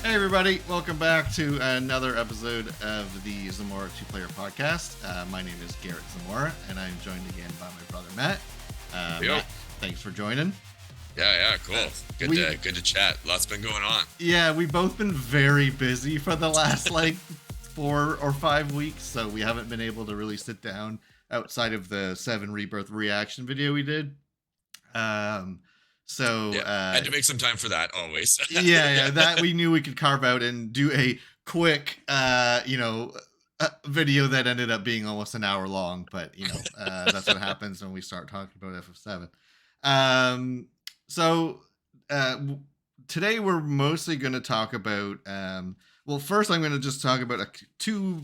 Hey everybody, welcome back to another episode of the Zamora Two-Player Podcast. My name is Garrett Zamora, and I'm joined again by my brother Matt. Matt, thanks for joining. Yeah, cool. Good to chat. Lots been going on. Yeah, we've both been very busy for the last 4 or 5 weeks, so we haven't been able to really sit down outside of the 7 Rebirth reaction video we did. I had to make some time for that always. yeah, that we knew we could carve out and do a quick, video that ended up being almost an hour long. But that's what happens when we start talking about FF7. Today we're mostly going to talk about. First I'm going to just talk about two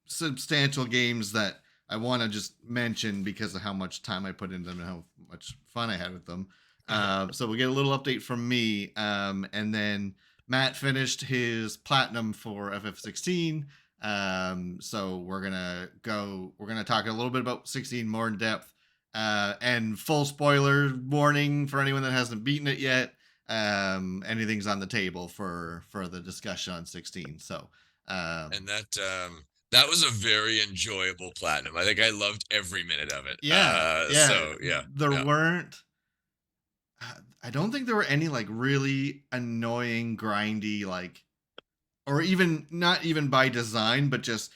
substantial games that I want to just mention because of how much time I put into them and how much fun I had with them. So we'll get a little update from me, and then Matt finished his platinum for FF16. So we're gonna talk a little bit about 16 more in depth, and full spoiler warning for anyone that hasn't beaten it yet. Anything's on the table for the discussion on 16. So and that was a very enjoyable platinum. I think I loved every minute of it. There weren't. I don't think there were any really annoying, grindy, or even not even by design, but just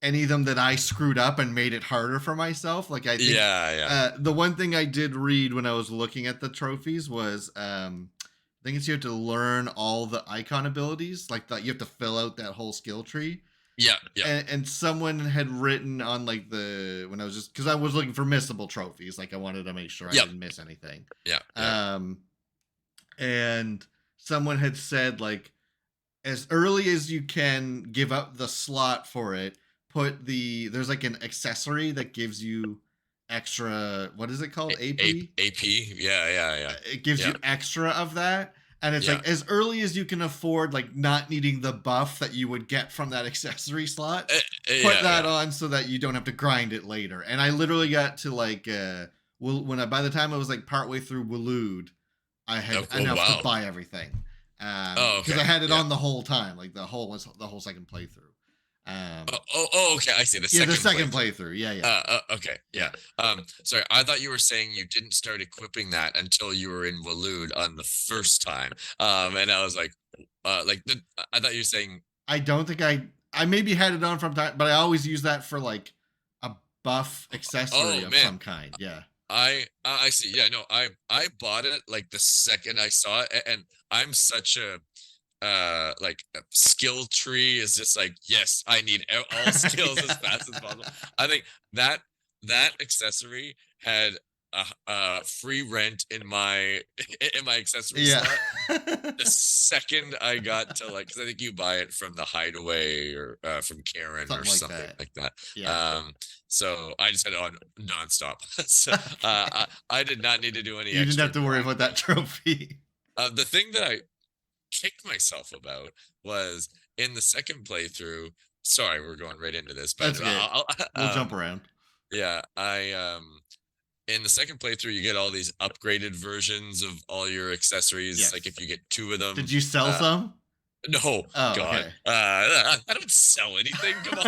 any of them that I screwed up and made it harder for myself. I think the one thing I did read when I was looking at the trophies was I think it's you have to learn all the icon abilities, you have to fill out that whole skill tree. Yeah. And someone had written on when I was just because I was looking for missable trophies, I wanted to make sure I didn't miss anything. Yeah. And someone had said as early as you can give up the slot for it, there's an accessory that gives you extra. What is it called? AP. AP. Yeah. It gives you extra of that. And it's as early as you can afford, not needing the buff that you would get from that accessory slot, put that on so that you don't have to grind it later. And I literally got to by the time I was partway through Waloed, I had enough to buy everything. Because I had it on the whole time, the whole second playthrough. Okay. I see. The second playthrough. Yeah. Okay. Yeah. Sorry, I thought you were saying you didn't start equipping that until you were in Waloed on the first time. And I was I thought you were saying. I don't think I maybe had it on from time, but I always use that for a buff accessory of some kind. Yeah. I see. Yeah. No. I bought it the second I saw it, and I'm such a. A skill tree is just yes, I need all skills as fast as possible. I think that accessory had a free rent in my accessory slot. The second I got to because I think you buy it from the hideaway or from Karen or something like that. Yeah. So I just had it on nonstop. So I did not need to do any. You didn't have to worry about that trophy. The thing that I kicked myself about was in the second playthrough. Sorry, we're going right into this, but we'll jump around. Yeah, in the second playthrough you get all these upgraded versions of all your accessories. If you get 2 of them. Did you sell some? No. Oh, God. Okay. I don't sell anything. Come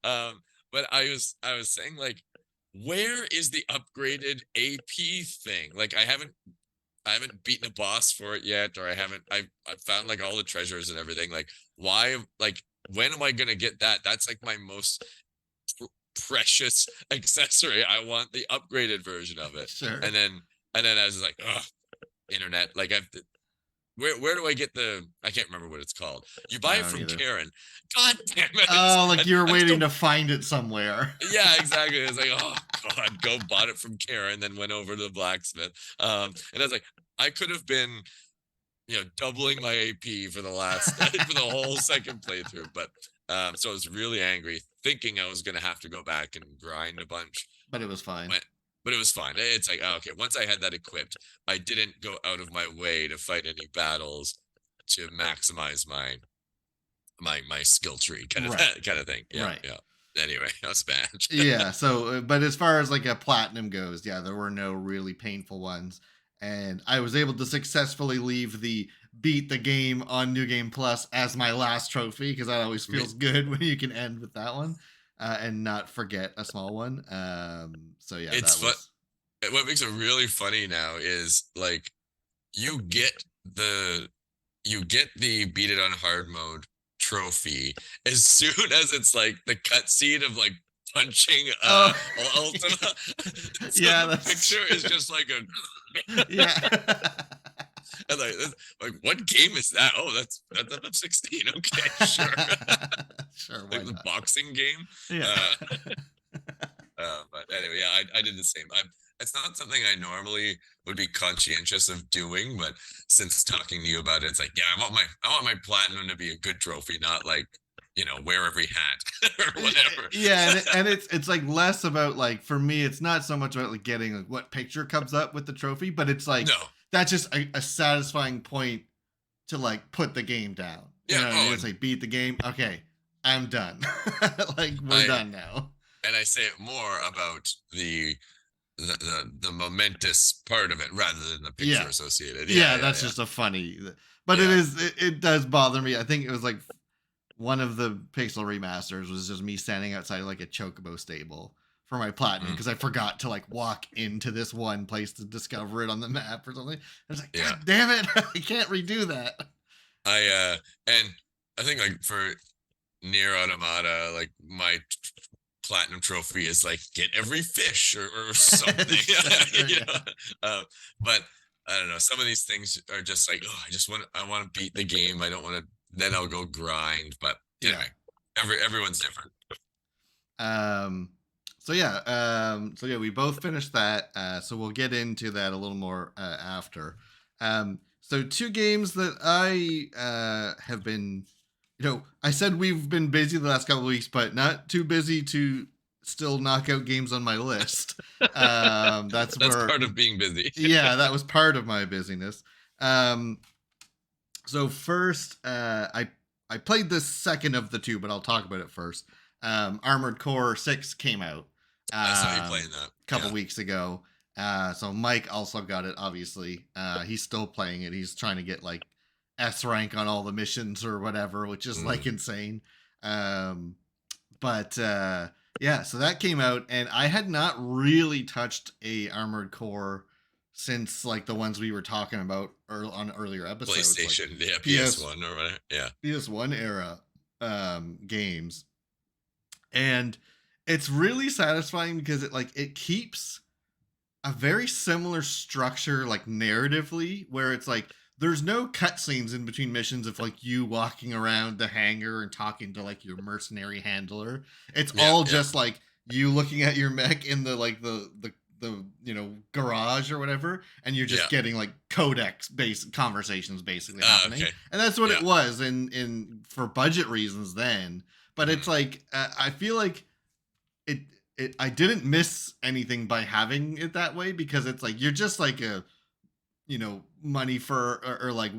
on. But I was saying where is the upgraded AP thing? I haven't beaten a boss for it yet, or I found all the treasures and everything. Why? When am I gonna get that? That's my most precious accessory. I want the upgraded version of it. Sure. And then I was ugh, internet. Where do I get the? I can't remember what it's called. You buy it from Karen. God damn it! Oh, you were waiting to find it somewhere. Yeah, exactly. It's oh God, go bought it from Karen, then went over to the blacksmith. And I was I could have been, doubling my AP for the for the whole second playthrough. But so I was really angry, thinking I was gonna have to go back and grind a bunch. But it was fine. But it was fine. It's okay. Once I had that equipped, I didn't go out of my way to fight any battles to maximize my skill tree kind of thing. Yeah, right. Yeah. Anyway, that's bad. Yeah. So, but as far as a platinum goes, there were no really painful ones, and I was able to successfully leave the beat the game on New Game Plus as my last trophy, because that always feels good when you can end with that one and not forget a small one. So yeah, It's that fun. was. What makes it really funny now is like you get the beat it on hard mode trophy as soon as it's like the cutscene of like punching Oh, Ultima. So yeah, the that's picture true. is just like a Yeah. and like what game is that? Oh, that's FF16. Okay, sure. Sure, why Like the not? boxing game. Yeah. But anyway, yeah, I did the same. It's not something I normally would be conscientious of doing, but since talking to you about it, it's like, yeah, I want my platinum to be a good trophy, not like, wear every hat or whatever. Yeah, and it's like less about like, for me, it's not so much about like getting like what picture comes up with the trophy, but it's like No. that's just a satisfying point to like put the game down. You Yeah. know what I mean? Oh, It's like beat the game. Okay, I'm done. Like we're done now. and I say it more about the momentous part of it rather than the picture Yeah. associated. Yeah, Yeah, that's yeah. just a funny. But Yeah. it does bother me. I think it was like one of the pixel remasters was just me standing outside of like a chocobo stable for my platinum because I forgot to like walk into this one place to discover it on the map or something. I was like, God damn it, I can't redo that. And I think like for Near Automata, like my platinum trophy is like get every fish or something. But I don't know. Some of these things are just like, oh, I want to beat the game. I don't want to. Then I'll go grind. But anyway, everyone's different. So yeah, we both finished that. So we'll get into that a little more after. So two games that I have been, I said we've been busy the last couple of weeks, but not too busy to still knock out games on my list. That's part of being busy. Yeah, that was part of my busyness. So first, I played the second of the two, but I'll talk about it first. Armored Core 6 came out. I saw you playing that a couple weeks ago. So Mike also got it, obviously. He's still playing it. He's trying to get like S rank on all the missions or whatever, which is like insane. But yeah, so that came out, and I had not really touched a Armored Core since like the ones we were talking about on earlier episodes, PlayStation, like PS1 or whatever, PS1 era games. And it's really satisfying because it keeps a very similar structure, like narratively, where it's like there's no cutscenes in between missions of like you walking around the hangar and talking to like your mercenary handler. It's all just like you looking at your mech in the like the garage or whatever, and you're just getting like codex based conversations basically happening. And that's what it was in for budget reasons then. But it's like I feel like I didn't miss anything by having it that way, because it's like you're just like a money for or like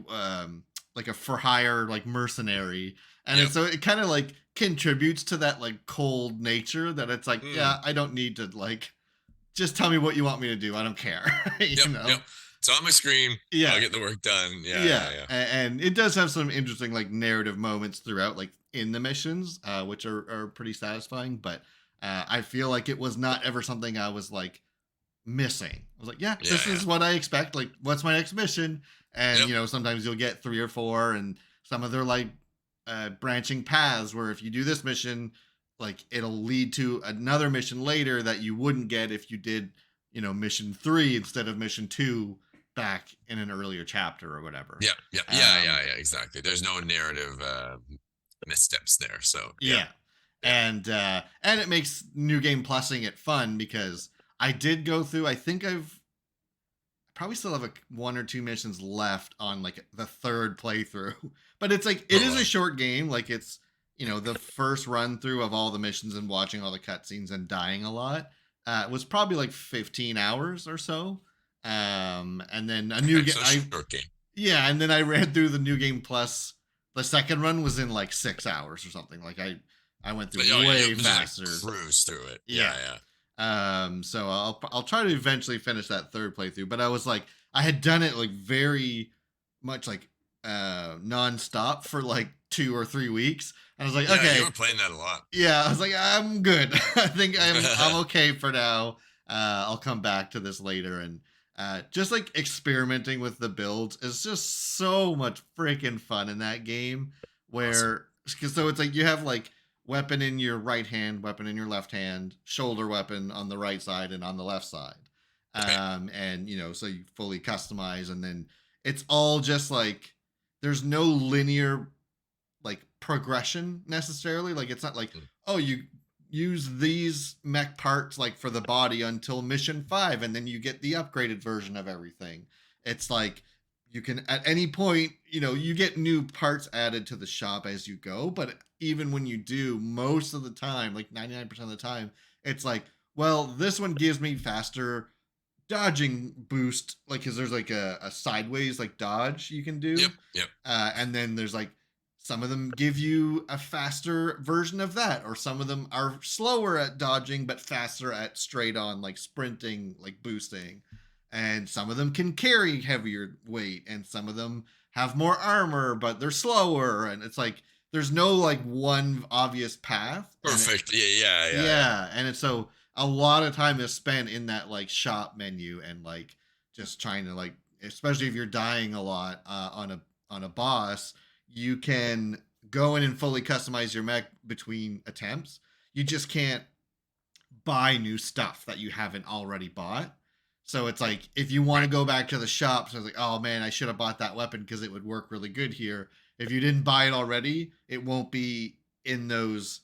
a for hire like mercenary, and so it kind of like contributes to that like cold nature that it's like I don't need to like just tell me what you want me to do, I don't care. It's on my screen. I'll get the work done. And it does have some interesting like narrative moments throughout, like in the missions, which are pretty satisfying. But I feel like it was not ever something I was like missing. I was like, this is what I expect. Like, what's my next mission? And sometimes you'll get 3 or 4, and some of their like branching paths where if you do this mission, like it'll lead to another mission later that you wouldn't get if you did mission 3 instead of mission 2 back in an earlier chapter or whatever. Exactly. There's no narrative missteps there, so and it makes new game plusing it fun, because I did go through, I think I've probably still have 1 or 2 missions left on like the 3rd playthrough, but it's like it is a short game. Like it's the first run through of all the missions and watching all the cutscenes and dying a lot was probably like 15 hours or so. And then a new game. Yeah, and then I ran through the new game plus. The second run was in like 6 hours or something. Like I went through way faster. Like cruise through it. So I'll try to eventually finish that 3rd playthrough. But I was like, I had done it like very much like nonstop for like 2 or 3 weeks. I was like, Yeah, okay, you were playing that a lot. yeah, I was like, I'm good. I think I'm okay for now. I'll come back to this later, and just like experimenting with the builds is just so much freaking fun in that game. Awesome. Where so it's like you have like weapon in your right hand, weapon in your left hand, shoulder weapon on the right side and on the left side, Okay. and so you fully customize, and then it's all just like there's no linear like progression necessarily. Like it's not like, Mm. oh, you use these mech parts like for the body until mission 5 and then you get the upgraded version of everything. It's like you can at any point, you get new parts added to the shop as you go, but even when you do, most of the time, like 99% of the time, it's like, well, this one gives me faster dodging boost, like because there's like a sideways like dodge you can Yep. do, Yep. and then there's like some of them give you a faster version of that, or some of them are slower at dodging but faster at straight on like sprinting, like boosting, and some of them can carry heavier weight, and some of them have more armor but they're slower, and it's like there's no like one obvious path, and Perfect. Yeah. Yeah. Yeah. Yeah. yeah, and it's so a lot of time is spent in that like shop menu and like just trying to like, especially if you're dying a lot on a boss, you can go in and fully customize your mech between attempts. You just can't buy new stuff that you haven't already bought. So it's like if you want to Right. go back to the shop, so it's like, oh man, I should have bought that weapon because it would work really good here. If you didn't buy it already, it won't be in those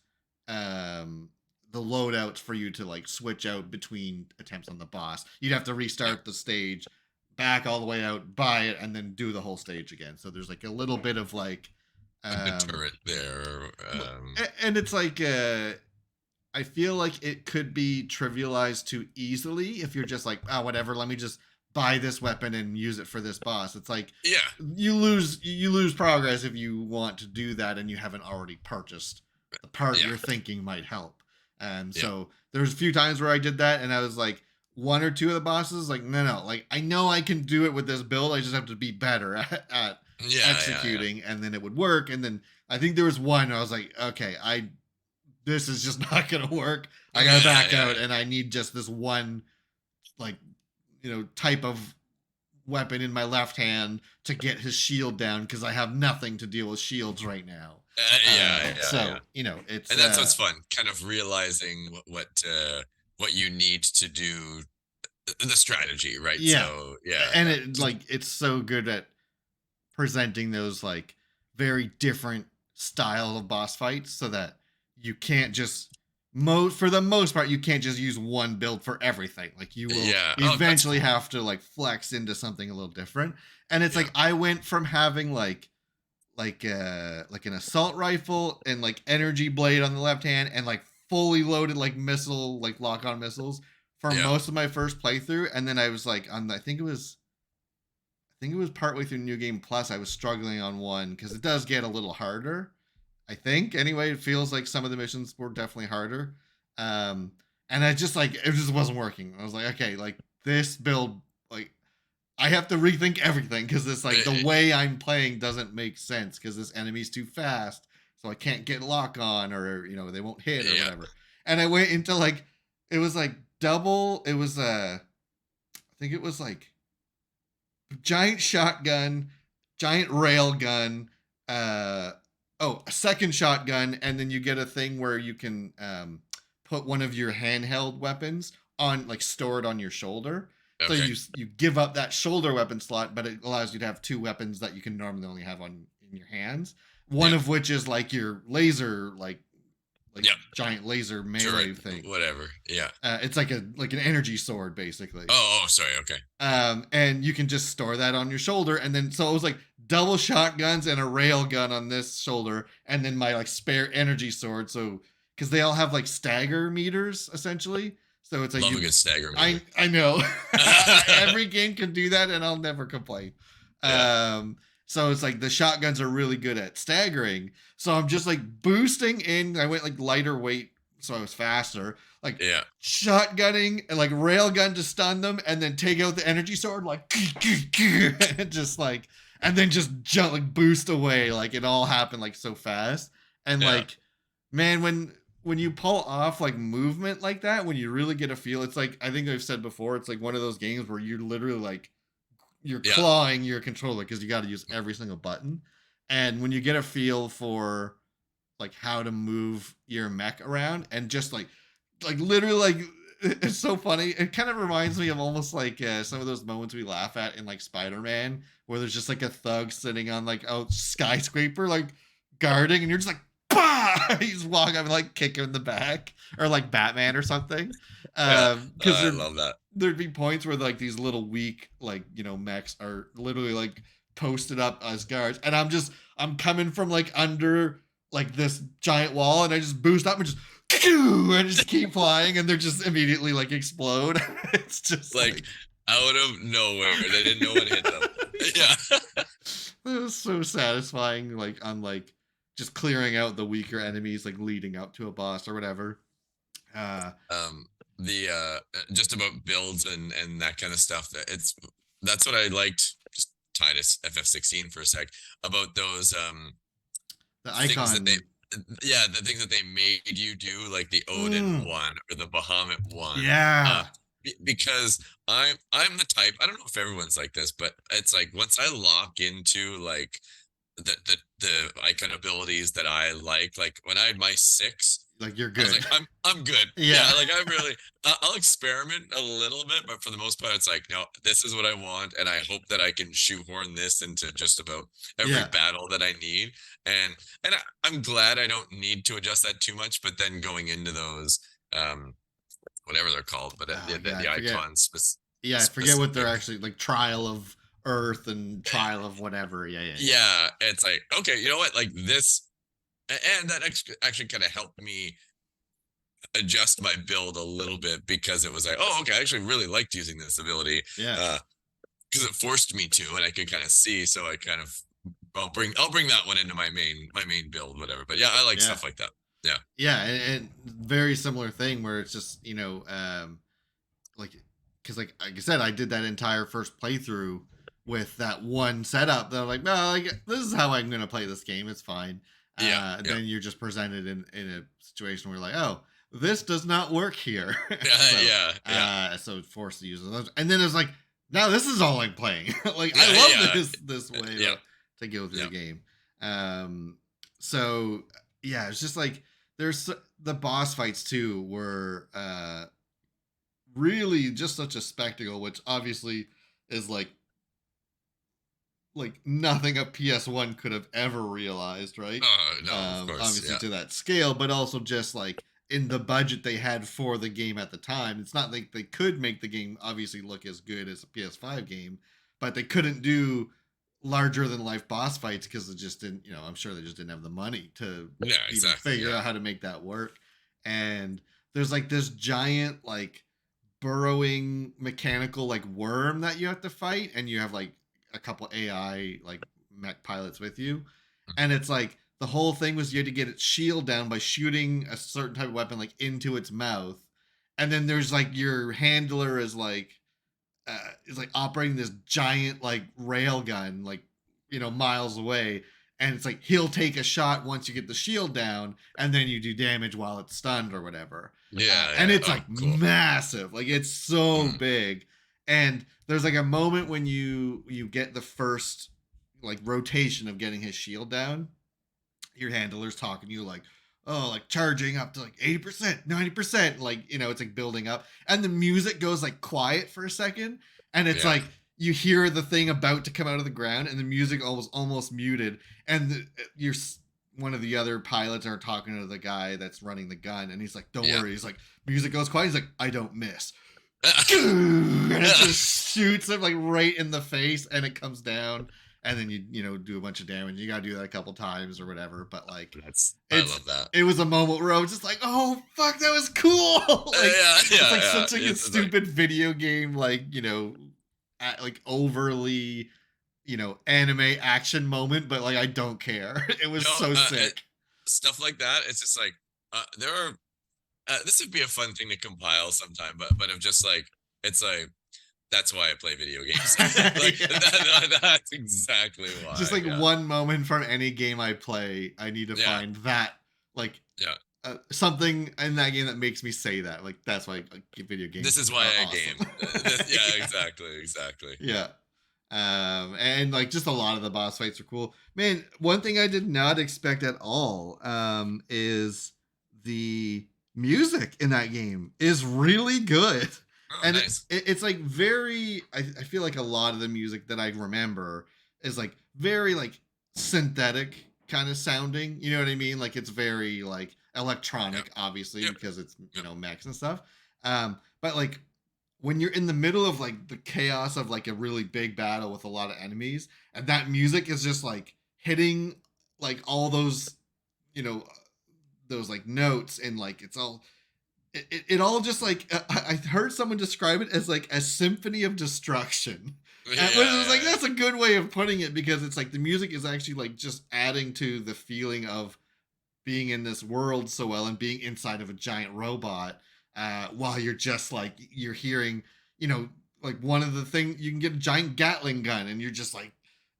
um the loadouts for you to like switch out between attempts on the boss. You'd have to Yeah. restart the stage, back all the way out, buy it, and then do the whole stage again. So there's like a little bit of like A um deterrent there. and it's like I feel like it could be trivialized too easily if you're just like, oh, whatever, let me just buy this weapon and use it for this boss. It's like Yeah. you lose progress if you want to do that and you haven't already purchased the part Yeah. you're thinking might help. Yeah. So there's a few times where I did that and I was like, one or two of the bosses, like, no, like I know I can do it with this build. I just have to be better at Yeah. Yeah. Yeah. executing, and then it would work. And then I think there was one I was like, okay, this is just not gonna work. I Yeah. gotta back Yeah. out, and I need just this one, like, type of weapon in my left hand to get his shield down because I have nothing to deal with shields right now. Yeah. Yeah. So Yeah. it's And that's what's fun, kind of realizing what you need to do, the strategy, right? yeah, So yeah, and yeah. it like it's so good at presenting those like very different style of boss fights so that you can't just for the most part you can't just use one build for everything. Like you will Yeah. Oh, that's eventually cool. have to like flex into something a little different. And it's Yeah. like I went from having like an assault rifle and like energy blade on the left hand and like fully loaded like missile, like lock on missiles for Yeah. most of my first playthrough, and then I was like on I think it was partway through New Game Plus. I was struggling on one because it does get a little harder. I think anyway, it feels like some of the missions were definitely harder. Um, and I just like it just wasn't working. I was like, okay, like this build, like I have to rethink everything because this like the Eh, way I'm playing doesn't make sense because this enemy's too fast, so I can't get lock on, or they won't hit or yeah. whatever. And I went into like it was like double. It was I think it was like giant shotgun, giant rail gun, a second shotgun, and then you get a thing where you can put one of your handheld weapons on like stored on your shoulder. So Okay. you give up that shoulder weapon slot, but it allows you to have two weapons that you can normally only have on in your hands. One Yeah. of which is like your laser, like Yeah. giant laser melee Turret. thing. Whatever. Yeah. It's like an energy sword basically. Oh. Oh. Sorry. Okay. And you can just store that on your shoulder, and then so it was like double shotguns and a rail gun on this shoulder, and then my like spare energy sword. So because they all have like stagger meters essentially, so it's like Love a good stagger I meter. I know every game can do that, and I'll never complain. Yeah. So it's like the shotguns are really good at staggering. So I'm just like boosting in. I went like lighter weight, so I was faster. Like Yeah. shotgunning and like railgun to stun them, and then take out the energy sword, like and just like, and then just jump, like boost away. Like it all happened like so fast. And Yeah. like, man, when you pull off like movement like that, when you really get a feel, it's like, I think I've said before, it's like one of those games where you're literally like, you're Yeah. clawing your controller because you got to use every single button. And when you get a feel for like how to move your mech around, and just like literally like, it's so funny. It kind of reminds me of almost like some of those moments we laugh at in like Spider-Man, where there's just like a thug sitting on like a skyscraper, like guarding, and you're just like, bah! He's walking up and like kick him in the back, or like Batman or something. Yeah. Because I love that. there'd be points where like these little weak, like, mechs are literally like posted up as guards, and I'm coming from like under like this giant wall, and I just boost up and just and just keep flying, and they're just immediately like explode. It's just Like out of nowhere, they didn't know what hit them. Yeah. it was so satisfying, like on like just clearing out the weaker enemies, like leading up to a boss or whatever. Uh, The just about builds and that kind of stuff. That's what I liked. Just tie to FF16 for a sec about those the things that they, icon, yeah, the things that they made you do, like the Odin one or the Bahamut one. yeah, Because I'm the type, I don't know if everyone's like this, but it's like once I lock into like the icon abilities that I like when I had my 6, like you're I was good. like, I'm good. Yeah. Yeah, like I'm really, I'll experiment a little bit, but for the most part, it's like, no, this is what I want, and I hope that I can shoehorn this into just about every Yeah. battle that I need. And I'm glad I don't need to adjust that too much. But then going into those, whatever they're called, but the I forget. icons, Yeah, I forget what they're actually like. Trial of Earth and Trial of whatever. Yeah. Yeah, it's like, okay, you know what, like this, and that actually kind of helped me adjust my build a little bit, because it was like, oh, okay, I actually really liked using this ability, Yeah. because it forced me to, and I could kind of see, so I kind of, I'll bring that one into my main build, whatever. But yeah, I like Yeah. stuff like that. Yeah. Yeah, and very similar thing where it's just, like, because like I said, I did that entire first playthrough with that one setup that I'm like, no, like this is how I'm gonna play this game. It's fine. Yeah. Then you're just presented in a situation where you're like, oh, this does not work here. So it's forced to use those, and then it's like, now this is all I'm playing. Like I love this way to go through the game. So yeah, it's just like there's the boss fights too were really just such a spectacle, which obviously is like nothing a PS1 could have ever realized, right? No, of course, Obviously to that scale, but also just like in the budget they had for the game at the time. It's not like they could make the game obviously look as good as a PS5 game, but they couldn't do larger than life boss fights because it just didn't, I'm sure they just didn't have the money to yeah, even figure out how to make that work. And there's like this giant like burrowing mechanical like worm that you have to fight, and you have like a couple AI like mech pilots with you, and it's like the whole thing was you had to get its shield down by shooting a certain type of weapon like into its mouth, and then there's like your handler is like operating this giant like rail gun like miles away, and it's like he'll take a shot once you get the shield down, and then you do damage while it's stunned or whatever. And it's like cool. massive, like it's so big. And there's like a moment when you get the first like rotation of getting his shield down, your handler's talking to you like, oh, like charging up to like 80%, 90%, like it's like building up, and the music goes like quiet for a second, and it's like you hear the thing about to come out of the ground, and the music almost muted, and you're one of the other pilots are talking to the guy that's running the gun, and he's like, don't worry, he's like, music goes quiet, he's like, I don't miss. And it just shoots him like right in the face, and it comes down, and then you do a bunch of damage. You gotta do that a couple times or whatever, but like I love that. It was a moment where I was just like, oh fuck, that was cool. Like, it's like such like a stupid video game, like like overly anime action moment, but like I don't care. It was so sick. Stuff like that, it's just like there are this would be a fun thing to compile sometime, but of just like, it's like that's why I play video games. Like Yeah. that's exactly why. Just like Yeah. one moment from any game I play, I need to Yeah. find that like Yeah. something in that game that makes me say that. Like that's why video This games is why are I awesome. game. Yeah, Yeah. exactly. Yeah. And like just a lot of the boss fights are cool. Man, one thing I did not expect at all is the music in that game is really good. Oh, And nice. it's like very I feel like a lot of the music that I remember is like very like synthetic kind of sounding. You know what I mean? Like it's very like Yep. electronic, obviously, Yep. because it's Yep. mechs and stuff. But like when you're in the middle of like the chaos of like a really big battle with a lot of enemies and that music is just like hitting like all those you know those like notes and like it's all it all just like I heard someone describe it as like a symphony of destruction. Yeah, And it was like yeah, that's a good way of putting it because it's like the music is actually like just adding to the feeling of being in this world so well and being inside of a giant robot while you're just like you're hearing like one of the things you can get a giant Gatling gun and you're just like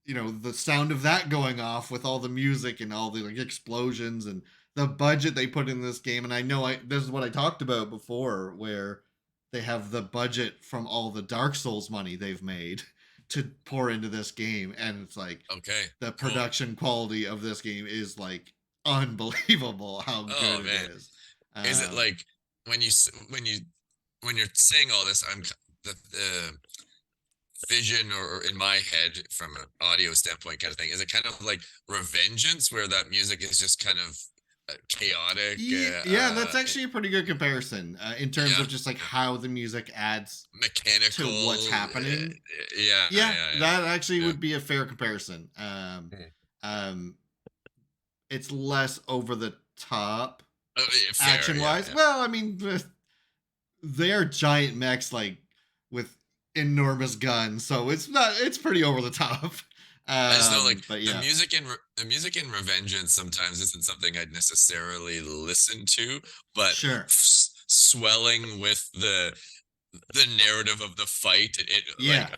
the sound of that going off with all the music and all the like explosions and the budget they put in this game. And I know this is what I talked about before where they have the budget from all the Dark Souls money they've made to pour into this game, and it's like yeah. Okay. the Cool. production quality of this game is like unbelievable how Oh good it man. is. Is it like when when you're saying all this, I'm the vision or in my head from an audio standpoint kind of thing, is it kind of like Revengeance where that music is just kind of chaotic? Yeah, that's actually a pretty good comparison in terms Yeah, of just like how the music adds to mechanical. what's happening. Yeah, Yeah. that actually Yeah. would be a fair comparison. Mhm. Um, it's less over the top Oh, yeah, fair. action Yeah, wise. yeah. Well, I mean, they are giant mechs like with enormous guns, so it's not. It's pretty over the top. I just know like But the yeah, music in the music in Revengeance sometimes isn't something I'd necessarily listen to, but sure. swelling with the narrative of the fight, it like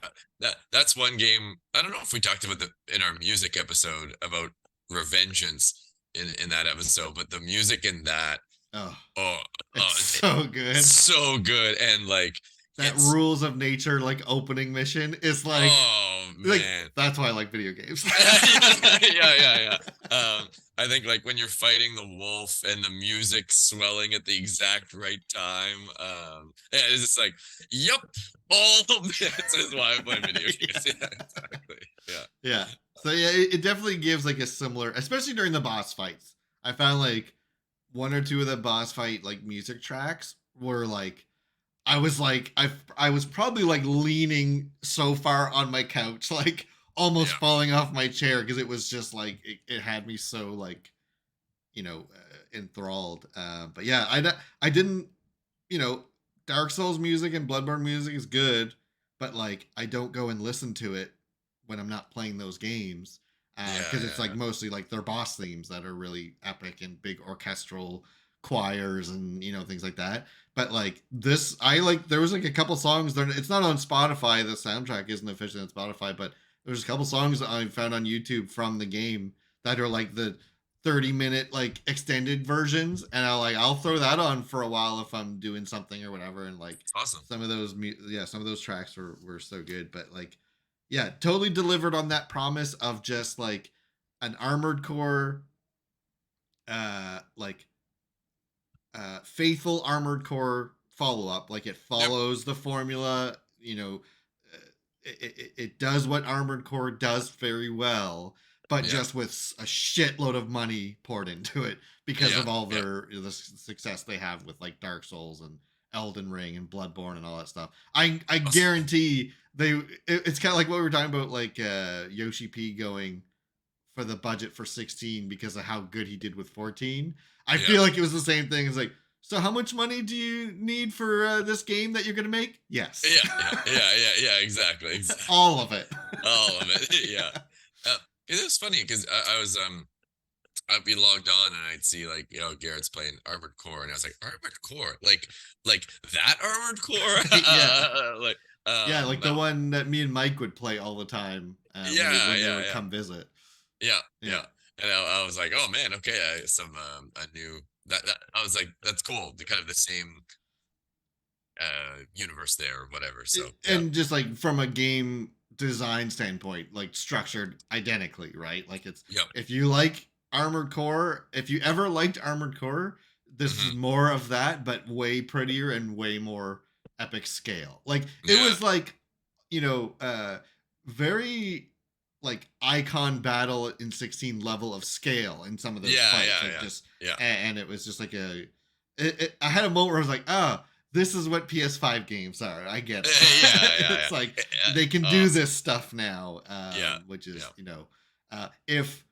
Yeah. that's one game. I don't know if we talked about the in our music episode about Revengeance in that episode, but the music in that, Oh, oh, it's oh so good. so good. And like That it's rules of nature like opening mission is oh like man. that's why I like video games. Yeah. I think like when you're fighting the wolf and the music swelling at the exact right time, yeah, it's just like, yep, all of this is why I play video games. Yeah, exactly. Yeah. Yeah. So yeah, it definitely gives like a similar, especially during the boss fights. I found like one or two of the boss fight like music tracks were like I was probably like leaning so far on my couch, like almost Yeah. falling off my chair because it was just like it had me so like enthralled. But yeah, I didn't you know Dark Souls music and Bloodborne music is good, but like I don't go and listen to it when I'm not playing those games because it's like Yeah. mostly like their boss themes that are really epic and big orchestral choirs and things like that. But like this, I like there was like a couple songs there. It's not on Spotify. The soundtrack isn't officially on Spotify, but there's a couple songs that I found on YouTube from the game that are like the 30-minute like extended versions, and I'll throw that on for a while if I'm doing something or whatever. And like It's awesome. some of those tracks were so good. But like yeah, totally delivered on that promise of just like an Armored Core like faithful Armored Core follow up. Like it Yep. follows the formula. It does what Armored Core does very well, but Yeah. just with a shitload of money poured into it because Yeah. of all Yeah. the success they have with like Dark Souls and Elden Ring and Bloodborne and all that stuff. I Awesome. guarantee it's kind of like what we were talking about, like Yoshi P going for the budget for 16 because of how good he did with 14. I Yeah. feel like it was the same thing. It's like, so how much money do you need for this game that you're gonna make? Yes. Yeah. Exactly. All of it. All of it. Yeah. It was funny because I was I'd be logged on and I'd see like, Garrett's playing Armored Core, and I was like, Armored Core, like that Armored Core, Yeah. like, Yeah, like the one that me and Mike would play all the time yeah, when they yeah, would yeah, come visit. yeah, Yeah. yeah. And I was like, oh man, okay, some a new that I was like, that's cool. The kind of the same universe there or whatever. So yeah, And just like from a game design standpoint, like structured identically, right? Like it's yep, if you like Armored Core, if you ever liked Armored Core, this is hmm, more of that, but way prettier and way more epic scale. Like it yeah, was like, very like icon battle in 16 level of scale in some of those yeah, fights. yeah, Like yeah, just yeah, and it was just like I had a moment where I was like, oh, this is what PS5 games are. I get it. yeah, yeah, It's like yeah. they can do Awesome. this stuff now, Yeah, which yeah, is, if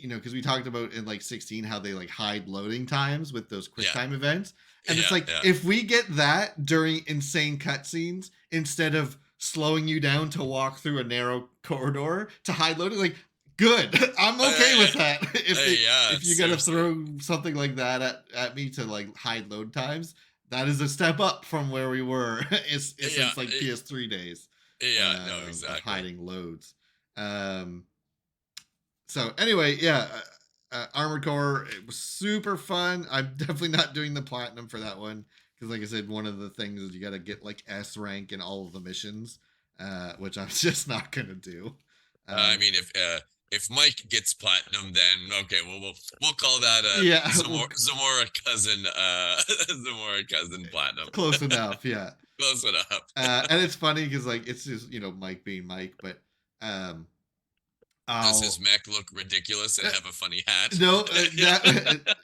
because we talked about in like 16 how they like hide loading times with those quick yeah, time events, and it's yeah, like yeah, if we get that during insane cutscenes instead of slowing you down to walk through a narrow corridor to hide loading, like good. I'm okay with that. yeah. If you got to Seriously. throw something like that at me to like hide load times, that is a step up from where we were Yeah, since like PS3 days yeah. No, of exactly. hiding loads. Um, so anyway, yeah, Armored Core, it was super fun. I'm definitely not doing the platinum for that one because, like I said, one of the things is you got to get like S rank in all of the missions, which I'm just not gonna do. I Um, mean, if Mike gets platinum, then okay, we'll call that a yeah, well, Zamora cousin Zamora cousin platinum. close enough. Yeah, Close enough. and it's funny because like it's just Mike being Mike, but um, Does his I'll mech look ridiculous and have a funny hat? no Yeah. that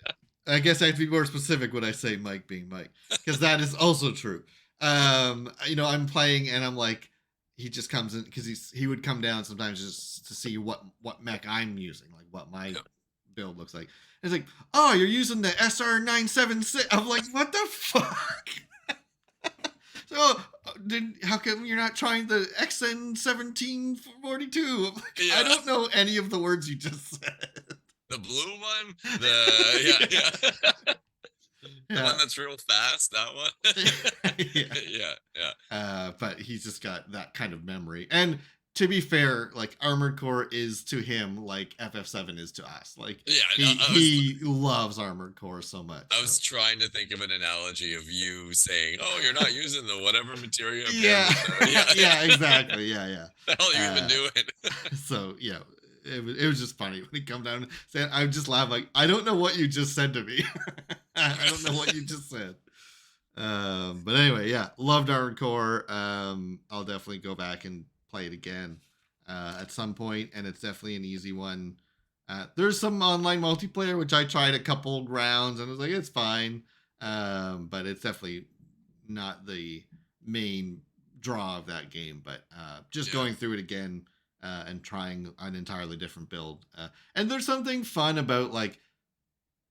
I guess I have to be more specific when I say Mike being Mike, because that is also true. I'm playing and I'm like, he just comes in because he would come down sometimes just to see what mech I'm using, like what my Yeah. build looks like. And it's like, oh, you're using the SR976. I'm like, what the fuck? So how come you're not trying the XN1742? I'm like, I Yeah. don't know any of the words you just said. The blue one? Yeah, yeah. The Yeah. one that's real fast, that one. Yeah. Yeah, yeah. But he's just got that kind of memory. And to be fair, like Armored Core is to him like FF7 is to us. Like Yeah, no, he loves Armored Core so much. I So. was trying to think of an analogy of you saying, "Oh, you're not using the whatever material." Yeah. Yeah, Yeah, exactly. Yeah, yeah. The hell you been doing? So it was just funny when he come down and said, I would just laugh like, I don't know what you just said to me. I don't know what you just said. But anyway, yeah, loved Armored Core. I'll definitely go back and play it again at some point, and it's definitely an easy one. There's some online multiplayer which I tried a couple rounds and I was like, it's fine, but it's definitely not the main draw of that game. But just Yeah. going through it again and trying an entirely different build, and there's something fun about like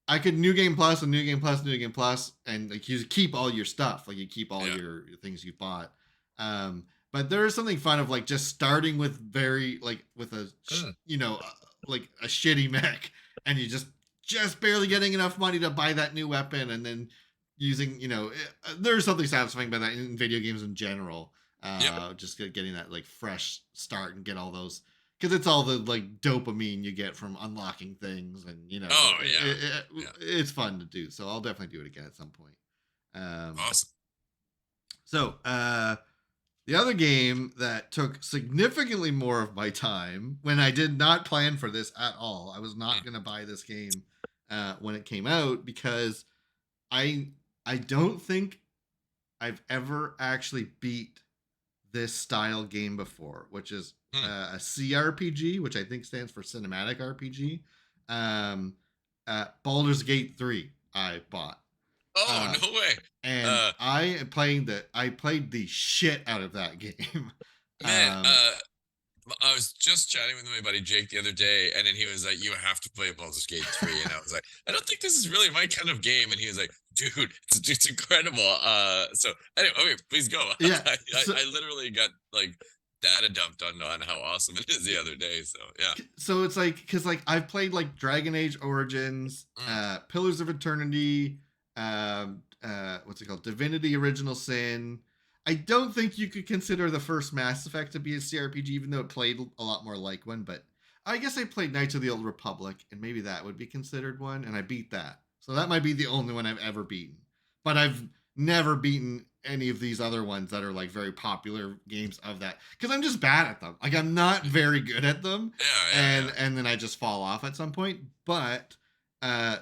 I could new game plus and new game plus, new game plus, and like you keep all your stuff, like you keep all Yeah. your things you bought. But there is something fun of like just starting with very like with a like a shitty mech, and you just barely getting enough money to buy that new weapon, and then using there's something satisfying about that in video games in general. Yep. Just getting that like fresh start and get all those because it's all the like dopamine you get from unlocking things, and Oh yeah. Yeah. it's fun to do. So I'll definitely do it again at some point. Awesome. So the other game that took significantly more of my time when I did not plan for this at all, I was not going to buy this game when it came out because I don't think I've ever actually beat this style game before, which is a CRPG, which I think stands for Cinematic RPG. Baldur's Gate 3 I bought. Oh no way. And I played the shit out of that game. Man, I was just chatting with my buddy Jake the other day, and then he was like, "You have to play Baldur's Gate 3," and I was like, "I don't think this is really my kind of game." And he was like, "Dude, it's incredible." So anyway, okay, please go. Yeah, I literally got like data dumped on how awesome it is the other day. So yeah. So it's like, because like I've played like Dragon Age Origins, Mm, Pillars of Eternity, what's it called, Divinity Original Sin. I don't think you could consider the first Mass Effect to be a CRPG, even though it played a lot more like one. But I guess I played Knights of the Old Republic, and maybe that would be considered one, and I beat that. So that might be the only one I've ever beaten. But I've never beaten any of these other ones that are like very popular games of that, because I'm just bad at them. Like I'm not very good at them, yeah, yeah, and yeah. then I just fall off at some point. But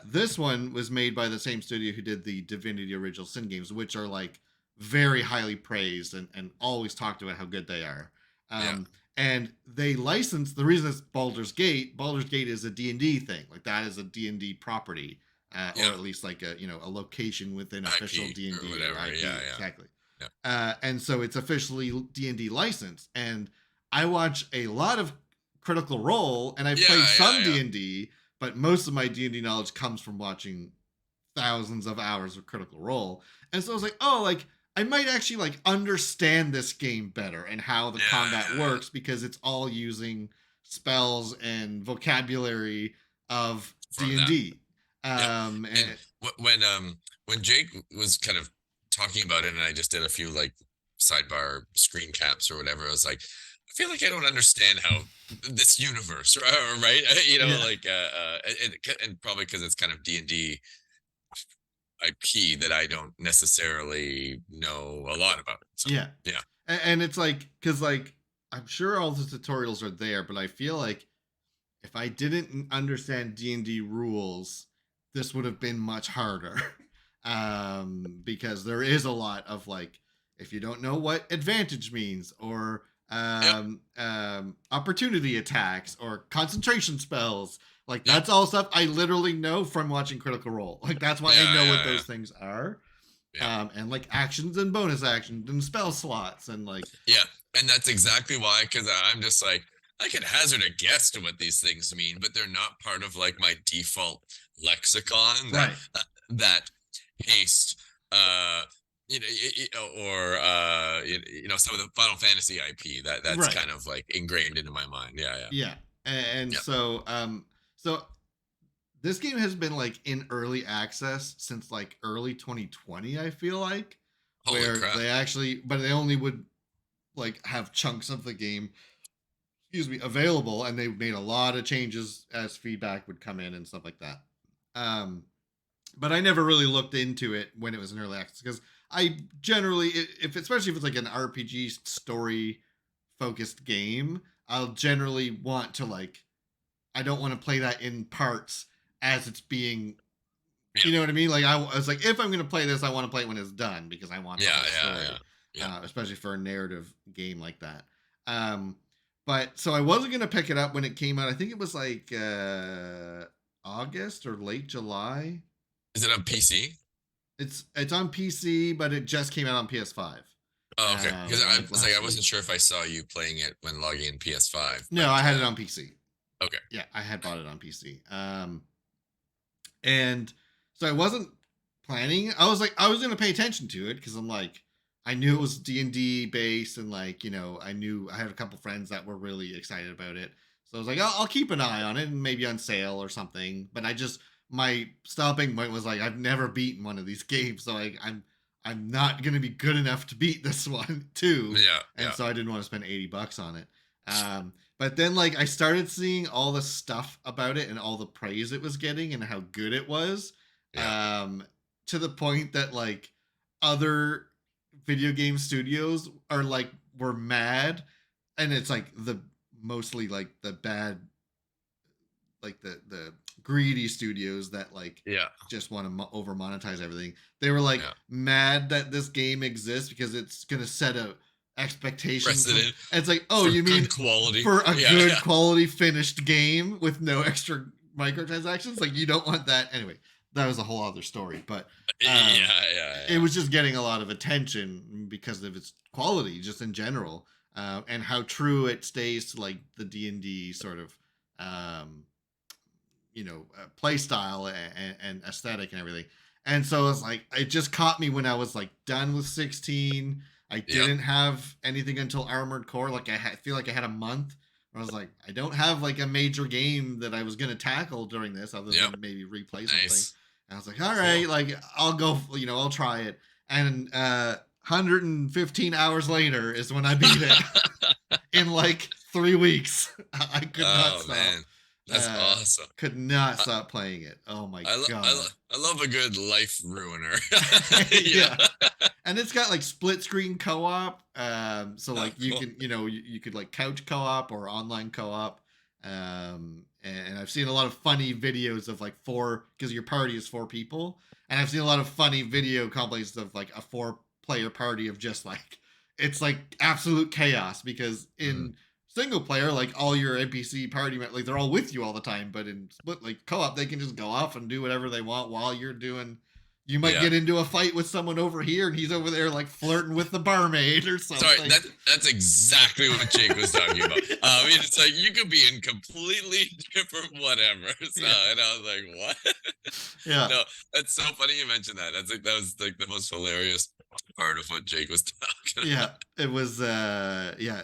this one was made by the same studio who did the Divinity Original Sin games, which are like very highly praised and always talked about how good they are. Yeah. And they licensed, the reason it's Baldur's Gate. Baldur's Gate is a D&D thing. Like that is a D&D property, or Yeah. at least like a a location within official IP D&D or whatever. IP. Yeah, yeah. Exactly. Yeah. And so it's officially D&D licensed. And I watch a lot of Critical Role, and I've Yeah, played yeah, some yeah. D&D, but most of my D&D knowledge comes from watching thousands of hours of Critical Role. And so I was like, oh, like I might actually like understand this game better and how the Yeah, combat yeah, yeah. works, because it's all using spells and vocabulary of From that. D&D. Yeah. And And when Jake was kind of talking about it, and I just did a few like sidebar screen caps or whatever, I was like, I feel like I don't understand how this universe, right? You know, yeah. like and probably because it's kind of D&D IP that I don't necessarily know a lot about. So Yeah. yeah. And it's like, because like I'm sure all the tutorials are there, but I feel like if I didn't understand D&D rules, this would have been much harder. Because there is a lot of like, if you don't know what advantage means, or Yep. opportunity attacks, or concentration spells, like Yep. that's all stuff I literally know from watching Critical Role. Like that's why I Yeah, know what yeah, yeah. those things are. Yeah. And like actions and bonus actions and spell slots and like, Yeah, and that's exactly why, because I'm just like, I can hazard a guess to what these things mean, but they're not part of like my default lexicon that right. that haste, or some of the Final Fantasy IP that's Right. kind of like ingrained into my mind. Yeah, yeah, Yeah. And yeah. so so this game has been like in early access since like early 2020, I feel like, Holy where crap! they actually, but they only would like have chunks of the game, excuse me, available, and they made a lot of changes as feedback would come in and stuff like that. Um but I never really looked into it when it was in early access, because I generally, if especially if it's like an RPG story focused game, I'll generally want to like, I don't want to play that in parts as it's being, Yeah, you know what I mean? Like I was like, if I'm going to play this, I want to play it when it's done, because I want the yeah, whole yeah, yeah, story, yeah. especially for a narrative game like that. Um, but so I wasn't going to pick it up when it came out. I think it was like August or late July. Is it on PC? It's on PC, but it just came out on PS5. Oh, okay. Because I Like was like, I last wasn't week. sure if I saw you playing it when logging in PS5, No, but I had it on PC. okay. Yeah, I had bought it on PC. And so I wasn't planning. I was like, I was gonna pay attention to it, because I'm like, I knew it was D&D based, and like, I knew I had a couple friends that were really excited about it. So I was like, I'll keep an eye on it, and maybe on sale or something. But I just, my stopping point was like, I've never beaten one of these games, so like I'm not gonna be good enough to beat this one too. Yeah, And yeah, so I didn't want to spend $80 on it. But then like I started seeing all the stuff about it and all the praise it was getting and how good it was. yeah. To the point that like other video game studios are like, were mad, and it's like the, mostly like the bad, like the greedy studios that like Yeah, just want to over monetize everything. They were like yeah. mad that this game exists because it's gonna set a expectation from, Precedent and it's like, oh, for you mean good quality. for a Yeah, good yeah. quality finished game with no extra microtransactions? Like, you don't want that anyway. That was a whole other story, but Yeah, it yeah, was just getting a lot of attention because of its quality, just in general, and how true it stays to like the D&D sort of um, play style and aesthetic and everything. And so it's like, it just caught me when I was like done with 16. I Yep. didn't have anything until Armored Core. Like feel like I had a month. I was like, I don't have like a major game that I was gonna tackle during this, other Yep. than maybe replay something. Nice. And I was like, all Cool. right, like I'll go, I'll try it. And 115 hours later is when I beat it in like 3 weeks. I could not Oh stop. man, that's awesome. Could not I stop playing it. Oh my I, lo- I, god. lo- I love a good life ruiner. You Yeah. know? And it's got like split screen co-op. So Oh, like you cool. can, you could like couch co-op or online co-op. And I've seen a lot of funny videos of like four, because your party is four people. And I've seen a lot of funny video compilations of like a four-player party of just like, it's like absolute chaos, because Mm, in single player, like all your NPC party, like they're all with you all the time, but in split like co-op, they can just go off and do whatever they want while you're doing. You might yeah. get into a fight with someone over here, and he's over there like flirting with the barmaid or Sorry, something. that's exactly what Jake was talking about. I mean, it's like you could be in completely different whatever. So, Yeah, and I was like, what? yeah, No, that's so funny you mentioned that. That's like that was like the most hilarious part of what Jake was talking yeah. about. It was, yeah.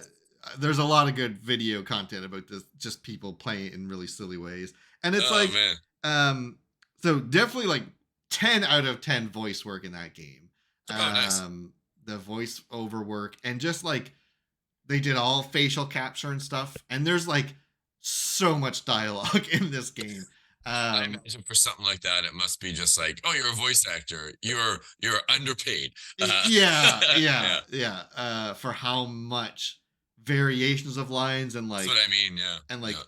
There's a lot of good video content about this, just people playing it in really silly ways, and it's Oh like, man. so definitely like 10 out of 10 voice work in that game. Oh nice. The voice over work, and just like they did all facial capture and stuff, and there's like so much dialogue in this game. I Um, imagine for something like that, it must be just like, oh, you're a voice actor. You're underpaid. yeah, Yeah, yeah, yeah. For how much variations of lines, and that's like, what I mean. Yeah, and like yeah,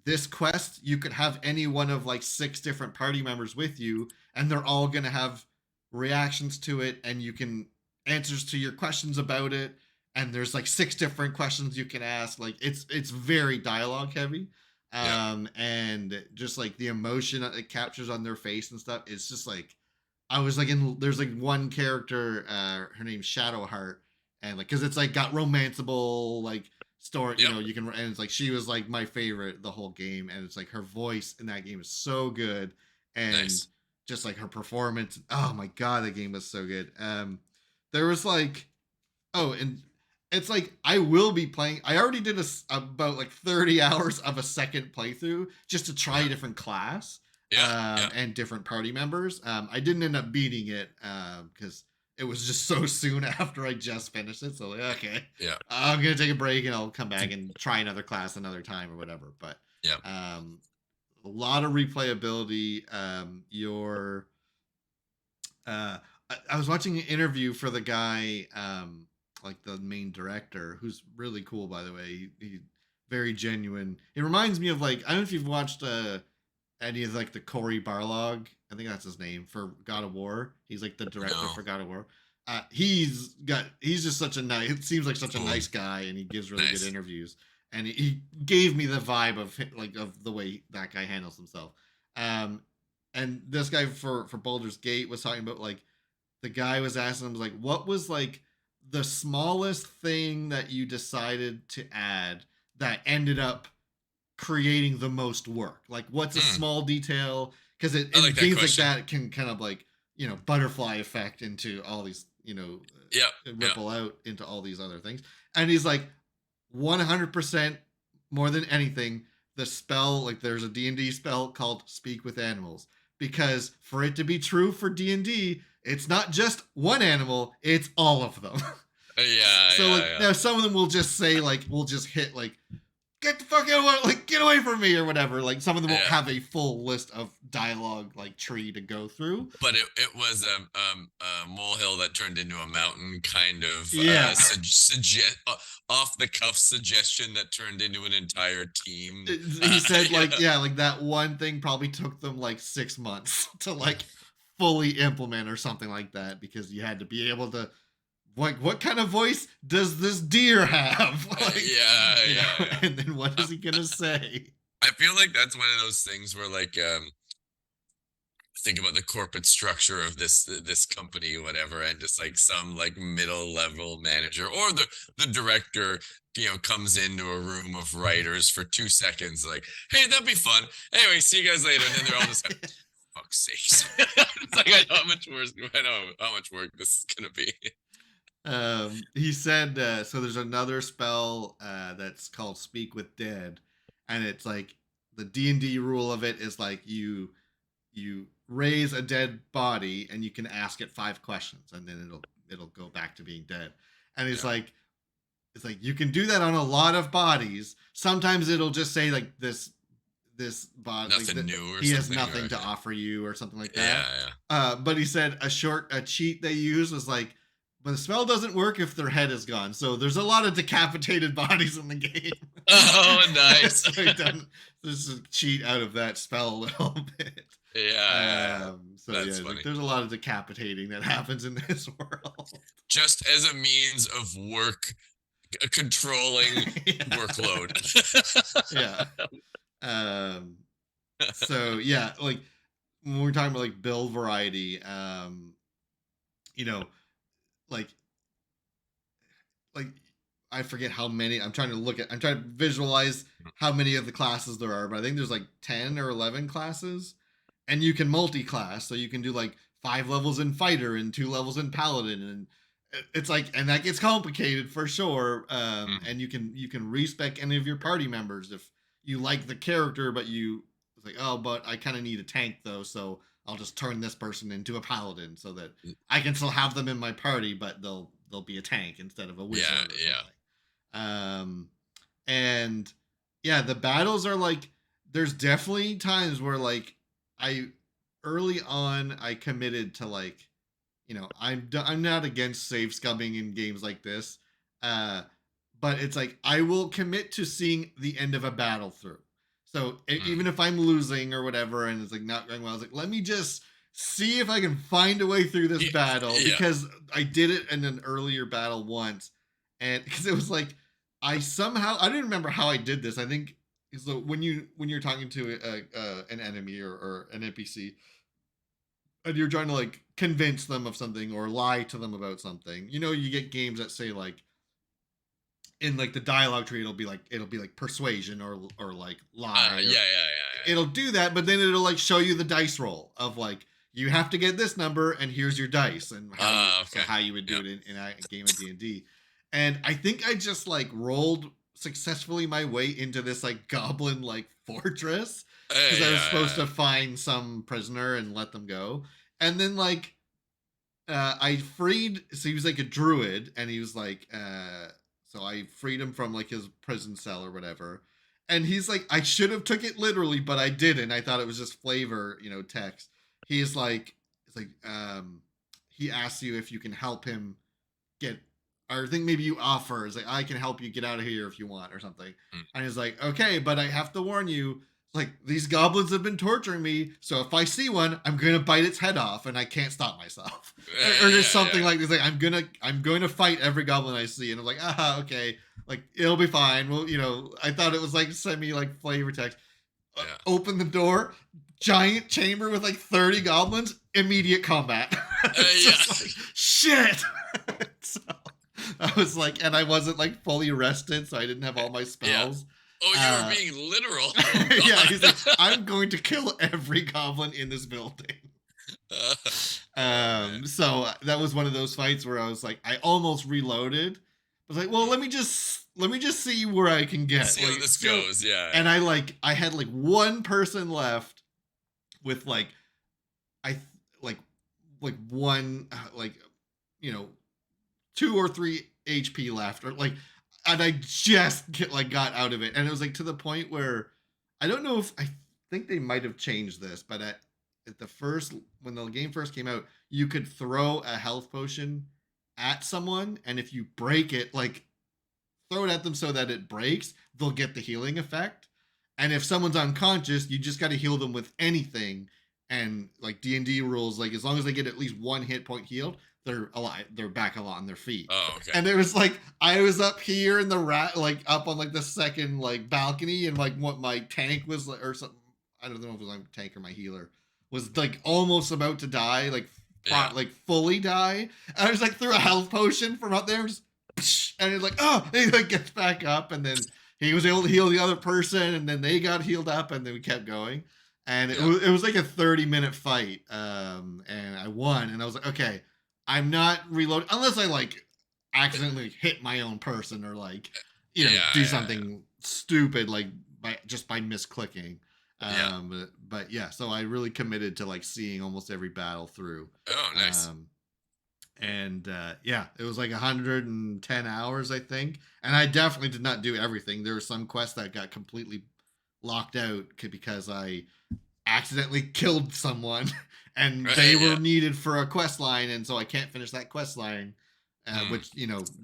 this quest, you could have any one of like 6 different party members with you, and they're all gonna have reactions to it, and you can answers to your questions about it. And there's like 6 different questions you can ask. Like it's very dialogue heavy. yeah. And just like the emotion that it captures on their face and stuff, it's just like, I was like in, there's like one character, her name's Shadowheart, and like, because it's like got romanceable like story, Yep. you can, and it's like she was like my favorite the whole game, and it's like her voice in that game is so good, and Nice. just like her performance, oh my god, that game was so good. There was like, oh, and it's like I will be playing. I already did about like 30 hours of a second playthrough just to try Yeah. a different class, Yeah. Yeah. and different party members. I didn't end up beating it because it was just so soon after I just finished it. So like, okay, Yeah. I'm gonna take a break and I'll come back and try another class another time or whatever. But Yeah. a lot of replayability. I was watching an interview for the guy, like the main director, who's really cool, by the way. He very genuine. It reminds me of like, I don't know if you've watched any of like the Cory Barlog. I think that's his name for God of War. He's like the director No. for God of War. He's just such a nice. It seems like such a Cool. nice guy, and he gives really Nice. good interviews. And he gave me the vibe of like of the way that guy handles himself. Um, and this guy for Baldur's Gate was talking about like, the guy was asking him like, what was like the smallest thing that you decided to add that ended up creating the most work? Like, what's a Mm, small detail? Because it, I in like that games like question. that, it can kind of like, butterfly effect into all these, Yeah. Yeah. ripple out into all these other things. And he's like, 100% more than anything, the spell, like there's a D&D spell called Speak with Animals, because for it to be true for D&D, it's not just one animal, it's all of them. Yeah. So like, Yeah. Yeah. now some of them will just say like, we'll just hit like, get the fuck out, like get away from me or whatever. Like some of them won't Yeah. have a full list of dialogue like tree to go through. But it was a molehill that turned into a mountain, kind of Yeah. suggest off the cuff suggestion that turned into an entire team. He said like, Yeah. yeah, like that one thing probably took them like 6 months to like fully implement or something like that, because you had to be able to, like, what kind of voice does this deer have? Like, Yeah. Yeah. and then what is he gonna say? I feel like that's one of those things where like think about the corporate structure of this company or whatever, and just like some like middle level manager or the director comes into a room of writers for 2 seconds, like, hey, that'd be fun, anyway, see you guys later, and then they're all just like, fuck's sakes. It's like, I know how much work this is gonna be. He said so. There's another spell that's called Speak with Dead, and it's like the D&D rule of it is like you raise a dead body and you can ask it 5 questions, and then it'll go back to being dead. And Yeah. it's like you can do that on a lot of bodies. Sometimes it'll just say like this body Nothing new or he has something. nothing Right? to offer you or something like that. Yeah, yeah. But he said a cheat they use was like, but the spell doesn't work if their head is gone. So there's a lot of decapitated bodies in the game. Oh, nice. So he done this is a cheat out of that spell a little bit. Yeah. So That's yeah, funny. like, there's a lot of decapitating that happens in this world. Just as a means of controlling Yeah. workload. Yeah. So yeah, like when we're talking about like build variety, you know, like like I forget how many. I'm trying to visualize how many of the classes there are, but I think there's like 10 or 11 classes, and you can multi-class, so you can do like 5 levels in fighter and 2 levels in paladin, and it's like, and that gets complicated for sure. And you can respec any of your party members if you like the character, but it's like, oh, but I kind of need a tank though, so I'll just turn this person into a paladin so that I can still have them in my party, but they'll be a tank instead of a wizard. Yeah, Or something. yeah. And yeah, the battles are like, there's definitely times where like I early on I committed to like, I'm not against save scumming in games like this, but it's like I will commit to seeing the end of a battle through. So even if I'm losing or whatever, and it's like not going well, I was like, let me just see if I can find a way through this battle, because I did it in an earlier battle once, and because it was like I didn't remember how I did this. I think so when you're talking to an enemy or an NPC, and you're trying to like convince them of something or lie to them about something. You get games that say like in like the dialogue tree it'll be like persuasion or like lie. Yeah. It'll do that, but then it'll like show you the dice roll of like you have to get this number and here's your dice and how you would do it in a game of D&D. And I think I just like rolled successfully my way into this like goblin like fortress because I was supposed to find some prisoner and let them go. And then like I freed, so he was like a druid, and he was like so I freed him from like his prison cell or whatever. And he's like, I should have took it literally, but I didn't. I thought it was just flavor, text. He's like, it's like, he asks you if you can help him get, or I think maybe you offer, it's like, I can help you get out of here if you want or something. And he's like, okay, but I have to warn you, like these goblins have been torturing me, so if I see one, I'm gonna bite its head off, and I can't stop myself, or just something like this. Like I'm going to fight every goblin I see, and I'm like, okay, like it'll be fine. Well, I thought it was like semi like flavor text. Open the door, giant chamber with like 30 goblins, immediate combat. Just like, shit. So I was like, and I wasn't like fully rested, so I didn't have all my spells. Oh, you were being literal. Yeah, he's like, I'm going to kill every goblin in this building. So that was one of those fights where I was like, I almost reloaded. I was like, well, let me just see where I can get. See how this goes, yeah. And I had like one person left with like, one, 2 or 3 HP left, or like, and I just got out of it, and it was like to the point where I don't know if I think they might have changed this, but at when the game first came out, you could throw a health potion at someone, and if you break it, like throw it at them so that it breaks, they'll get the healing effect. And if someone's unconscious, you just got to heal them with anything. And like D&D rules, like as long as they get at least 1 hit point healed, they're alive. They're back on their feet. Oh, okay. And it was like I was up here in the like up on like the second like balcony, and like what my tank was like, or something. I don't know if it was my tank or my healer was like almost about to die, like fully die. And I was like threw a health potion from out there, and it's like, oh, and he like gets back up, and then he was able to heal the other person, and then they got healed up, and then we kept going. And it was like a 30-minute fight, and I won. And I was like, okay, I'm not reloading unless I like accidentally hit my own person or like, do Yeah. something stupid like by misclicking. Yeah. But yeah, so I really committed to like seeing almost every battle through. Oh, nice. Um, and yeah, it was like 110 hours, I think. And I definitely did not do everything. There were some quests that got completely locked out because I accidentally killed someone and they Right. were Yeah. needed for a quest line, and so I can't finish that quest line, Mm.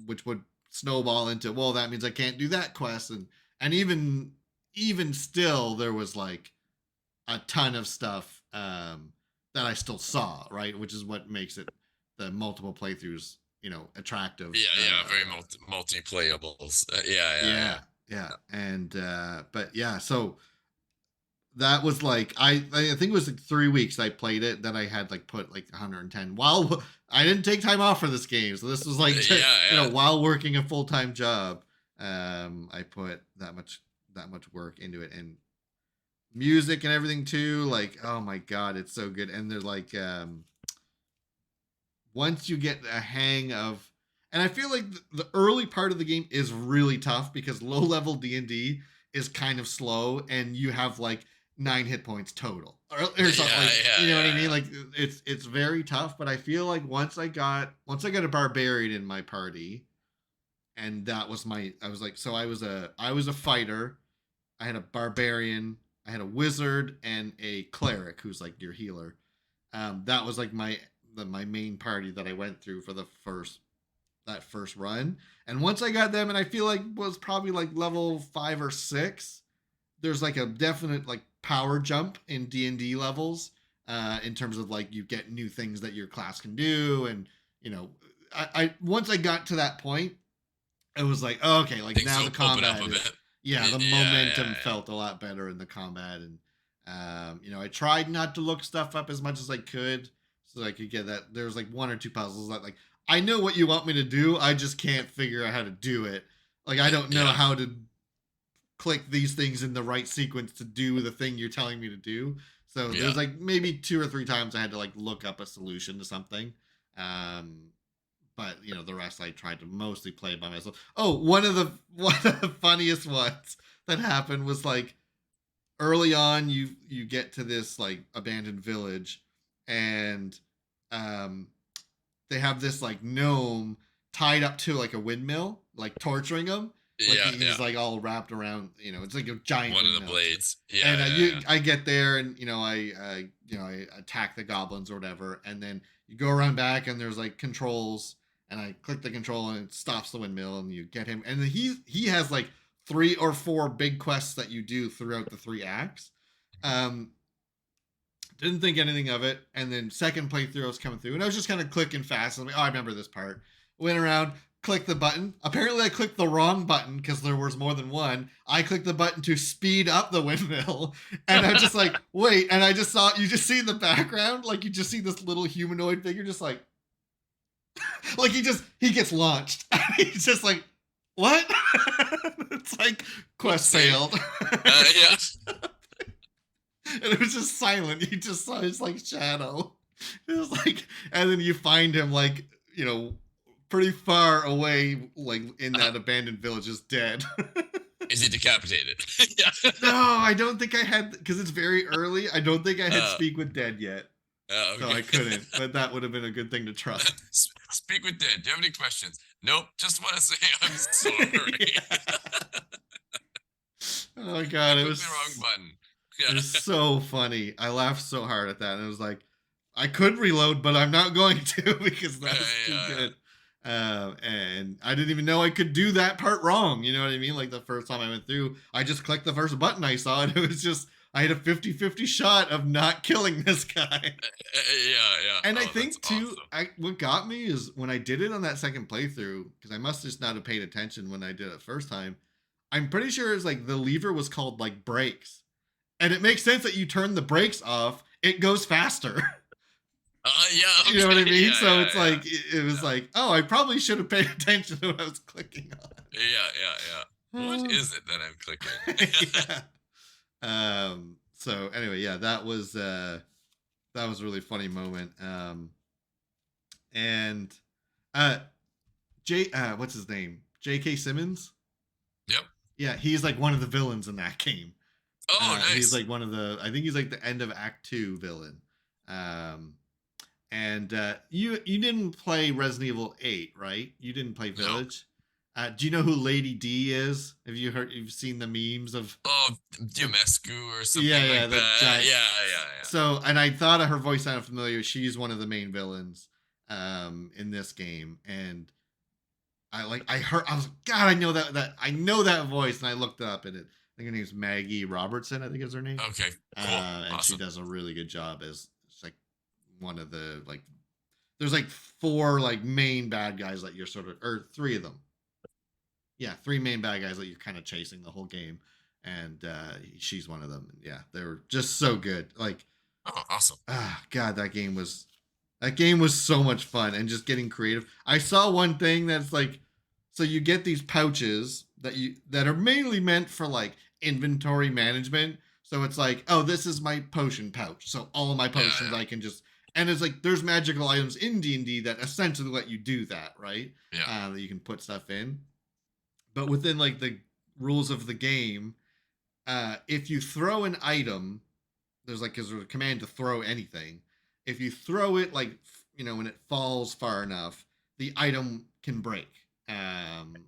which would snowball into, well, that means I can't do that quest, and even still there was like a ton of stuff that I still saw, right, which is what makes it the multiple playthroughs attractive. Yeah. Yeah. Very multi-playables. Yeah. Yeah, yeah, and but yeah, so that was like I think it was like 3 weeks I played it that I had like put like 110 while I didn't take time off for this game, so this was like Yeah. Yeah. while working a full-time job. I put that much work into it, and music and everything too, like, oh my god, it's so good. And they're like once you get a hang of, and I feel like the early part of the game is really tough because low level D&D is kind of slow, and you have like 9 hit points total or something, Yeah. like, Yeah. what I mean, Yeah. like it's very tough. But I feel like once I got a barbarian in my party, and that was I was like, so I was a fighter, I had a barbarian, I had a wizard, and a cleric who's like your healer. That was like my main party that I went through for that first run. And once I got them, and I feel like was probably like level 5 or 6, there's like a definite like power jump in D&D levels, in terms of like you get new things that your class can do, and you know, I once I got to that point, it was like, oh, okay, like Things now the open up combat a is, bit. yeah, the momentum Yeah. felt a lot better in the combat. And I tried not to look stuff up as much as I could so that I could get that. There's like one or two puzzles that, like, I know what you want me to do, I just can't figure out how to do it. Like, I don't know Yeah. how to click these things in the right sequence to do the thing you're telling me to do. So Yeah. there's like maybe 2 or 3 times I had to like look up a solution to something. Um, but the rest I tried to mostly play by myself. Oh, one of the funniest ones that happened was like early on. You get to this like abandoned village, and um they have this like gnome tied up to like a windmill, like torturing him. Like Yeah. he's Yeah. like all wrapped around. It's like a giant One of the windmill. blades. Yeah. And Yeah. I get there, and I attack the goblins or whatever, and then you go around back, and there's like controls, and I click the control, and it stops the windmill, and you get him, and then he has like 3 or 4 big quests that you do throughout the 3 acts. Um, didn't think anything of it, and then second playthrough I was coming through, and I was just kind of clicking fast. I'm like, oh, I remember this part. Went around, clicked the button. Apparently, I clicked the wrong button because there was more than one. I clicked the button to speed up the windmill, and I'm just like, wait. And I just saw, you just see in the background, like you just see this little humanoid figure, just like, like he gets launched. He's just like, what? It's like quest failed. Yeah. And it was just silent. You just saw his like shadow. It was like, and then you find him like, pretty far away, like in Uh, that abandoned village, just dead. is he decapitated? Yeah. No, I don't think I had, because it's very early. I don't think I had Uh, Speak with Dead yet, so okay. I couldn't. But that would have been a good thing to try. Speak with Dead. Do you have any questions? Nope. Just want to say I'm sorry. Yeah. Oh my I god, it clicked was the wrong button. it was Yeah. so funny. I laughed so hard at that, and it was like, I could reload, but I'm not going to because that was too Yeah. good. And I didn't even know I could do that part wrong. You know what I mean? Like the first time I went through, I just clicked the first button I saw, and it was just, I had a 50-50 shot of not killing this guy. Yeah. And I Oh, that's think too, awesome. what got me is when I did it on that second playthrough, because I must just not have paid attention when I did it first time. I'm pretty sure it's like the lever was called like brakes, and it makes sense that you turn the brakes off, it goes faster. Yeah. You know what I Okay. mean? So Yeah. it's Yeah. like it was Yeah. like, oh, I probably should have paid attention to what I was clicking Yeah. What on. is it that I'm clicking? Yeah. So anyway, yeah, that was a really funny moment. And uh What's his name? J.K. Simmons. Yep. Yeah, he's like one of the villains in that game. Oh, He's nice. like one of the. I think he's like the end of Act 2 villain. Um, and you didn't play Resident Evil 8, right? You didn't play No. Village. Do you know who Lady D is? Have you heard? You've seen the memes of? Oh, The, Diomescu or something yeah, like the that. giant. Yeah. So, and I thought her voice sounded familiar. She's one of the main villains in this game, and I heard, I was like, God, I know I know that voice, and I looked up, and I think her name's Maggie Robertson, I think is her name. Okay, cool. And she Awesome. does a really good job as like one of the like. There's like 4 like main bad guys that you're sort of, or 3 of them. Yeah, 3 main bad guys that you're kind of chasing the whole game, and she's one of them. Yeah, they were just so good. Like, Oh, awesome. God, that game was so much fun, and just getting creative. I saw one thing that's like, so you get these pouches that are mainly meant for like inventory management. So it's like, oh, this is my potion pouch. So all of my potions Yeah. I can just, and it's like there's magical items in D&D that essentially let you do that, right? Yeah. That you can put stuff in. But within like the rules of the game, if you throw an item, there's like a command to throw anything. If you throw it like, when it falls far enough, the item can break.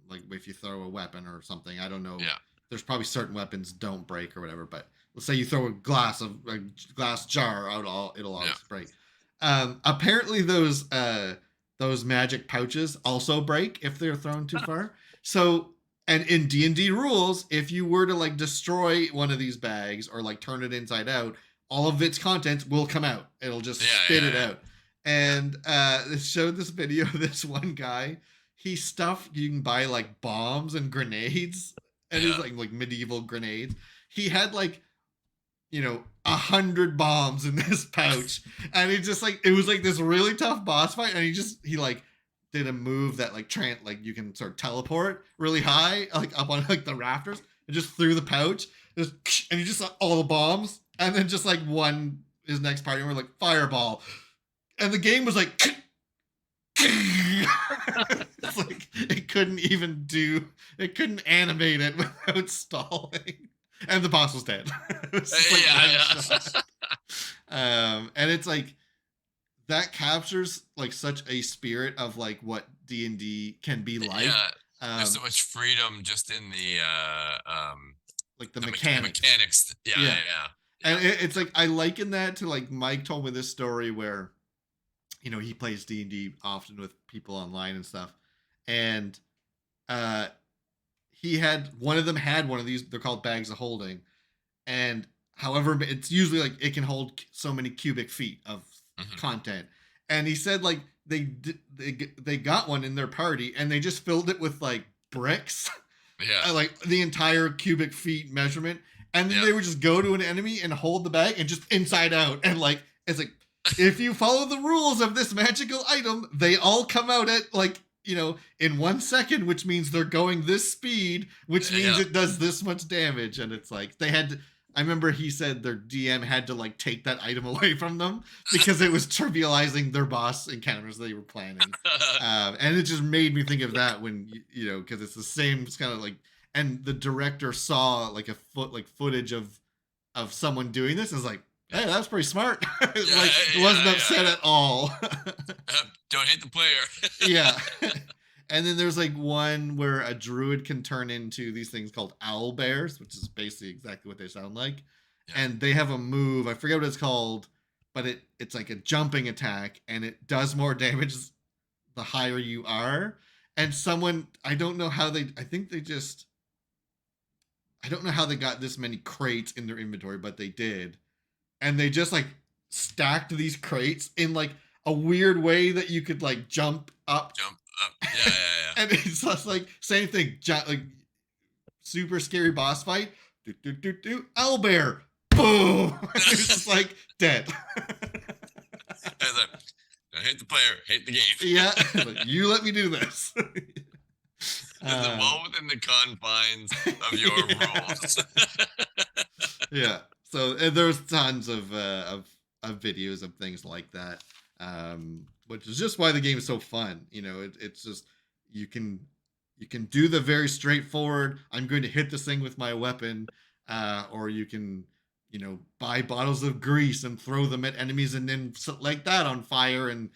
Like if you throw a weapon or something, I don't know. Yeah. There's probably certain weapons don't break or whatever, but let's say you throw a glass jar out, it'll always break. Apparently those magic pouches also break if they're thrown too far. So, and in D&D rules, if you were to like destroy one of these bags or like turn it inside out, all of its contents will come out. It'll just spit it out. And it showed this video of this one guy. He stuffed, you can buy like bombs and grenades, and he's like medieval grenades. He had like 100 bombs in this pouch, and he just like, it was like this really tough boss fight, and he like did a move that like you can sort of teleport really high, like up on like the rafters, and just threw the pouch, and he just saw all the bombs, and then just like his next party were like fireball, and the game was like. It's like it couldn't animate it without stalling, and the boss was dead. And it's like that captures like such a spirit of like what D&D can be like. There's so much freedom just in the like the mechanics. Yeah. And it's like I liken that to like Mike told me this story where he plays D&D often with people online and stuff, and one of them had one of these, they're called bags of holding, and however it's usually like it can hold so many cubic feet of content, and he said like they got one in their party and they just filled it with like bricks, like the entire cubic feet measurement, and then they would just go to an enemy and hold the bag and just inside out, and like it's like, if you follow the rules of this magical item, they all come out at like, in 1 second, which means they're going this speed, which means it does this much damage. And it's like I remember he said their DM had to like take that item away from them because it was trivializing their boss encounters they were planning. And it just made me think of that when, because it's the same, it's kind of like, and the director saw like footage of someone doing this, and was like, hey, that was pretty smart. It wasn't upset at all. Don't hate the player. Yeah. And then there's like one where a druid can turn into these things called owl bears, which is basically exactly what they sound like. And they have a move, I forget what it's called, but it's like a jumping attack, and it does more damage the higher you are. And I don't know how they got this many crates in their inventory, but they did. And they just like stacked these crates in like a weird way that you could like jump up. Yeah. And it's just like same thing, like super scary boss fight. Owlbear, boom! It's just like dead. I hate the player, hate the game. Yeah, like, you let me do this. Well within the confines of your rules. Yeah. So there's tons of videos of things like that, which is just why the game is so fun. It's just you can do the very straightforward, I'm going to hit this thing with my weapon, or you can, buy bottles of grease and throw them at enemies and then light that on fire and,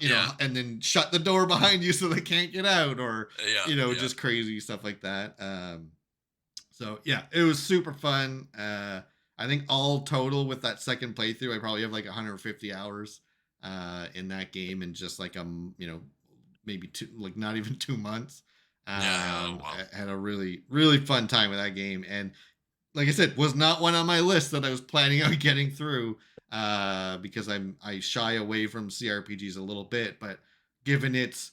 and then shut the door behind you so they can't get out, or, just crazy stuff like that. So yeah, it was super fun. I think all total with that second playthrough, I probably have like 150 hours in that game, and just like maybe not even 2 months. Wow. I had a really, really fun time with that game, and like I said, was not one on my list that I was planning on getting through, because I shy away from CRPGs a little bit, but given its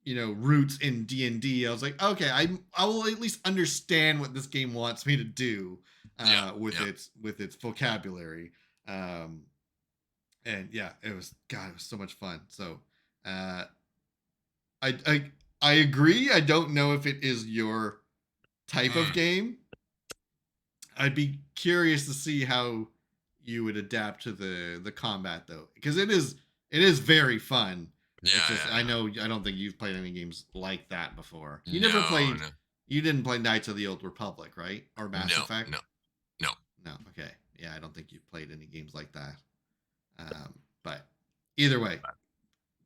roots in D&D, I was like, okay, I will at least understand what this game wants me to do with its vocabulary. And yeah, it was so much fun. So I agree. I don't know if it is your type of game. I'd be curious to see how you would adapt to the combat, though, because it is very fun. I know I don't think you've played any games like that before. You never played. No. You didn't play Knights of the Old Republic, right? Or Mass Effect? No. Okay. Yeah, I don't think you've played any games like that. But either way,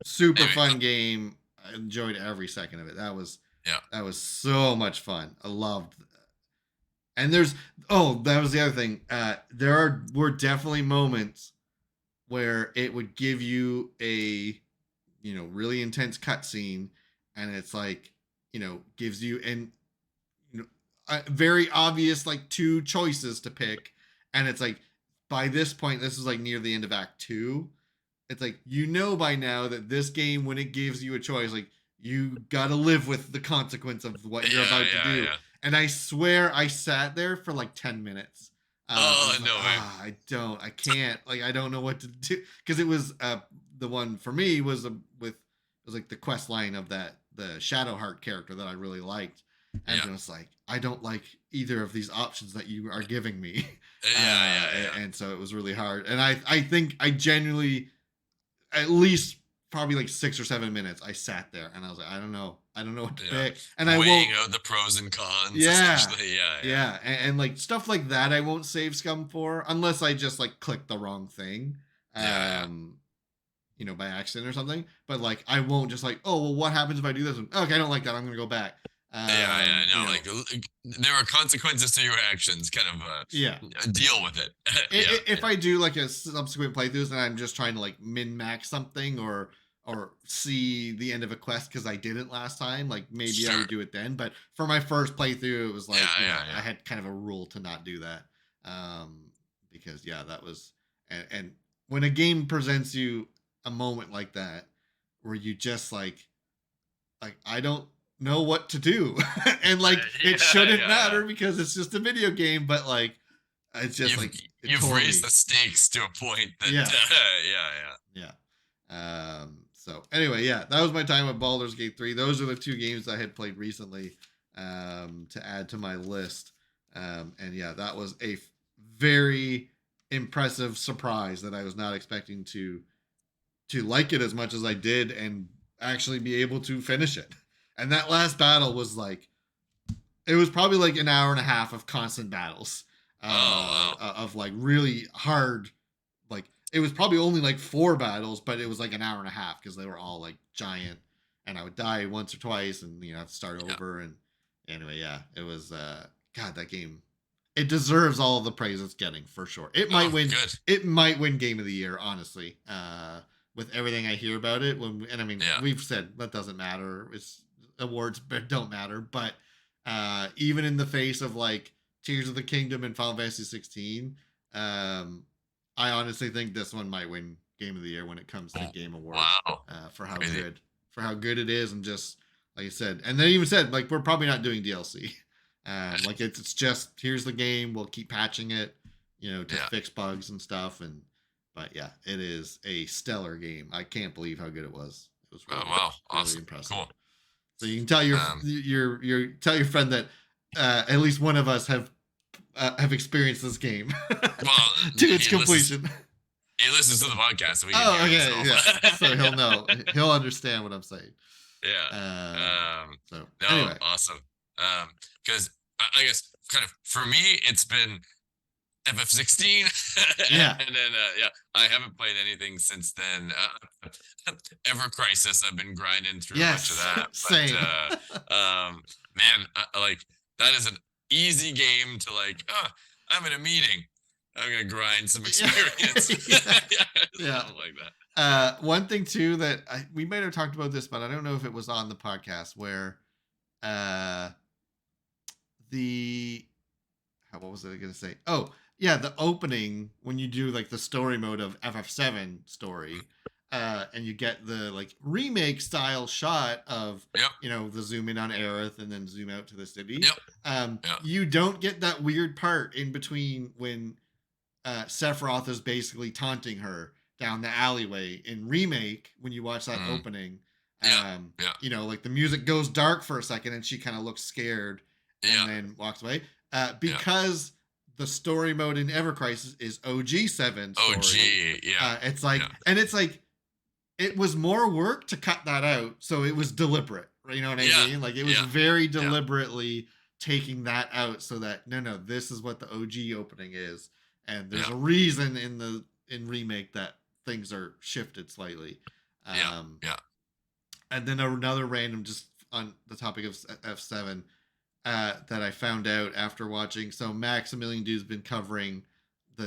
super fun game. I enjoyed every second of it. That was so much fun. I loved. And that was the other thing. Were definitely moments where it would give you a really intense cutscene, and it's like, gives you a very obvious like two choices to pick, and it's like, by this point, this is like near the end of Act 2. It's like, by now that this game, when it gives you a choice, like, you gotta live with the consequence of what you're about to do. Yeah. And I swear I sat there for like 10 minutes. I can't, like, I don't know what to do. Because it was, the one for me was like the quest line of the Shadowheart character that I really liked. And it was like, I don't like either of these options that you are giving me. And so it was really hard. And I think I genuinely, at least probably like 6 or 7 minutes, I sat there and I was like, I don't know what to pick. And weighing out the pros and cons. Essentially. And like stuff like that, I won't save scum for unless I just like click the wrong thing, by accident or something. But like, I won't just like, oh well, what happens if I do this one? Okay, I don't like that, I'm gonna go back. Like there are consequences to your actions. Kind of deal with it. If I do like a subsequent playthroughs and I'm just trying to like min max something or see the end of a quest because I didn't last time, like maybe I would do it then. But for my first playthrough, it was like I had kind of a rule to not do that, because that was and when a game presents you a moment like that where you just like I don't know what to do and like it shouldn't matter because it's just a video game, but like it's just you've raised the stakes to a point that so anyway, that was my time with Baldur's Gate 3. Those are the two games I had played recently to add to my list, and that was a very impressive surprise that I was not expecting to like it as much as I did and actually be able to finish it. And that last battle was like, it was probably like an hour and a half of constant battles, of like really hard, like it was probably only like 4 battles, but it was like an hour and a half because they were all like giant, and I would die once or twice and have to start over. And anyway, it was that game, it deserves all of the praise it's getting for sure. It might win. Good. It might win Game of the Year, honestly. With everything I hear about it, we've said that doesn't matter. It's awards don't matter, but even in the face of like Tears of the Kingdom and Final Fantasy 16, I honestly think this one might win Game of the Year when it comes to Game Awards. Wow. For how good it is, and just like I said, and they even said like we're probably not doing DLC. Like it's just, here's the game, we'll keep patching it, to fix bugs and stuff, but it is a stellar game. I can't believe how good it was. It was really, awesome, really impressive. Cool. So you can tell your tell your friend that at least one of us have experienced this game to its completion. He listens to the podcast. So okay, so he'll know. He'll understand what I'm saying. So No, anyway, awesome. Because I guess kind of for me, it's been FF16, yeah, and then I haven't played anything since then. Ever Crisis, I've been grinding through a bunch of yes, that, same. man, like that is an easy game to like. Oh, I'm in a meeting. I'm gonna grind some experience. yeah, yeah. Something like that. One thing too that we might have talked about this, but I don't know if it was on the podcast where uh, the what was I gonna say? Oh, yeah, the opening when you do like the story mode of FF7 story, and you get the like remake style shot of Yep. the zoom in on Aerith and then zoom out to the city. Yep. Yep. You don't get that weird part in between when Sephiroth is basically taunting her down the alleyway in remake when you watch that opening. Yeah. Like the music goes dark for a second and she kind of looks scared and then walks away. Because the story mode in Ever Crisis is OG7 story. OG, yeah. It's like, and it's like, it was more work to cut that out, so it was deliberate. You know what I mean? Like it was very deliberately taking that out, so that no, this is what the OG opening is, and there's a reason in remake that things are shifted slightly. And then another random, just on the topic of F7, that I found out after watching. So Maximilian Dude's been covering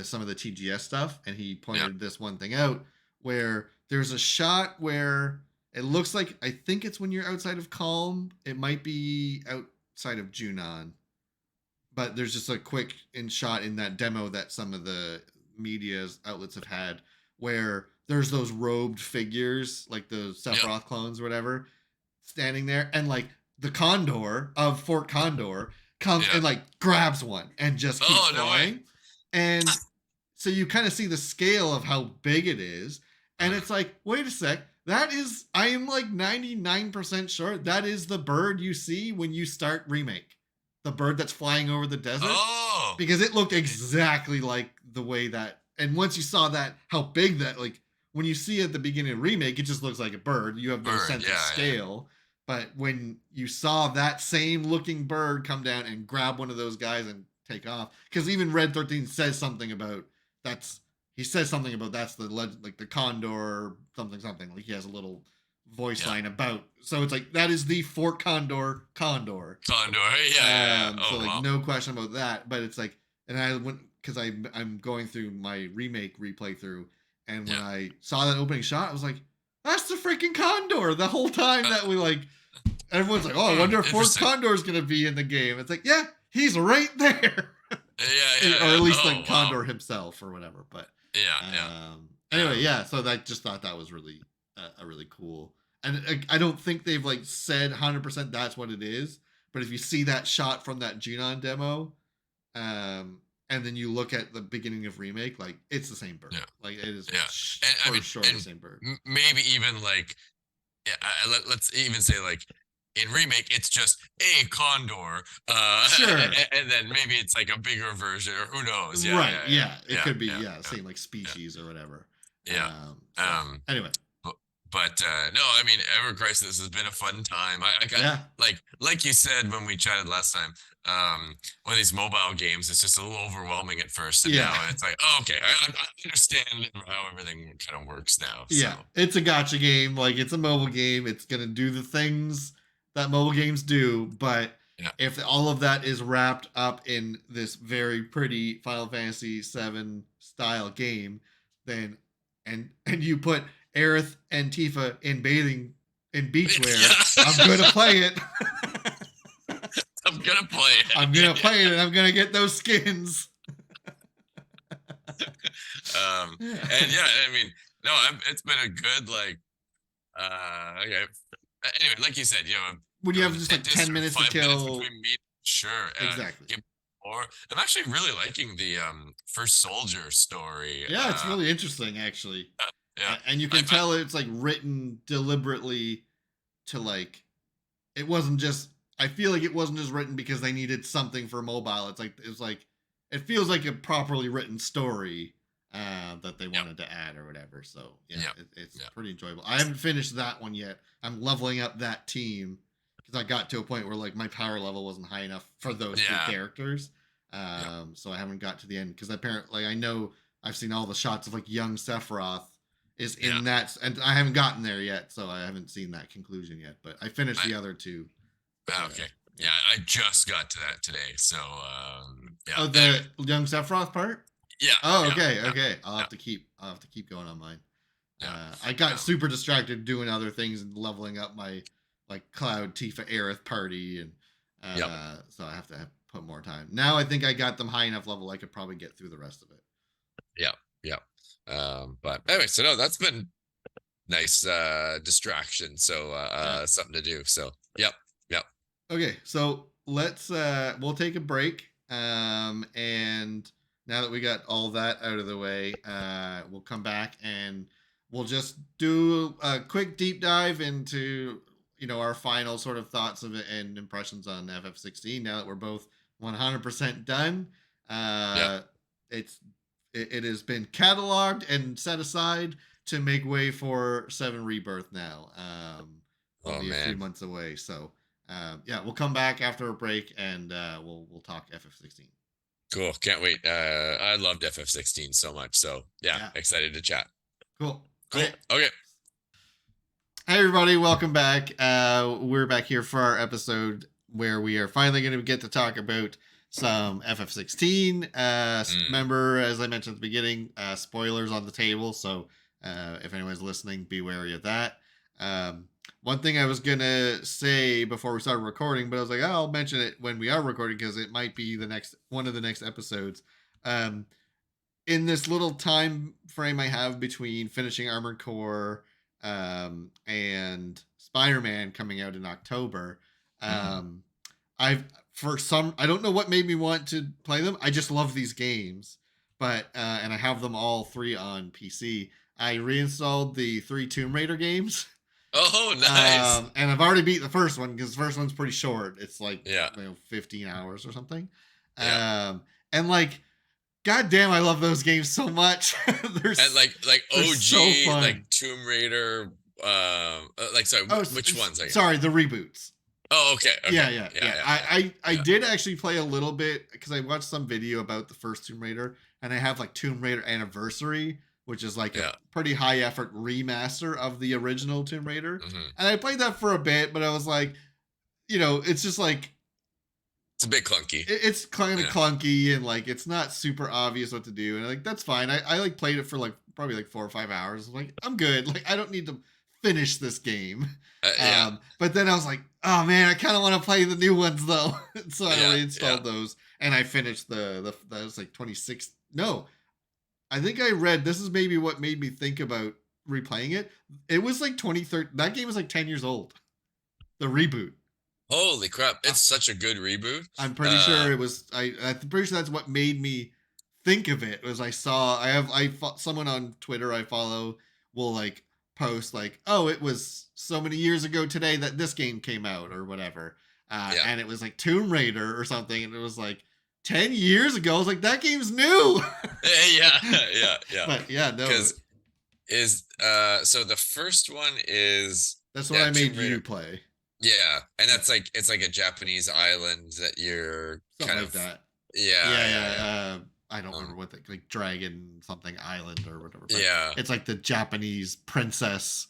some of the TGS stuff, and he pointed this one thing out where there's a shot where it looks like, I think it's when you're outside of Calm. It might be outside of Junon, but there's just a quick shot in that demo that some of the media outlets have had where there's those robed figures, like the Sephiroth clones or whatever, standing there, and like the Condor of Fort Condor comes and like grabs one and just keeps flying. And so you kind of see the scale of how big it is. And it's like, wait a sec, I am like 99% sure that is the bird you see when you start remake. The bird that's flying over the desert. Oh. Because it looked exactly like the way that, and once you saw that, how big that, like when you see it at the beginning of remake, it just looks like a bird. You have no sense of scale. But when you saw that same looking bird come down and grab one of those guys and take off, because even Red 13 says something about that's the Condor something. Like he has a little voice line about. So it's like that is the Fort Condor. Condor, no question about that. But it's like, and I went because I'm going through my remake replay through, and when I saw that opening shot, I was like, that's the freaking Condor the whole time that we like. Everyone's like, oh, I wonder if Fort Condor is going to be in the game. It's like, yeah, he's right there. Or at least like Condor himself or whatever. But anyway, so I just thought that was really really cool. And I don't think they've like said 100% that's what it is. But if you see that shot from that Junon demo, and then you look at the beginning of remake, like it's the same bird. Like it is for sure the same bird. Maybe even like, let's even say like in remake it's just a condor, sure, and then maybe it's like a bigger version, or who knows? It could be same like species or whatever. Anyway. But no, I mean, Ever Crisis has been a fun time. I got like you said when we chatted last time. One of these mobile games is just a little overwhelming at first, and now it's like, oh, okay, I understand how everything kind of works now. So. It's a gacha game, like it's a mobile game. It's gonna do the things that mobile games do, but if all of that is wrapped up in this very pretty Final Fantasy VII style game, then and you put Aerith and Tifa in beachwear, I'm gonna play it. I'm gonna play it. I'm gonna play it, and I'm gonna get those skins. And I mean, no, it's been a good like. Okay. Anyway, like you said, when you have just like 10 minutes to kill. Sure. Exactly. I'm actually really liking the First Soldier story. Yeah, it's really interesting, actually. And you can tell it's like written deliberately to like, it wasn't just, I feel like it wasn't just written because they needed something for mobile. It feels like a properly written story. that they wanted to add or whatever. So yeah, Yep. it's Yep. pretty enjoyable. I haven't finished that one yet. I'm leveling up that team because I got to a point where like my power level wasn't high enough for those three Yeah. characters. Yep. So I haven't got to the end because apparently I know I've seen all the shots of like young Sephiroth is Yeah. in that, and I haven't gotten there yet, so I haven't seen that conclusion yet. But I finished the other two. Okay. Yeah, I just got to that today. So yeah. Oh, the young Sephiroth part. Yeah. Oh, yeah, okay, yeah, okay. I'll yeah, have to keep going on mine. yeah, I got yeah. super distracted doing other things and leveling up my like Cloud Tifa Aerith party, and Yep. so I have to put more time. Now I think I got them high enough level I could probably get through the rest of it. Yeah. Yeah. But anyway, so no, that's been nice distraction. So something to do. So yep. Yep. Okay, so let's we'll take a break. And now that we got all that out of the way, we'll come back and we'll just do a quick deep dive into our final sort of thoughts of it and impressions on FF16. Now that we're both 100% done, Yeah. it has been cataloged and set aside to make way for 7 Rebirth now. Oh Only a few man. months away, so yeah, we'll come back after a break and we'll talk FF16. Cool. Can't wait. I loved FF16 so much. So yeah. Excited to chat. Cool. Cool. Okay. Hey everybody, welcome back. We're back here for our episode where we are finally going to get to talk about some FF16. Remember, as I mentioned at the beginning, spoilers on the table, so if anyone's listening, be wary of that. One thing I was gonna say before we started recording, but I was like, oh, I'll mention it when we are recording because it might be one of the next episodes. In this little time frame I have between finishing Armored Core and Spider-Man coming out in October, I don't know what made me want to play them. I just love these games, but and I have them all 3 on PC. I reinstalled the 3 Tomb Raider games. Oh, nice. And I've already beat the first one because the first one's pretty short. It's like 15 hours or something. And like, goddamn, I love those games so much. And like OG, so fun. like Tomb Raider. Sorry, which ones? Sorry, the reboots. Oh, okay. Yeah. I did actually play a little bit because I watched some video about the first Tomb Raider, and I have like Tomb Raider Anniversary, which is like a pretty high effort remaster of the original Tomb Raider. And I played that for a bit, but I was like, it's just like, it's a bit clunky. It's kind of clunky, and like it's not super obvious what to do, and like that's fine. I like played it for like probably like 4 or 5 hours. I'm like, I'm good. Like I don't need to finish this game. But then I was like, oh man, I kind of want to play the new ones though. So I reinstalled those, and I finished that was like 26. No, I think I read this is maybe what made me think about replaying it. It was like 2013. That game was like 10 years old. The reboot. Holy crap! It's such a good reboot. I'm pretty sure it was. I'm pretty sure that's what made me think of it. Was someone on Twitter I follow will like post like, oh, it was so many years ago today that this game came out or whatever, and it was like Tomb Raider or something, and it was like 10 years ago. I was like, that game's new. yeah. But yeah, no. Because so the first one is that's what I made you play. Yeah, and that's like it's like a Japanese island that you're something kind like of that. Yeah. I don't remember what like Dragon something Island or whatever. Yeah, it's like the Japanese princess.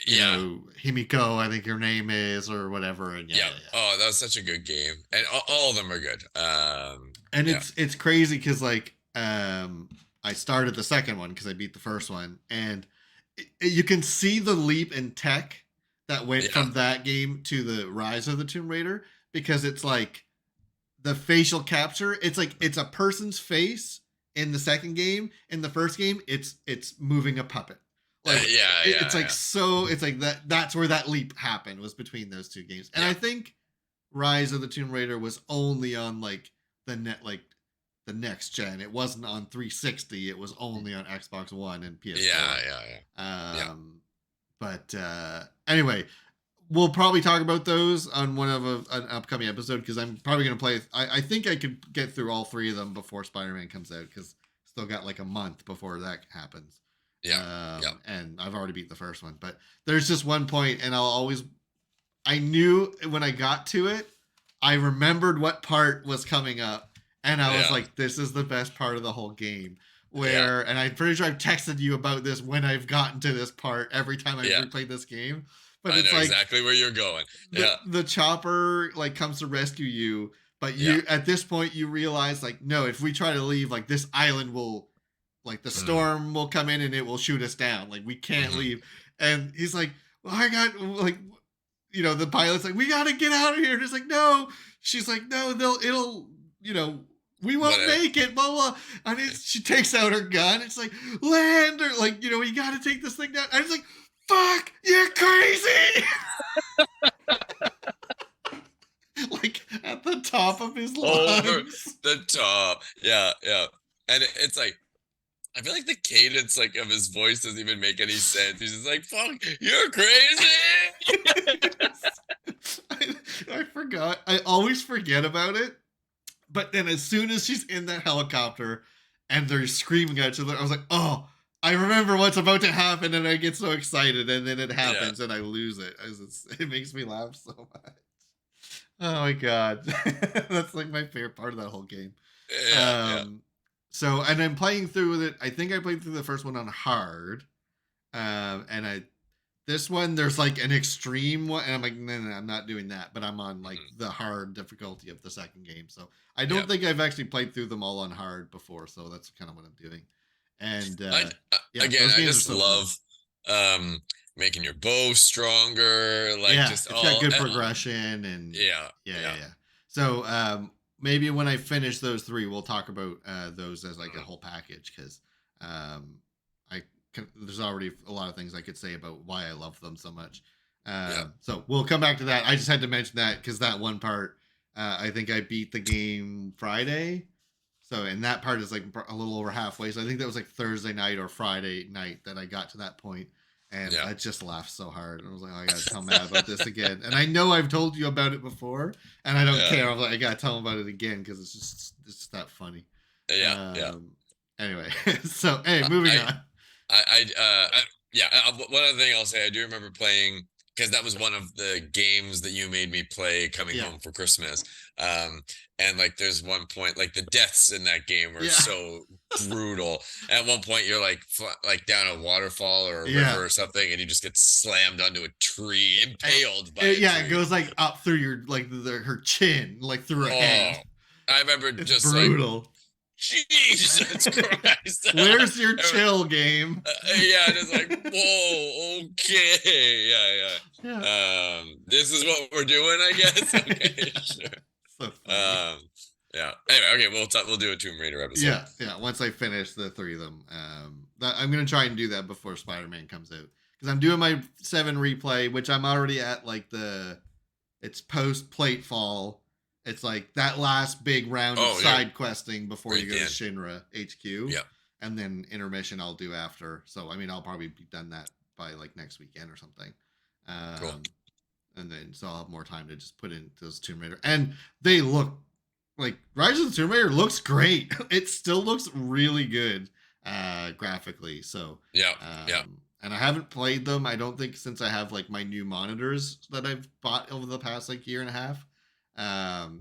Himiko, I think her name is, or whatever. And yeah. Oh, that was such a good game, and all of them are good. And it's crazy because like I started the second one because I beat the first one, and you can see the leap in tech that went from that game to the Rise of the Tomb Raider, because it's like the facial capture. It's like it's a person's face in the second game. In the first game, it's moving a puppet. Like, it's like so. It's like that's where that leap happened, was between those two games. And I think Rise of the Tomb Raider was only on like the next gen. It wasn't on 360. It was only on Xbox One and PS4. But anyway, we'll probably talk about those on one of an upcoming episode, because I'm probably going to play. I think I could get through all 3 of them before Spider-Man comes out, because still got like a month before that happens. Yeah. Yeah. And I've already beat the first one, but there's just one point, and I knew when I got to it, I remembered what part was coming up, and I was like, this is the best part of the whole game. And I'm pretty sure I've texted you about this when I've gotten to this part every time I've replayed this game. But I it's know like exactly where you're going. The chopper like comes to rescue you, but you at this point you realize like, no, if we try to leave, like this island will, like the storm will come in and it will shoot us down. Like we can't leave. And he's like, well, I got like, you know, the pilot's like, we got to get out of here. And it's like, no. She's like, no, it'll, you know, we won't make it, blah, blah. And she takes out her gun. It's like, land, or like, you know, you got to take this thing down. And it's like, fuck, you're crazy. Like at the top of his lungs. Over the top. Yeah, yeah. And it's like, I feel like the cadence like of his voice doesn't even make any sense. He's just like, fuck, you're crazy. I forgot. I always forget about it. But then as soon as she's in that helicopter and they're screaming at each other, I was like, oh, I remember what's about to happen, and I get so excited, and then it happens and I lose it. It makes me laugh so much. Oh my god. That's like my favorite part of that whole game. So, and I'm playing through with it. I think I played through the first one on hard. This one, there's like an extreme one, and I'm like, no, I'm not doing that. But I'm on like the hard difficulty of the second game. So I don't think I've actually played through them all on hard before. So that's kind of what I'm doing. And again, I just love making your bow stronger. Like just it's got good progression and yeah. So maybe when I finish those 3, we'll talk about those as like a whole package, because there's already a lot of things I could say about why I love them so much. So we'll come back to that. I just had to mention that because that one part, I think I beat the game Friday. So, and that part is like a little over halfway. So I think that was like Thursday night or Friday night that I got to that point. And I just laughed so hard. I was like, oh, I got to tell Matt about this again. And I know I've told you about it before, and I don't care. I was like, I got to tell him about it again because it's just that funny. Anyway, so, hey, moving on. One other thing I'll say, I do remember playing, because that was one of the games that you made me play coming home for Christmas. And like there's one point, like the deaths in that game were so brutal. At one point you're like down a waterfall or a river or something, and you just get slammed onto a tree, impaled by a tree. It goes like up through your like her chin, like through her hand. I remember it's just brutal. Like, Jesus Christ. Where's your chill game? Just like, whoa, okay. Yeah. This is what we're doing, I guess. Okay, sure. So Anyway, we'll do a Tomb Raider episode. Yeah. Once I finish the 3 of them, I'm gonna try and do that before Spider-Man comes out, because I'm doing my 7 replay, which I'm already at like it's post Platefall. It's like that last big round of side questing before you go to Shinra HQ. Yeah. And then intermission I'll do after. So, I mean, I'll probably be done that by like next weekend or something. Cool. And then, so I'll have more time to just put in those Tomb Raider. And they look like Rise of the Tomb Raider looks great. It still looks really good graphically. So, and I haven't played them, I don't think, since I have like my new monitors that I've bought over the past like year and a half.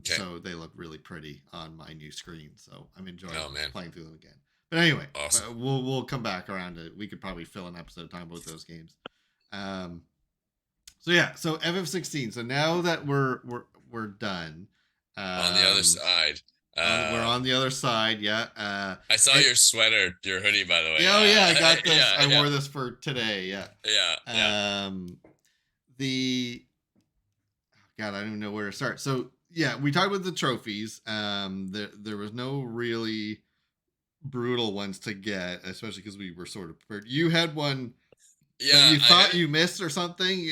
So they look really pretty on my new screen. So I'm enjoying playing through them again. But anyway, we'll come back around to it. We could probably fill an episode talking about those games. So FF16. So now that we're done. On the other side. We're on the other side, I saw your sweater, your hoodie, by the way. I got this. I wore this for today. God, I don't even know where to start. So we talked about the trophies. There was no really brutal ones to get, especially because we were sort of prepared. You had one that you thought you missed or something.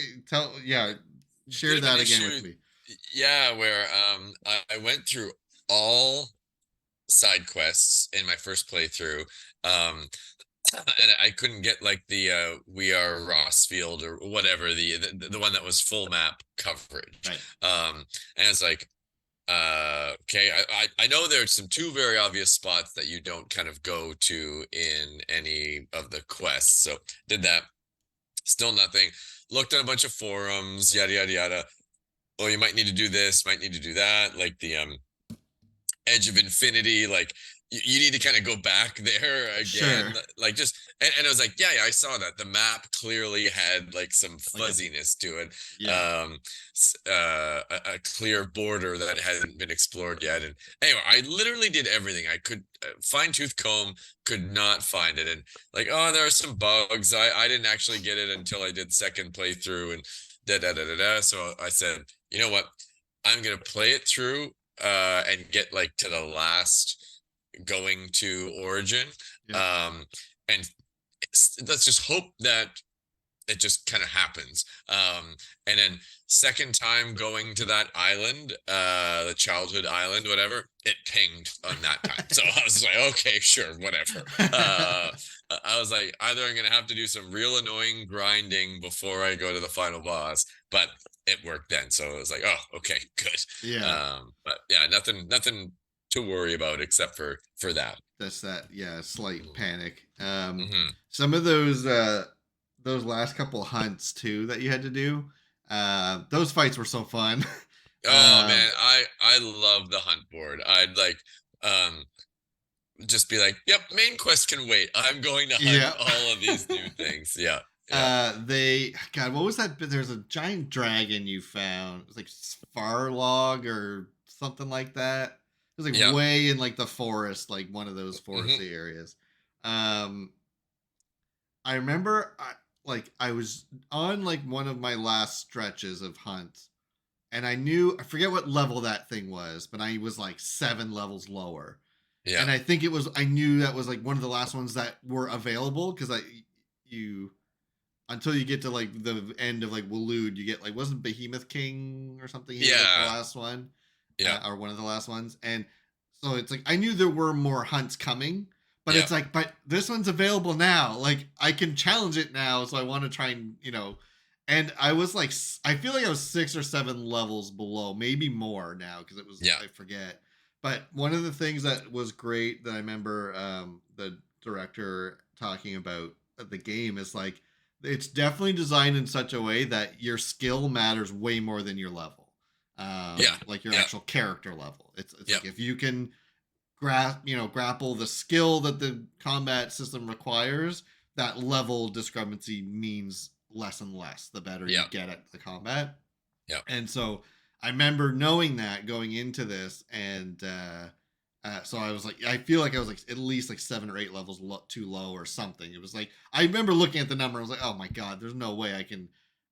Share that again with me. Where I went through all side quests in my first playthrough, and I couldn't get like the We Are Rossfield or whatever, the one that was full map coverage. Right. And it's like, Okay, I know there's some two very obvious spots that you don't kind of go to in any of the quests. So did that. Still nothing. Looked at a bunch of forums, yada yada yada. Oh, you might need to do this, might need to do that, like the Edge of Infinity, like you need to kind of go back there Sure. again, like just and I was like, yeah, I saw that the map clearly had like some Like a fuzziness to it, yeah. a clear border that hadn't been explored yet. And anyway, I literally did everything I could, fine tooth comb, could not find it. And like, oh, there are some bugs. I didn't actually get it until I did second playthrough and da da da da da. So I said, you know what, I'm gonna play it through and get like to the last going to Origin, Yep. and let's just hope that it just kind of happens. And then second time going to that island, the childhood island, whatever, it pinged on that time. So I was like, okay, sure, whatever. I was like, either I'm gonna have to do some real annoying grinding before I go to the final boss, but it worked then. So it was like, oh, okay, good. Yeah. But yeah, nothing to worry about except for that. That's that. Yeah, slight Mm-hmm. panic. Mm-hmm. Some of those last couple hunts too that you had to do. Those fights were so fun. Oh um, man, I love the hunt board. I'd like um just be like, yep, main quest can wait. I'm going to hunt yeah. all of these new things. Yeah. Yeah. They God, what was that? There's a giant dragon you found. It was like Farlog or something like that. It was like Yeah. way in like the forest, like one of those Hmm. foresty areas. Um, I remember like I was on like one of my last stretches of hunts, and I forget what level that thing was, but I was like 7 levels lower. Yeah. And I knew that was like one of the last ones that were available because you until you get to like the end of like Waloed, you get like wasn't Behemoth King or something? He was like the Yeah. last one, Yeah. or one of the last ones, and so it's like I knew there were more hunts coming, but Yeah. it's like, but this one's available now. Like I can challenge it now, so I want to try and And I was like, I feel like I was 6 or 7 levels below, maybe more now because it was Yeah. I forget. But one of the things that was great that I remember the director talking about the game is like it's definitely designed in such a way that your skill matters way more than your level, Yeah. like your Yeah. actual character level. It's Yeah. like if you can grapple the skill that the combat system requires, that level discrepancy means less and less the better you Yeah. get at the combat. Yeah. And so I remember knowing that going into this, and so I was like, I feel like I was like at least like 7 or 8 levels too low or something. It was like I remember looking at the number, I was like, oh my god, there's no way I can.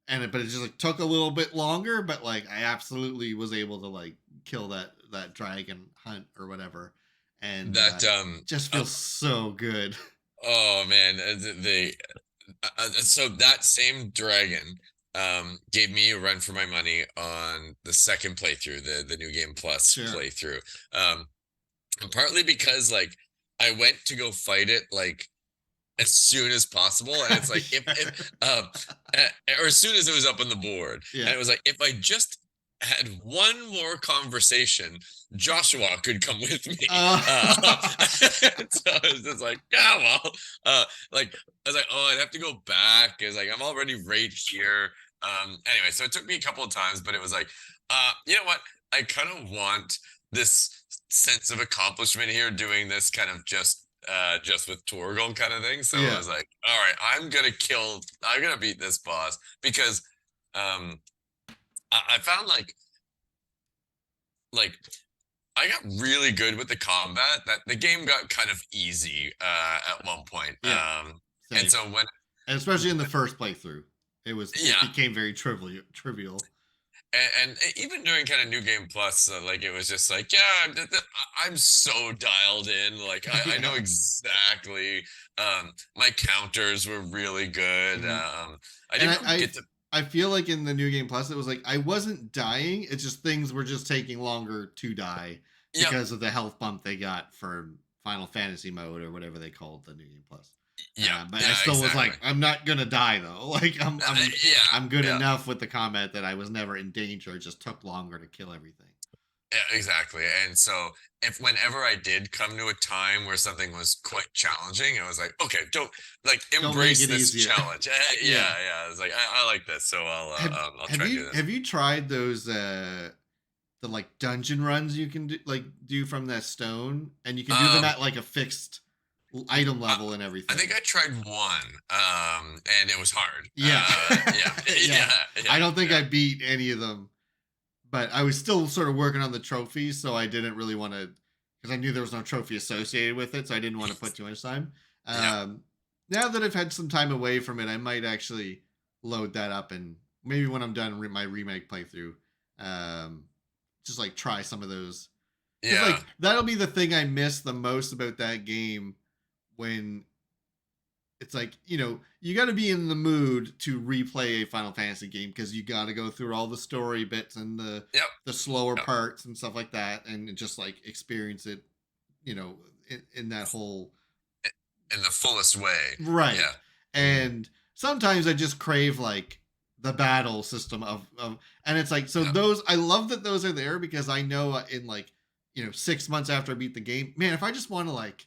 But it just like took a little bit longer, but like I absolutely was able to like kill that dragon hunt or whatever, and That just feels so good. oh man, so that same dragon gave me a run for my money on the second playthrough, the new game plus Sure. playthrough. And partly because like I went to go fight it like as soon as possible, and it's like if or as soon as it was up on the board, and Yeah. it was like if I just had one more conversation, Joshua could come with me. So I was just like, yeah, well, like I was like, oh, I'd have to go back. It's like I'm already right here. Anyway, so it took me a couple of times, but it was like, you know what? I kind of want this sense of accomplishment here, doing this kind of just with Torgal kind of thing. So I Yeah. was like, all right, I'm gonna beat this boss because um I found like I got really good with the combat, that the game got kind of easy at one point. Yeah. And Same. so when And especially in the first playthrough, it yeah, became very trivial. and even during kind of new game plus, like it was just like, yeah, I'm so dialed in, like I know Yeah. exactly. My counters were really good. Mhm. I And didn't get to I feel like in the new game plus, it was like I wasn't dying. It's just things were just taking longer to die yep. because of the health bump they got for Final Fantasy mode or whatever they called the new game plus. Yeah, But I yeah, still was exactly. like, I'm not gonna die though. Like Yeah, I'm good yeah. enough with the combat that I was never in danger. It just took longer to kill everything. Yeah, exactly. And so if whenever I did come to a time where something was quite challenging, I was like, okay, don't like Don't make embrace it this easier. challenge. Yeah, Yeah. yeah. I was like, I like this, so I'll try to do this. Have you tried those the like dungeon runs you can do like do from that stone, and you can do them Um, at like a fixed item I, level and I think everything. I tried one, and it was hard. Yeah. Yeah, Yeah. yeah, I yeah, don't think yeah, I beat any of them, but I was still sort of working on the trophies, so I didn't really want to because I knew there was no trophy associated with it, so I didn't want to put too much time. yeah. Um, Now that I've had some time away from it, I might actually load that up and maybe when I'm done my remake playthrough, um, just like try some of those because Yeah. like that'll be the thing I miss the most about that game when it's like you got to be in the mood to replay a Final Fantasy game because you got to go through all the story bits and Yep. the slower Yep. parts and stuff like that and just like experience it you know in that whole In the fullest way. right. Yeah. Mm, And sometimes I just crave like the battle system of and it's like so yeah. those I love that those are there because I know in like 6 months after I beat the game, man, if I just want to like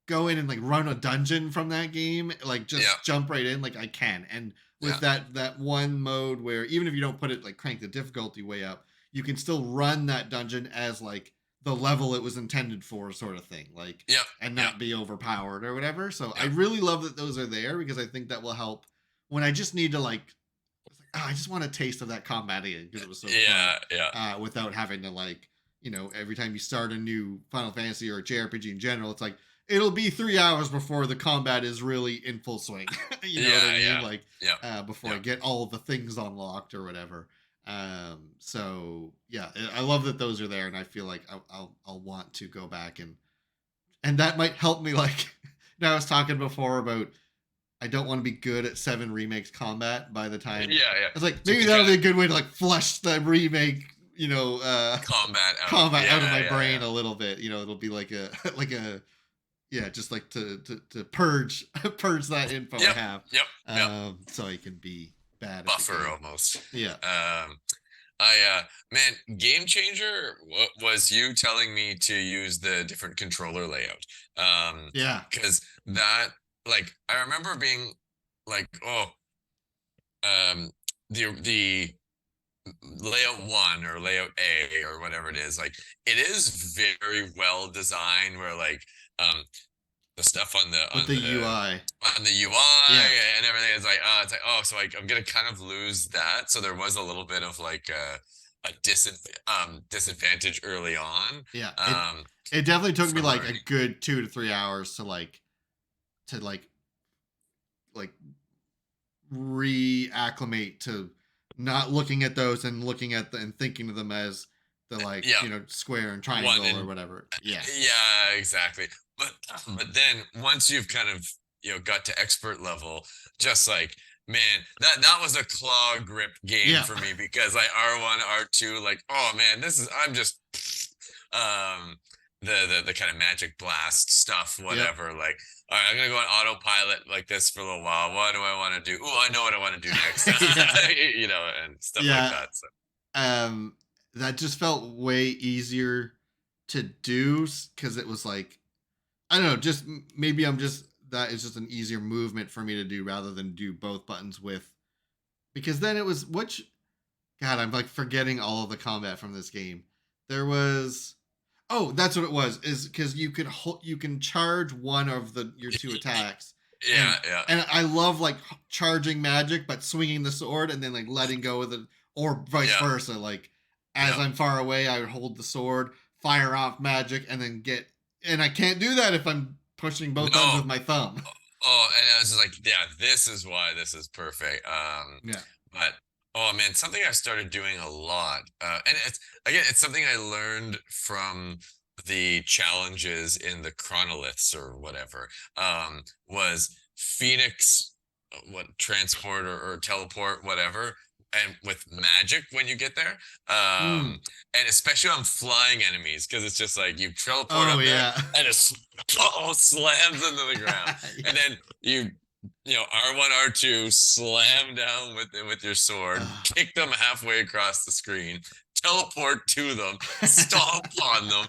go in and like run a dungeon from that game, like Yeah. just jump right in, like I can. And with Yeah. that one mode where even if you don't put it like crank the difficulty way up, you can still run that dungeon as like the level it was intended for, sort of thing. Like Yeah. and Yeah. not be overpowered or whatever. So I Yeah. really love that those are there because I think that will help when I just need to like I just want a taste of that combat again because it was so fun Yeah. Yeah. without having to like every time you start a new Final Fantasy or a JRPG in general, it's like it'll be 3 hours before the combat is really in full swing. You know what I Yeah. mean? Yeah. Like Yeah. before I Yeah. get all the things unlocked or whatever. So yeah, I love that those are there, and I feel like I'll want to go back and that might help me. Like now, I was talking before about I don't want to be good at Seven Remakes combat by the Yeah. time. Yeah. I was like, So you maybe can that'll kind be of a good way to like flush the remake, combat out of combat out of yeah. my Yeah. brain Yeah. a little bit. It'll be like a like a yeah, just like to purge purge that info I Yep. have, Yep. Yep. so I can be bad at the Buffer game. almost. Yeah, I man, game changer was you telling me to use the different controller layout. yeah, Because that like I remember being like, oh, the layout one or layout A or whatever it is, like it is very well designed where like the stuff on the with the UI. UI Yeah, and everything is like it's like oh so like I'm gonna kind of lose that. So there was a little bit of like a disadvantage early on. yeah. Um It definitely took me for like a learning. good 2 to 3 hours to like reacclimate to not looking at those and looking at and thinking of them as the like Yeah, square and one triangle or and whatever. Yeah, yeah, exactly. But then once you've kind of got to expert level, just like man, that was a claw grip game yeah, for me because like R1, R2, like oh man, this is I'm just um the kind of magic blast stuff, yep. whatever. Like all right, I'm gonna go on autopilot like this for a little while. What do I want to do? Oh, I know what I want to do next. Yeah, And stuff like yeah. that. So Um, that just felt way easier to do because it was like I don't know, just maybe I'm just that is just an easier movement for me to do rather than do both buttons with because then it was which God I'm like forgetting all of the combat from this game. There was oh that's what it was is because you can charge one of the your two attacks yeah, and yeah, I love like charging magic but swinging the sword and then like letting go of the or vice yeah, versa like as yeah. I'm far away I would hold the sword fire off magic and then get and I can't do that if I'm pushing both buttons No, with my thumb. oh, and I was just like, yeah, this is why this is perfect. Yeah. But oh man, something I started doing a lot, and it's again, it's something I learned from the challenges in the chronoliths or whatever. Was Phoenix, what transport or teleport, whatever. And with magic when you get there, Mm. and especially on flying enemies, because it's just like you teleport Oh up there yeah. and it slams into the ground, Yeah. and then R1 R2 slam down with your sword, Ugh. kick them halfway across the screen, teleport to them, stomp on them.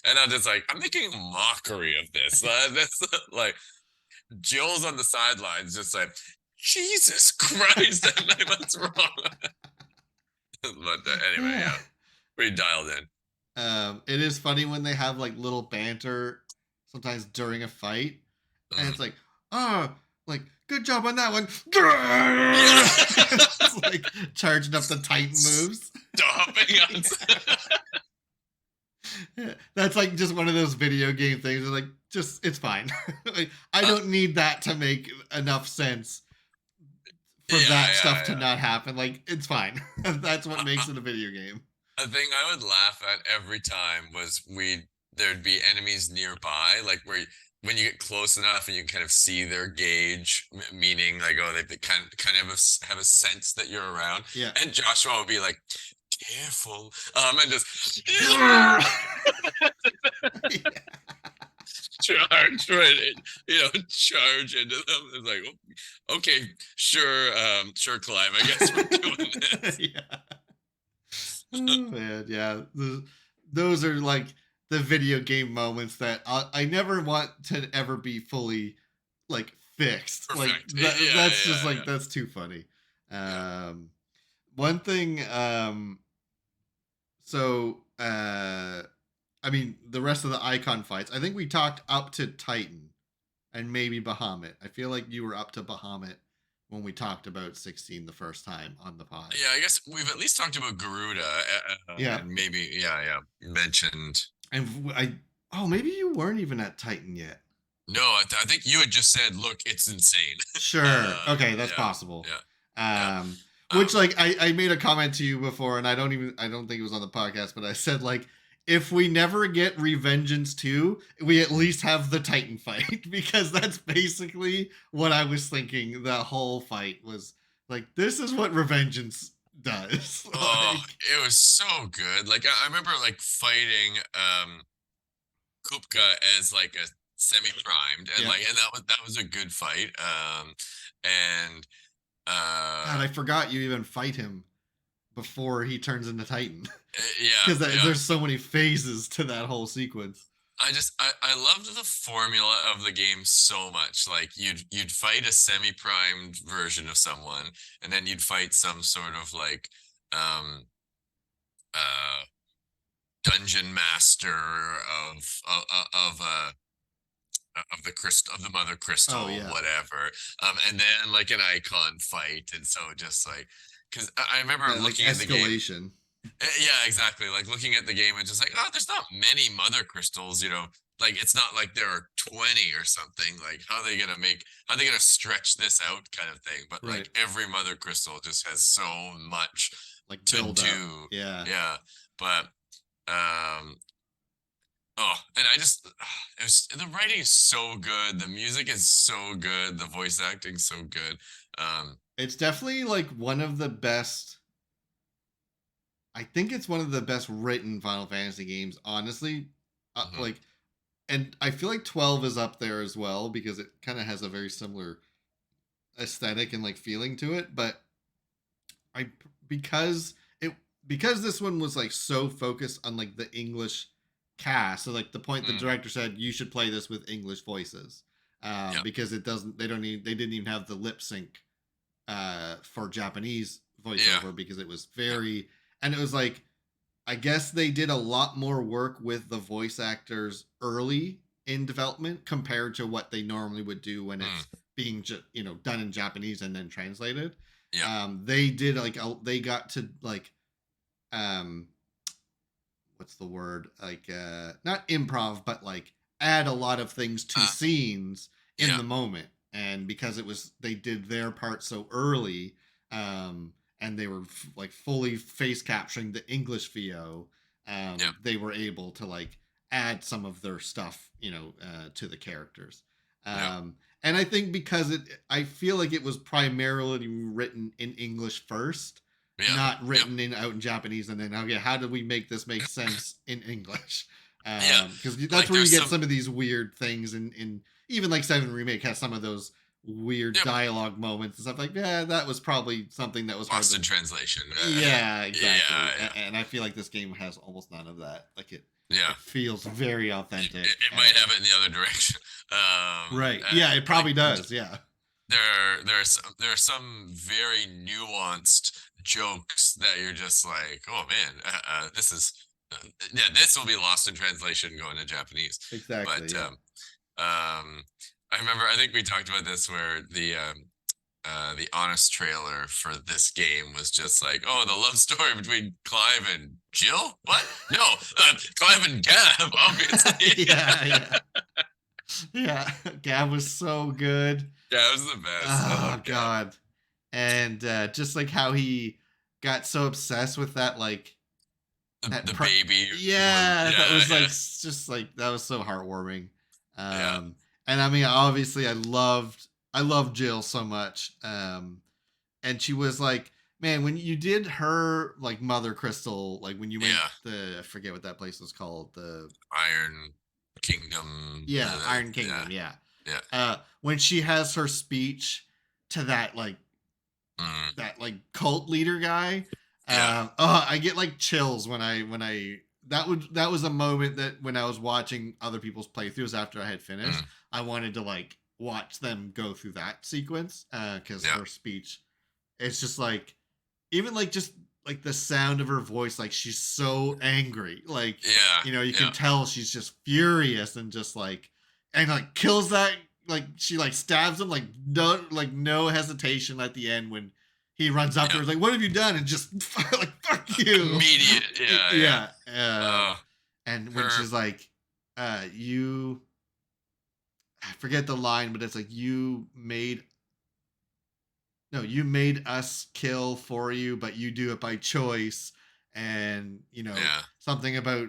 And I'm just like, I'm making a mockery of this. That's like Jill's on the sidelines, just like, Jesus Christ, what's wrong? But anyway, yeah, pretty dialed in. It is funny when they have like little banter sometimes during a fight, and it's like, oh, like good job on that one. It's like charging up the Titan moves. Stomping on. That's like just one of those video game things. It's like, just it's fine. Like, I don't need that to make enough sense for that stuff to not happen. Like, it's fine. That's what makes it a video game. A thing I would laugh at every time was there'd be enemies nearby, like where when you get close enough and you kind of see their gauge, meaning like, oh, they kind of have a sense that you're around. Yeah. And Joshua would be like, careful, and just charge right, charge into them. It's like, oh, okay, sure, Clive, I guess we're doing this. Yeah. Oh, man, yeah. Those are like the video game moments that I never want to ever be fully like fixed. Perfect. Like that's just like that's too funny. One thing. So I mean, the rest of the icon fights. I think we talked up to Titan and maybe Bahamut. I feel like you were up to Bahamut when we talked about 16 the first time on the pod. Yeah, I guess we've at least talked about Garuda. Yeah. And maybe, mentioned. And maybe you weren't even at Titan yet. No, I think you had just said, look, it's insane. Sure. Okay, that's possible. Yeah. Which, like, I made a comment to you before, and I don't think it was on the podcast, but I said, like, if we never get Revengeance 2, we at least have the Titan fight, because that's basically what I was thinking. The whole fight was like, this is what Revengeance does. Oh, it was so good. Like, I remember like fighting Kupka as like a semi-primed, and that was a good fight. And God, I forgot you even fight him before he turns into Titan. Because there's so many phases to that whole sequence. I loved the formula of the game so much. Like you'd fight a semi-primed version of someone, and then you'd fight some sort of like dungeon master of the crystal, of the mother crystal, whatever. And then like an icon fight, and so just like, because I remember looking at the game. Yeah, exactly. Like looking at the game and just like, oh, there's not many mother crystals, like it's not like there are 20 or something. Like how are they gonna stretch this out kind of thing. But like every mother crystal just has so much like to do. Yeah. Yeah. But and the writing is so good, the music is so good, the voice acting so good. It's definitely like one of the best. I think it's one of the best written Final Fantasy games, honestly. Like, and I feel like 12 is up there as well, because it kind of has a very similar aesthetic and like feeling to it. But because this one was like so focused on like the English cast, so like the point the director said you should play this with English voices, because they didn't even have the lip sync for Japanese voiceover, because it was very. And it was like, I guess they did a lot more work with the voice actors early in development compared to what they normally would do when it's being done in Japanese and then translated. They did like they got to like what's the word, like not improv, but like add a lot of things to scenes in the moment. And because they did their part so early, and they were like fully face capturing the English VO, they were able to like add some of their stuff, to the characters. And I think because I feel like it was primarily written in English first, not written out in Japanese, and then how do we make this make sense in English? Because that's like where you get some of these weird things, in even like 7 Remake has some of those weird Yep. dialogue moments and stuff like that was probably something that was hard Lost to. in translation. Yeah, exactly. Yeah, yeah, And I feel like this game has almost none of that. Like yeah. it feels very It, authentic. it might have it in the other direction. Right. Yeah, it Like probably does. Yeah. there are some very nuanced jokes that you're just like, oh man, this is yeah, this will be lost in translation going to Japanese. Exactly. But Yeah. I remember, I think we talked about this where the honest trailer for this game was just like, oh, the love story between Clive and Jill. What? No, Clive and Gav, obviously. Yeah, yeah. Yeah. Gab was so good. Gav was the best. I Oh love Gav. god. And just like how he got so obsessed with that like The baby one. yeah, that Yeah, was like yeah, just like that was so heartwarming. yeah. And I mean obviously I loved Jill so much. And she was like, man, when you did her like Mother Crystal, like when you went Yeah. I forget what that place was called, the Iron Kingdom. yeah, Iron Yeah, Kingdom, yeah. yeah. When she has her speech to Mm, that like cult leader guy, yeah, I get like chills when I that was a moment that when I was watching other people's playthroughs after I had finished, mm, I wanted to like watch them go through that sequence because yeah, her speech, it's just like even like just like the sound of her voice, like she's so angry, like yeah, you yeah, can tell she's just furious and just like and like kills that like she like stabs him like no hesitation at the end when he runs up to yeah. her like what have you done and just like fuck you. Immediate. Yeah, yeah. Yeah. Uh, And when her. she's like you I forget the line but it's like you made us kill for you, but you do it by choice. And Yeah. something about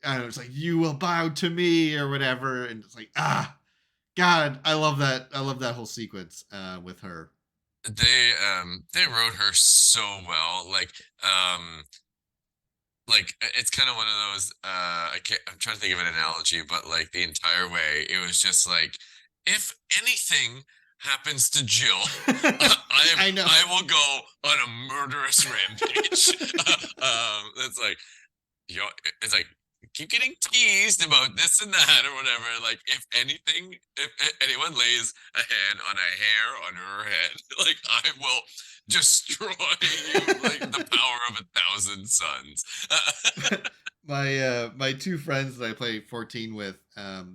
I don't know, it's like you will bow to me or whatever. And it's like, God, I love that. I love that whole sequence with her. They wrote her so well. It's kind of one of those I'm trying to think of an analogy, but like the entire way it was just like, if anything happens to Jill, I know. I will go on a murderous rampage. It's like, you know, it's like, keep getting teased about this and that or whatever. Like, if anything, if anyone lays a hand on a hair on her head, like I will destroy you like the power of 1,000 suns. My two friends that I play 14 with,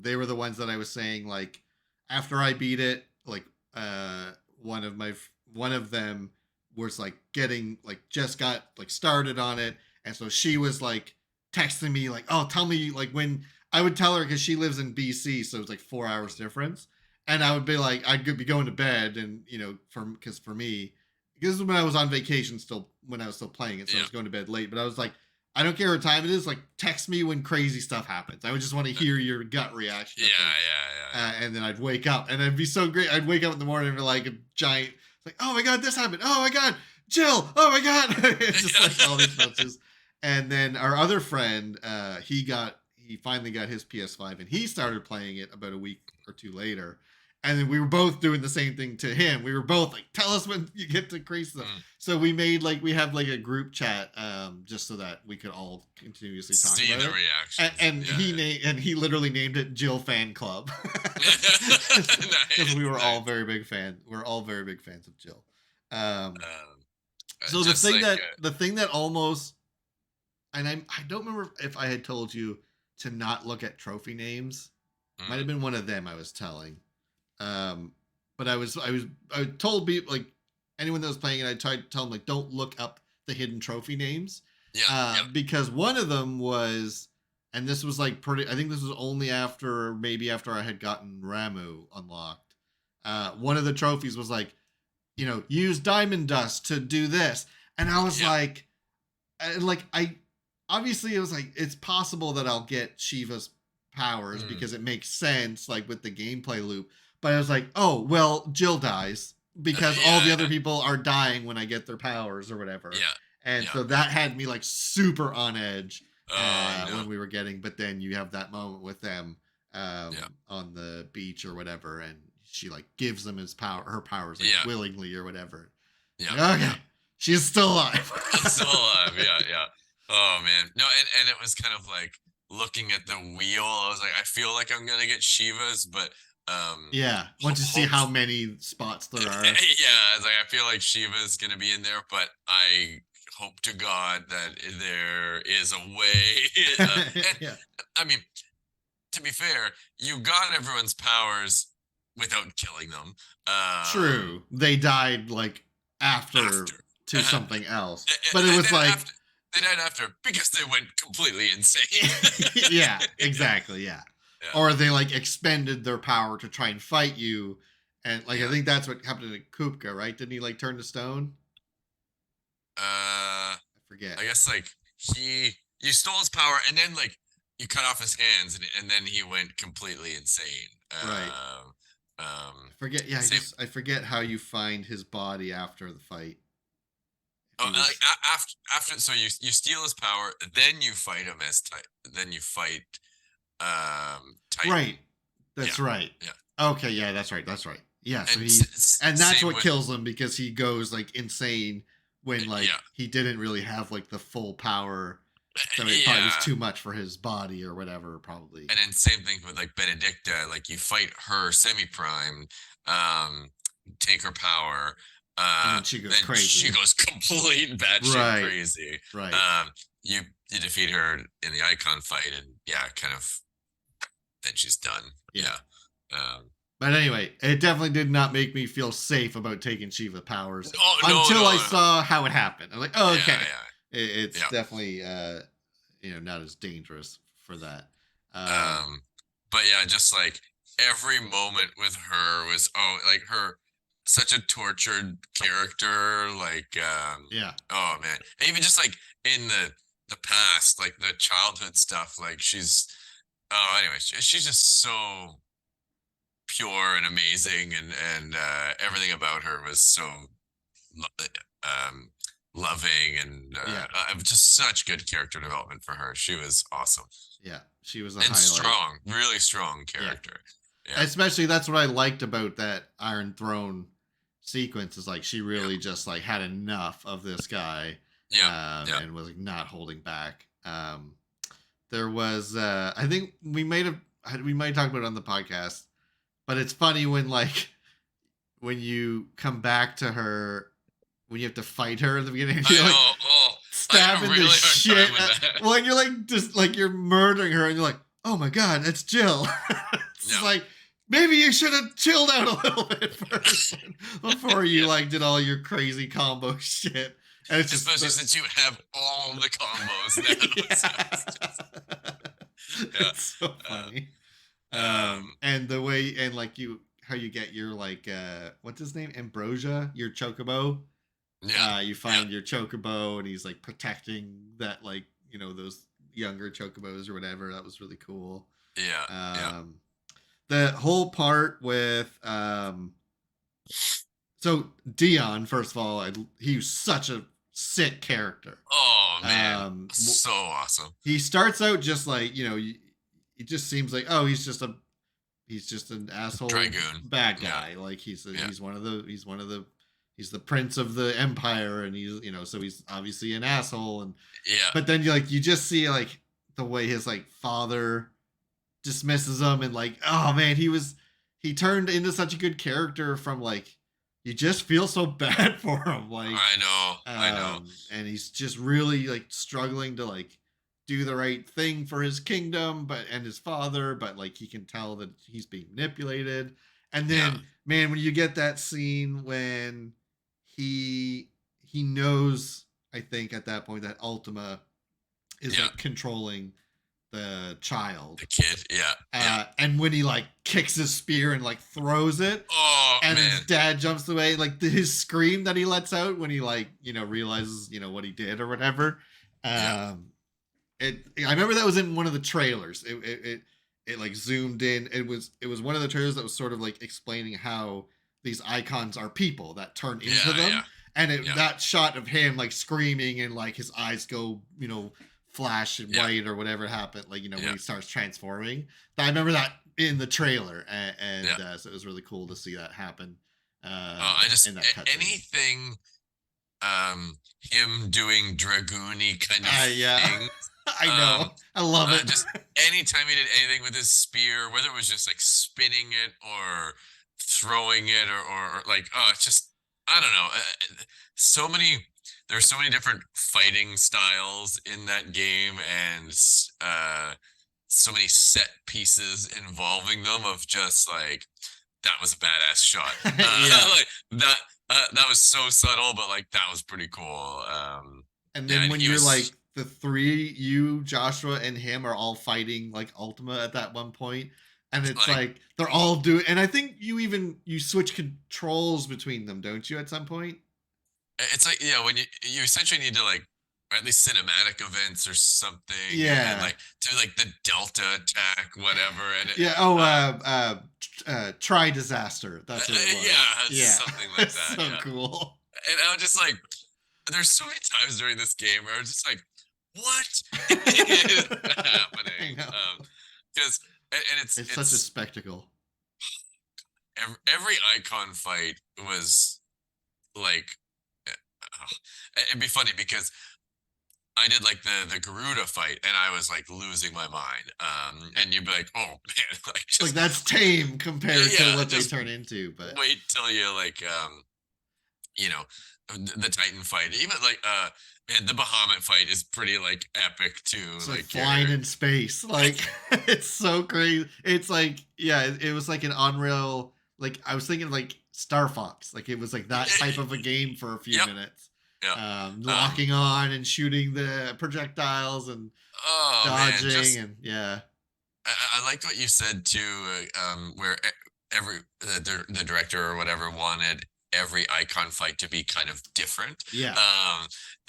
they were the ones that I was saying like after I beat it, like one of them was like getting like just got like started on it, and so she was like texting me like, oh, tell me like when I would tell her because she lives in BC, so it was like 4 hours difference, and I would be like I'd be going to bed, and for me this is when I was on vacation still when I was still playing it, so I Yeah, was going to bed late, but I was like I don't care what time it is. Like, text me when crazy stuff happens. I would just want to hear your gut reaction. yeah, yeah, yeah. And then I'd wake up, and it'd be so great. I'd wake up in the morning and be like a giant, like, oh my god, this happened. Oh my god, Jill. Oh my god. It's just like all these punches. And then our other friend, he finally got his PS5, and he started playing it about a week or two later. And then we were both doing the same thing to him. We were both like, "Tell us when you get to crazy stuff." Mm. So we made like we have like a group chat, just so that we could all continuously talk See about the it. reaction. And Yeah, he literally named it Jill Fan Club because nice, we were all nice. very big fans. We're all very big fans of Jill. Um, Um, so just like the thing that almost and I don't remember if I had told you to not look at trophy names. Might have mm, been one of them I was telling. Um, but I told people like anyone that was playing it, I tried to tell them like don't look up the hidden trophy names, yeah, yeah, because one of them was, and this was like pretty. I think this was only maybe after I had gotten Ramu unlocked. One of the trophies was like, use diamond dust to do this, and I was yeah, like I obviously it was like it's possible that I'll get Shiva's powers mm, because it makes sense like with the gameplay loop. But I was like, oh well, Jill dies because all the yeah, other people are dying when I get their powers or whatever. yeah, And yeah. so that had me like super on edge Oh no, when we were getting. But then you have that moment with them yeah, on the beach or whatever, and she like gives them her powers like Yeah. willingly or whatever. Yeah. Like, okay, she's still alive. Still alive. Yeah. Oh man. No, and it was kind of like looking at the wheel. I was like, I feel like I'm gonna get Shiva's, but yeah. Once you see how many spots there are. Yeah, I was like, I feel like Shiva's gonna be in there, but I hope to God that there is a way. And Yeah. I mean, to be fair, you got everyone's powers without killing them. True. They died like after to something else. But it was like they died after because they went completely insane. yeah, exactly. Yeah. Or they like expended their power to try and fight you. And like I think that's what happened to Kupka, right? Didn't he like turn to stone? I forget. I guess like you stole his power and then like you cut off his hands and then he went completely insane. Right. I forget. Yeah, I forget how you find his body after the fight. Like after so you steal his power, then you fight him then you fight Titan. Right. That's right. Yeah. Okay, yeah, that's right. Yeah, so and that's what kills him because he goes like insane when like he didn't really have like the full power. So it probably was too much for his body or whatever, probably. And then same thing with like Benedicta, like you fight her semi-prime, take her power, and she goes crazy. She goes complete batshit crazy. Right. You defeat her in the Icon fight, and kind of then she's done. Yeah. But anyway, it definitely did not make me feel safe about taking Shiva powers until I saw how it happened. I'm like, oh, okay. It's definitely not as dangerous for that. But yeah, just like every moment with her was like her such a tortured character. Like oh man, and even just like in the past, like the childhood stuff, like she's she's just so pure and amazing, and everything about her was so loving, and just such good character development for her. She was awesome. Yeah, she was strong, really strong character. Yeah. Especially that's what I liked about that Iron Throne sequence is like she really just like had enough of this guy, and was like not holding back. There was I think we might talk about it on the podcast, but it's funny when you come back to her. When you have to fight her at the beginning, you're like stabbing the shit. Well, and you're like just like you're murdering her, and you're like, oh my god, that's Jill. It's like maybe you should have chilled out a little bit first before you like did all your crazy combo shit. And it's especially since you have all the combos now. It's so funny. And the way and like how you get your like what's his name? Ambrosia, your chocobo. You find your chocobo and he's like protecting that like, those younger chocobos or whatever. That was really cool. The whole part with so Dion, first of all, he was such a sick character. Oh man, so awesome. He starts out just like, it just seems like, oh, he's just an asshole Dragoon. Bad guy. Like he's the prince of the empire, and he's so he's obviously an asshole, and but then you just see like the way his like father dismisses him, and like, oh man, he turned into such a good character from like you just feel so bad for him. Like I know. And he's just really like struggling to like do the right thing for his kingdom and his father, but like he can tell that he's being manipulated. And then man, when you get that scene when he knows, I think at that point that Ultima is like controlling the child, the kid, and when he like kicks his spear and like throws it, and man. his dad jumps away, like his scream that he lets out when he like realizes what he did or whatever. I remember that was in one of the trailers. It like zoomed in. It was one of the trailers that was sort of like explaining how these icons are people that turn into them, and that shot of him like screaming and like his eyes go flash and white or whatever happened, like when he starts transforming. I remember that in the trailer, Yeah. so it was really cool to see that happen. I just In that cutscene. anything him doing dragoony kind of Yeah, thing. I know, I love it. Just anytime he did anything with his spear, whether it was just like spinning it or throwing it or like, oh, it's just, I don't know. So many, there's so many different fighting styles in that game, and so many set pieces involving them of just like, that was a badass shot. Yeah. Like that. That was so subtle, but like that was pretty cool. And Yeah, then and when he you're was like the three, you, Joshua, and him are all fighting like Ultima at that one point, and it's like, like they're all doing. And I think you switch controls between them, don't you? At some point. it's like, yeah, when you essentially need to like, or at least cinematic events or something, and Yeah. like do like the Delta attack, whatever, and Yeah. Oh, try disaster. That's what it was. yeah, Yeah. something like It's that. so Yeah, cool. and I'm just like, there's so many times during this game where I'm just like, what is I happening? know. Because and It's such a spectacle. every icon fight was like, it'd be funny because I did like the Garuda fight, and I was like losing my mind. And you'd be like, "Oh man, like Like just that's tame compared to yeah, what they just turn into, but wait till you like you know, the Titan fight, even like man, the Bahamut fight is pretty like epic too. it's like Like flying you're in space. Like it's so crazy. It's like yeah, it was like an Unreal. Like I was thinking like Star Fox. Like it was like that type of a game for a few yep, minutes. yeah. Locking on and shooting the projectiles and Oh man, dodging just and yeah, I liked what you said too, where every the director or whatever wanted every icon fight to be kind of different. yeah,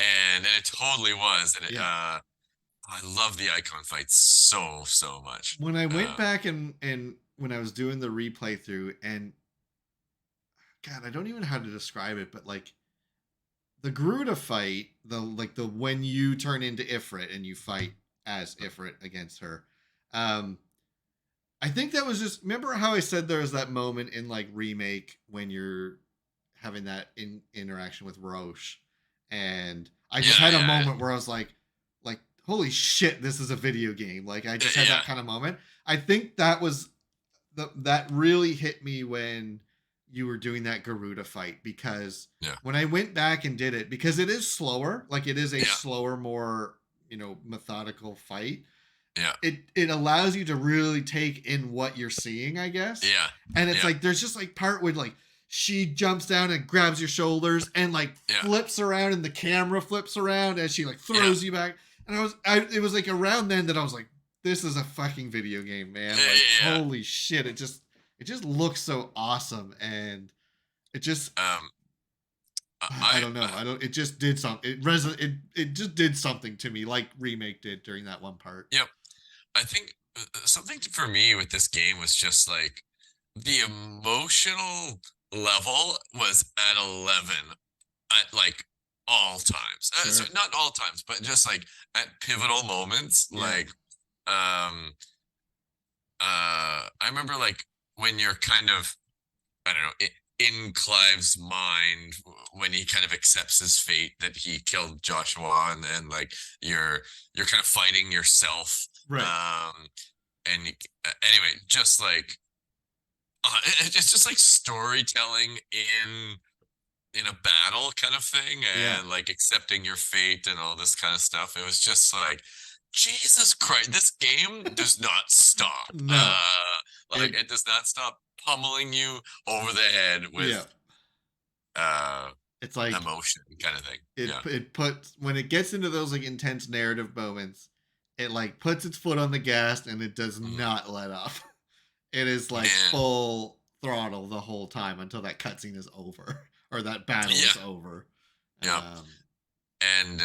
And it totally was, and yeah. I love the icon fights so much. When I went back and when I was doing the replay through and God, I don't even know how to describe it, but like the Garuda fight, the when you turn into Ifrit and you fight as Ifrit against her. Um, I think that was just remember how I said there was that moment in like remake when you're having that interaction with Roche, and I just Yeah, had a yeah, moment where I was like holy shit, this is a video game. Like I just had yeah, that kind of moment. I think that was that really hit me when you were doing that Garuda fight because yeah, when I went back and did it because it is slower, like it is a yeah, slower, more methodical fight. yeah, It allows you to really take in what you're seeing, I guess. yeah, And it's yeah, like there's just like part where like she jumps down and grabs your shoulders and like yeah, flips around and the camera flips around as she like yeah, throws you back. And it was like around then that I was like, this is a fucking video game, man. yeah, Like yeah. holy shit, it just looks so awesome and it just Um, I don't know. I don't. It just did something. It just did something to me, like remake did during that one part. yep. I think something for me with this game was just like the emotional level was at 11 at like all times. So Sure. not all times, but just like at pivotal moments. Yeah. Like, I remember like when you're kind of, I don't know, in Clive's mind when he kind of accepts his fate that he killed Joshua, and like you're kind of fighting yourself. Right. And anyway, just like it's just like storytelling in a battle kind of thing, Yeah. and like accepting your fate and all this kind of stuff. It was just like, Jesus Christ, this game does not stop. No. Like it does not stop pummeling you over the head Yeah. with uh It's like emotion kind of thing. Yeah. it puts when it gets into those like intense narrative moments, it like puts its foot on the gas and it does Mhm. not let up. It is like Man. full throttle the whole time until that cutscene is over or that battle Yeah. is over. Yeah. And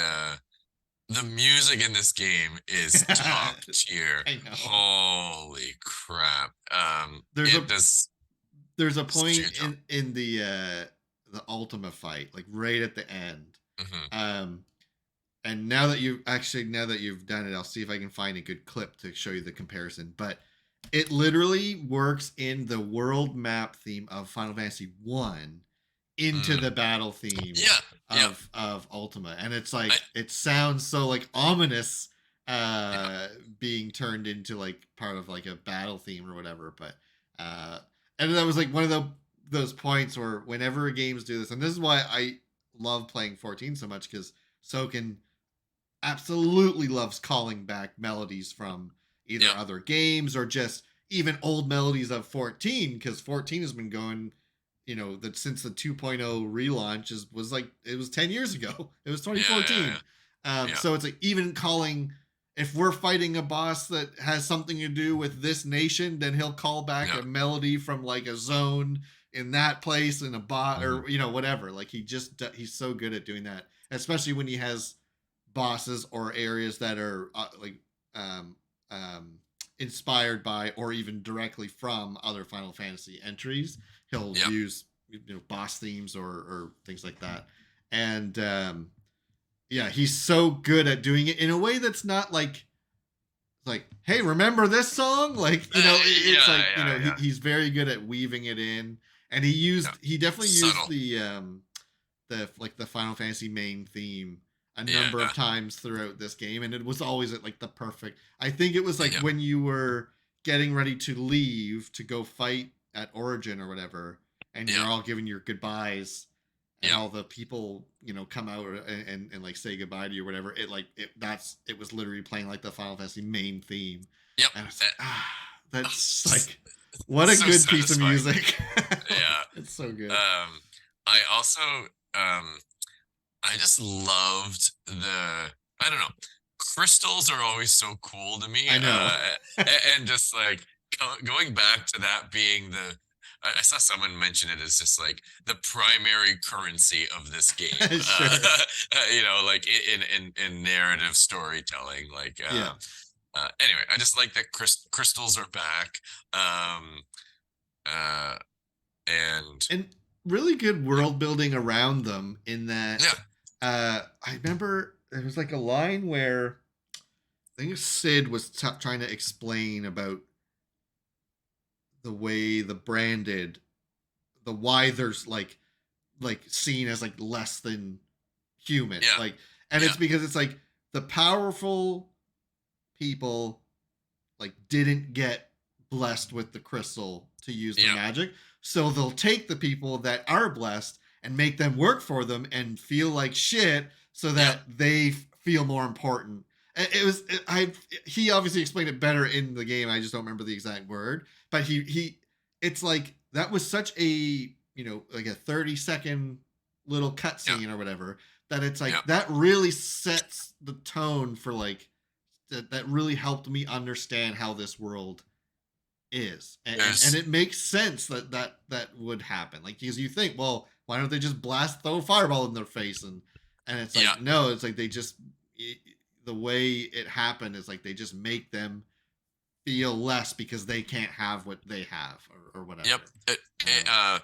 the music in this game is top tier. I know. Holy crap. There's it a does there's a such a point good job. in the Ultima fight, like right at the end. Mhm. And now that you've done it, I'll see if I can find a good clip to show you the comparison. But it literally works in the world map theme of Final Fantasy One into Mm. the battle theme Yeah, yeah, of Ultima, and it's I, like it sounds so like ominous, yeah, being turned into like part of like a battle theme or whatever. But uh, and that was like one of those points where whenever games do this, and this is why I love playing 14 so much, because Soken absolutely loves calling back melodies from either yeah, other games or just even old melodies of 14, because 14 has been going, that since the 2.0 relaunch was like it was 10 years ago. It was yeah, yeah, 2014. yeah, So it's like even calling, if we're fighting a boss that has something to do with this nation, then he'll call back yeah, a melody from like a zone in that place in a bot, mhm, or whatever. Like he's so good at doing that, especially when he has bosses or areas that are um, um, inspired by or even directly from other Final Fantasy entries. He'll yeah, use boss themes or things like that, and yeah, he's so good at doing it in a way that's not like, hey, remember this song? Like, it's yeah, like, yeah, yeah, he's very good at weaving it in, and yeah. he definitely used Subtle. the like the Final Fantasy main theme a number Yeah, of times throughout this game, and it was always at like the perfect. I think it was like yeah, when you were getting ready to leave to go fight at Origin or whatever, and you're yeah, all giving your goodbyes, and yeah. all the people come out and like say goodbye to you or whatever. It was literally playing like the Final Fantasy main theme, Yep. and it's like, that's S- like, what a so good piece of satisfying. music. Yeah. It's so good. I also um I just loved I don't know. Crystals are always so cool to me. I know. And just like going back to that being I saw someone mention it as just like the primary currency of this game. Sure. Like in narrative storytelling. Like Yeah. anyway, I just like that crystals are back. Um, uh, and And really good world building around them, in that yeah, I remember there was like a line where I think Sid was trying to explain about the way the branded, the why there's like seen as like less than human, yeah, like, and yeah, it's because it's like the powerful people like didn't get blessed with the crystal to use their yeah, magic, so they'll take the people that are blessed and make them work for them and feel like shit so yeah. that they feel more important. It was I he obviously explained it better in the game. I just don't remember the exact word, but he it's like that was such a like a 30-second little Yeah, cutscene or whatever, that it's yeah, like that really sets the tone for like that really helped me understand how this world is, and there's it makes sense that would happen, like, because you think, well, why don't they just throw a fireball in their face, and it's yeah, like, no, it's like they just the way it happened is like they just make them feel less because they can't have what they have, or yep. whatever. It, um,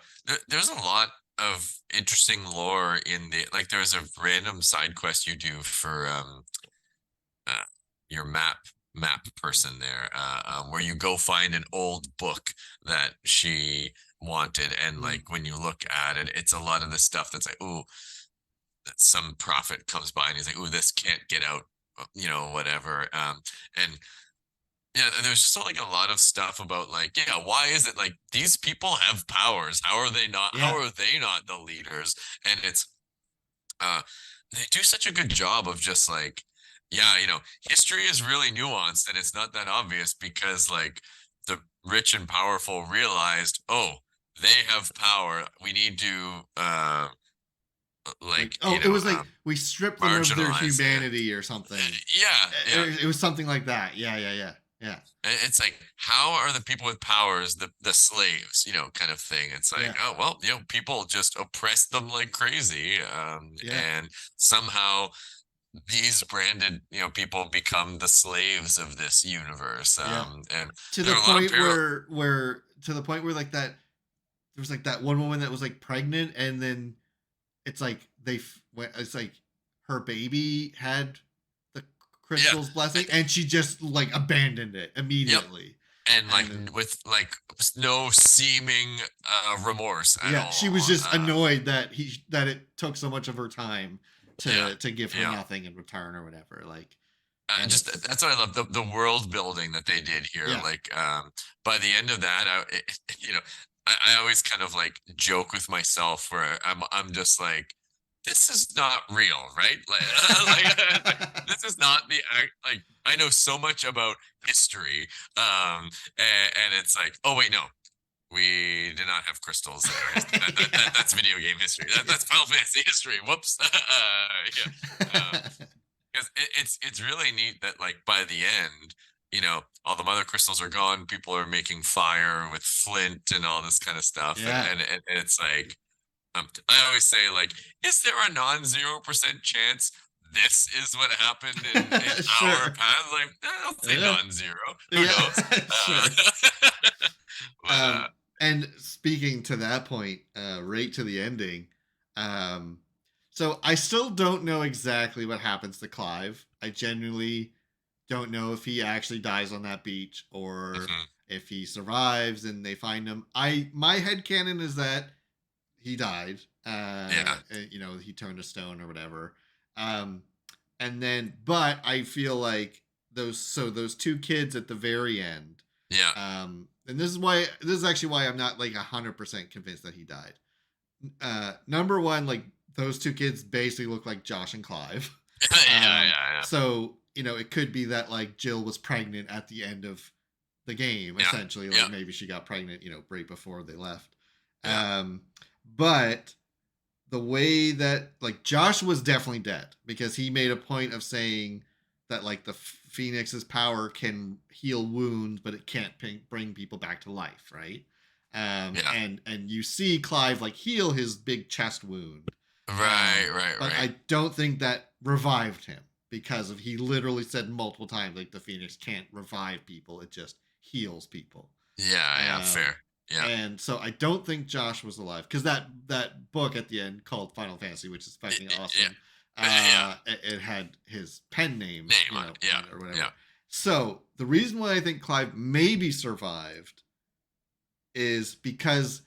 there's a lot of interesting lore in the like. There's a random side quest you do for uh, your map person there, where you go find an old book that she wanted, and mm, like when you look at it, it's a lot of the stuff that's like, ooh, that some prophet comes by and he's like, ooh, this can't get out, whatever. And yeah, there's just like a lot of stuff about like, yeah, why is it like these people have powers? How yeah, are they not the leaders? And it's uh they do such a good job of just like, yeah, history is really nuanced and it's not that obvious because like the rich and powerful realized, oh, they have power. We need to like, like, oh, it was like we stripped them of their marginalize it. humanity or something. Yeah, yeah. It was something like that. Yeah, yeah, yeah, yeah, And it's like, how are the people with powers the slaves, kind of thing? It's like, yeah, oh well, people just oppress them like crazy, yeah, and somehow these branded, people become the slaves of this universe. yeah. And To there the are a lot of point parallel. where like that there was like that one woman that was like pregnant, and then it's like it's like her baby had the Yeah, crystal's I- blessing, and she just like abandoned it yep. immediately. and like And with like no seeming remorse at yeah, she was all. just annoyed that it took so much of her time Yeah, to give her yeah. nothing in return or whatever. Like, and Just it's that's what I love, the world building that they did here. yeah, Like, by the end of that, I always kind of like joke with myself where I'm just like, this is not real, right? Like, like this is not the act. Like, I know so much about history, and it's like, oh wait, no, we did not have crystals in our history. That's video game history. That's Final Fantasy history. Whoops. Yeah. Because it's really neat that like by the end, all the mother crystals are gone. People are making fire with flint and all this kind of stuff, and yeah, and it's like, I always say like, is there a non-0% chance this is what happened in our sure, past? Like, I'll say yeah, non-zero. Who yeah, knows? sure. But And speaking to that point, right to the ending, um, so I still don't know exactly what happens to Clive. I genuinely don't know if he actually dies on that beach or mhm, if he survives and they find him. My headcanon is that he died. yeah, He turned to stone or whatever. Um, and then, but I feel like those two kids at the very end. yeah, And this is actually why I'm not like 100% convinced that he died. Number one, like those two kids basically look like Josh and Clive. yeah, Um, yeah, so it could be that like Jill was pregnant at the end of the game, yeah, essentially. yeah, Like maybe she got pregnant, right before they left. yeah, Um, but the way that like Josh was definitely dead because he made a point of saying that like the Phoenix's power can heal wounds, but it can't bring people back to life, right? yeah. And you see Clive like heal his big chest wound, Right, right, but right. I don't think that revived him because of he literally said multiple times like the Phoenix can't revive people; it just heals people. Yeah, yeah, Um, fair. Yeah, and so I don't think Josh was alive because that book at the end called Final Fantasy, which is fucking yeah, awesome. yeah. It had his pen name, Name on it. Yeah, on it or whatever. yeah. So the reason why I think Clive maybe survived is because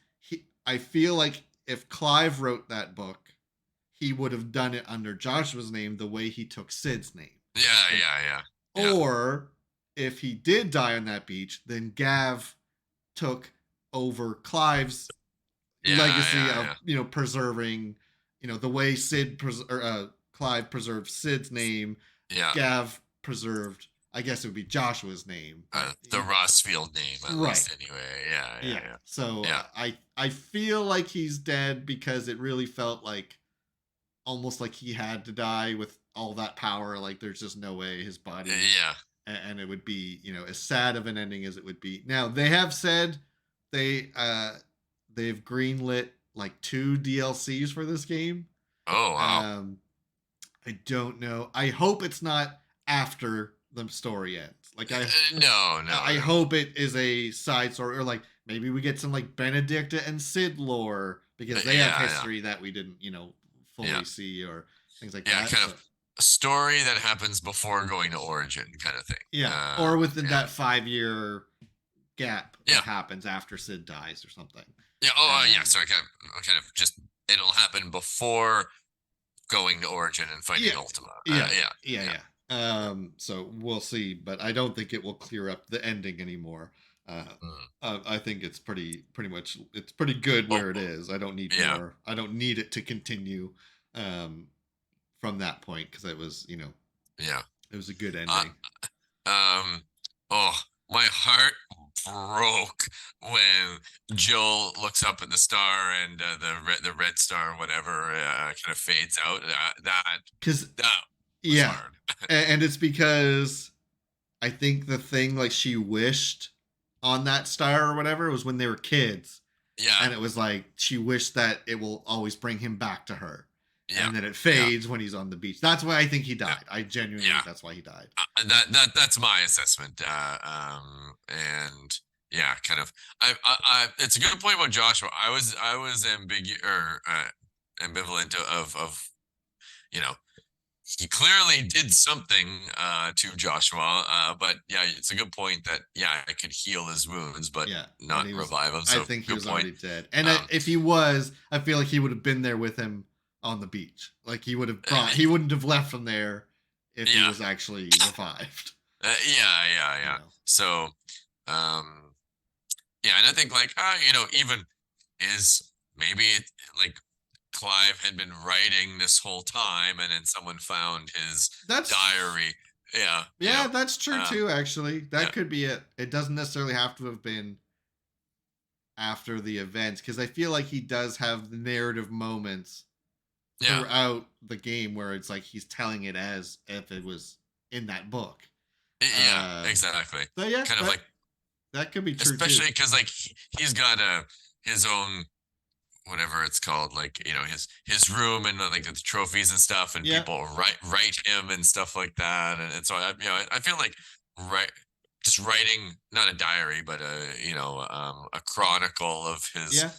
I feel like if Clive wrote that book, he would have done it under Joshua's name the way he took Sid's name. Yeah, And, yeah, yeah. Yeah. or if he did die on that beach, then Gav took over Clive's Yeah, legacy yeah, of yeah. preserving the way Clive preserved Sid's name. Yeah. Gav preserved, I guess it would be Joshua's name, but The Rossfield name, at right, least, anyway. Yeah, yeah, yeah. yeah. So Yeah. I feel like he's dead because it really felt like almost like he had to die with all that power. Like there's just no way his body, Yeah. and it would be as sad of an ending as it would be. Now they have said they they've greenlit like 2 DLCs for this game. Oh, wow. um I don't know, I hope it's not after the story ends. Like No, no, I no. hope it is a side story, or like maybe we get some like Benedicta and Sid lore because they have Yeah, yeah. history that we didn't Yeah. fully see or things like Yeah, that. kind So of a story that happens before going to Origin kind of thing. yeah, or within Yeah. that 5 year gap Yeah. that happens after Sid dies or something. Yeah. Oh, yeah. um Sorry, kind of just, it'll happen before going to Origin and fighting yeah, Ultima. yeah, Yeah. yeah, Yeah. yeah. So we'll see, but I don't think it will clear up the ending anymore. uh Mm. I think it's pretty much it's pretty good Oh, where it is. I don't need yeah. more. I don't need it to continue um from that point because Yeah. it was a good Uh, ending. um. Oh, my heart broke when Jill looks up at the star and the red star, whatever, kind of fades out. Because That was yeah, hard. and it's because I think the thing like she wished on that star or whatever was when they were kids, Yeah. and it was like she wished that it will always bring him back to her, Yeah. and then it Yeah. fades when he's on the beach. That's why I think he Yeah. died. I genuinely Yeah. think that's why he died. That's my assessment. And yeah, kind of. It's a good point about Joshua. I was ambivalent of you know he clearly did something to Joshua. But yeah, it's a good point that yeah, I could heal his wounds, but Yeah, and not he was. revive him. I So think he good was point. already dead. And Um, if he was, I feel like he would have been there with him on the beach. Like he would have brought. He wouldn't have left from there if he yeah, was actually revived. You yeah. know. So um, yeah, and I think like even is maybe like Clive had been writing this whole time, and then someone found his That's diary. Yeah, yeah, that's true um, too. Actually, yeah, that could be it. It doesn't necessarily have to have been after the events because I feel like he does have the narrative moments yeah, throughout the game where it's like he's telling it as if it was in that book. yeah, exactly. So yeah, Kind of that like, that could be true too. especially because like he's got his own whatever it's called, like his room and like the trophies and stuff, and Yeah, people write him and stuff like that, and so I feel like right just writing not a diary but a chronicle of his yeah,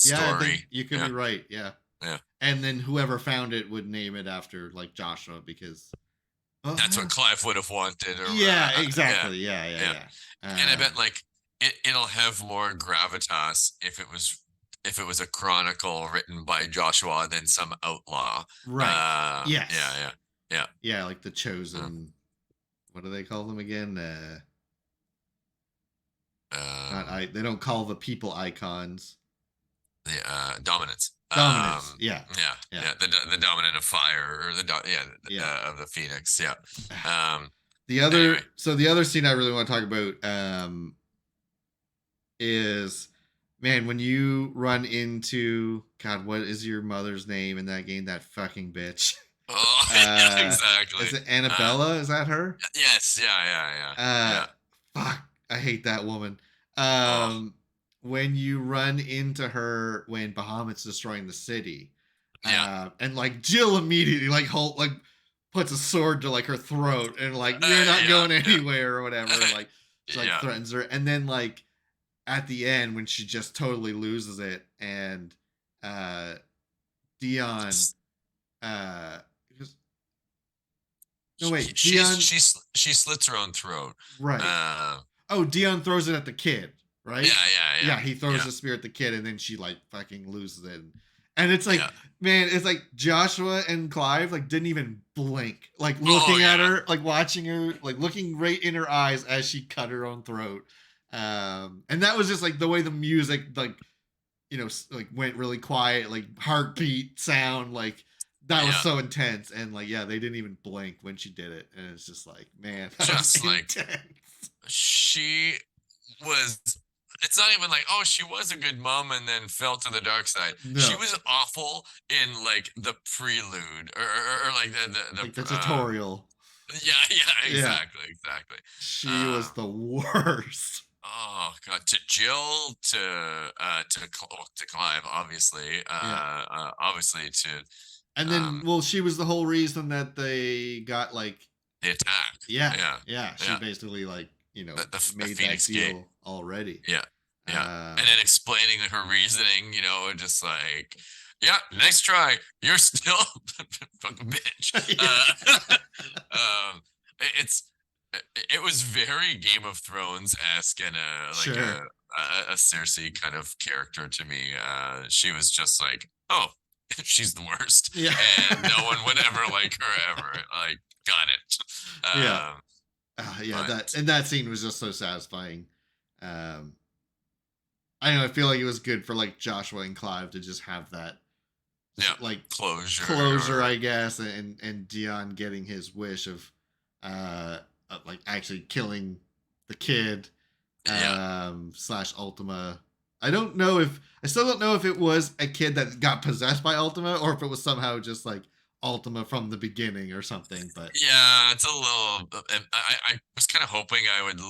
yeah. I think story. you could Yeah, be right. Yeah, yeah. and then whoever found it would name it after like Joshua because. Oh That's yeah. what Clive would have wanted, or Yeah, yeah, exactly. Yeah, yeah. yeah, And I yeah. bet like it'll have more gravitas if it was a chronicle written by Joshua than some outlaw. Right. Yeah, Yes. yeah, Yeah, like the yeah. chosen. What do they call them again? Not Um, I. They don't call the people icons. the dominance. Dominance. Yeah. Yeah, Yeah. yeah. The dominant of fire, or Yeah. of the phoenix. Yeah. Um. The other. Anyway. So the other scene I really want to talk about is, man, when you run into God, what is your mother's name in that game? That fucking bitch. Oh, yeah, exactly. Is it Annabella? Is that her? Yes. Yeah. Uh, Yeah. fuck, I hate that woman. Oh. When you run into her when Bahamut's destroying the city, Yeah. and like Jill immediately like puts a sword to like her throat and like you're not Yeah. going anywhere or whatever. Like she like Yeah. threatens her, and then like at the end when she just totally loses it, and uh Dion, uh, no wait, Dion, She slits her own throat. right? Uh, Oh, Dion throws it at the kid, right? yeah, Yeah, he throws yeah, the spear at the kid, and then she like fucking loses it. And it's like, yeah. man, it's like Joshua and Clive like didn't even blink, like Oh looking at yeah, her, like watching her, like looking right in her eyes as she cut her own throat. And that was just like the way the music, like like went really quiet, like heartbeat sound, like that was yeah. so intense. And like, yeah, they didn't even blink when she did it, and it's just like, man, that was Just like intense. she was. It's not even like, oh, she was a good mom and then fell to the dark side. She No, was awful in like the prelude, or like like the tutorial. yeah, Yeah, exactly. she was Um, the worst. oh god, to Jill, to Clive, obviously, Yeah. obviously to And then, um well, she was the whole reason that they got like, the attack. yeah, Yeah, yeah. She yeah. basically like, The made that Phoenix Gate. deal already. Yeah, yeah. And Um, then explaining her reasoning, just like, yeah, next try, you're still fucking bitch. yeah. Um, it's it was very Game of Thrones esque, and like Sure. a Cersei kind of character to me. She was just like, oh, she's the worst, Yeah. and no one would ever like her ever. Like, got it. Yeah. Yeah. But That scene was just so satisfying. Um, I know. I feel like it was good for like Joshua and Clive to just have that, yeah, like closure. closure, I guess, and Dion getting his wish of like actually killing the kid, Yeah, slash Ultima. I still don't know if it was a kid that got possessed by Ultima or if it was somehow just like Ultima from the beginning or something. But yeah, it's a little. I was kind of hoping I would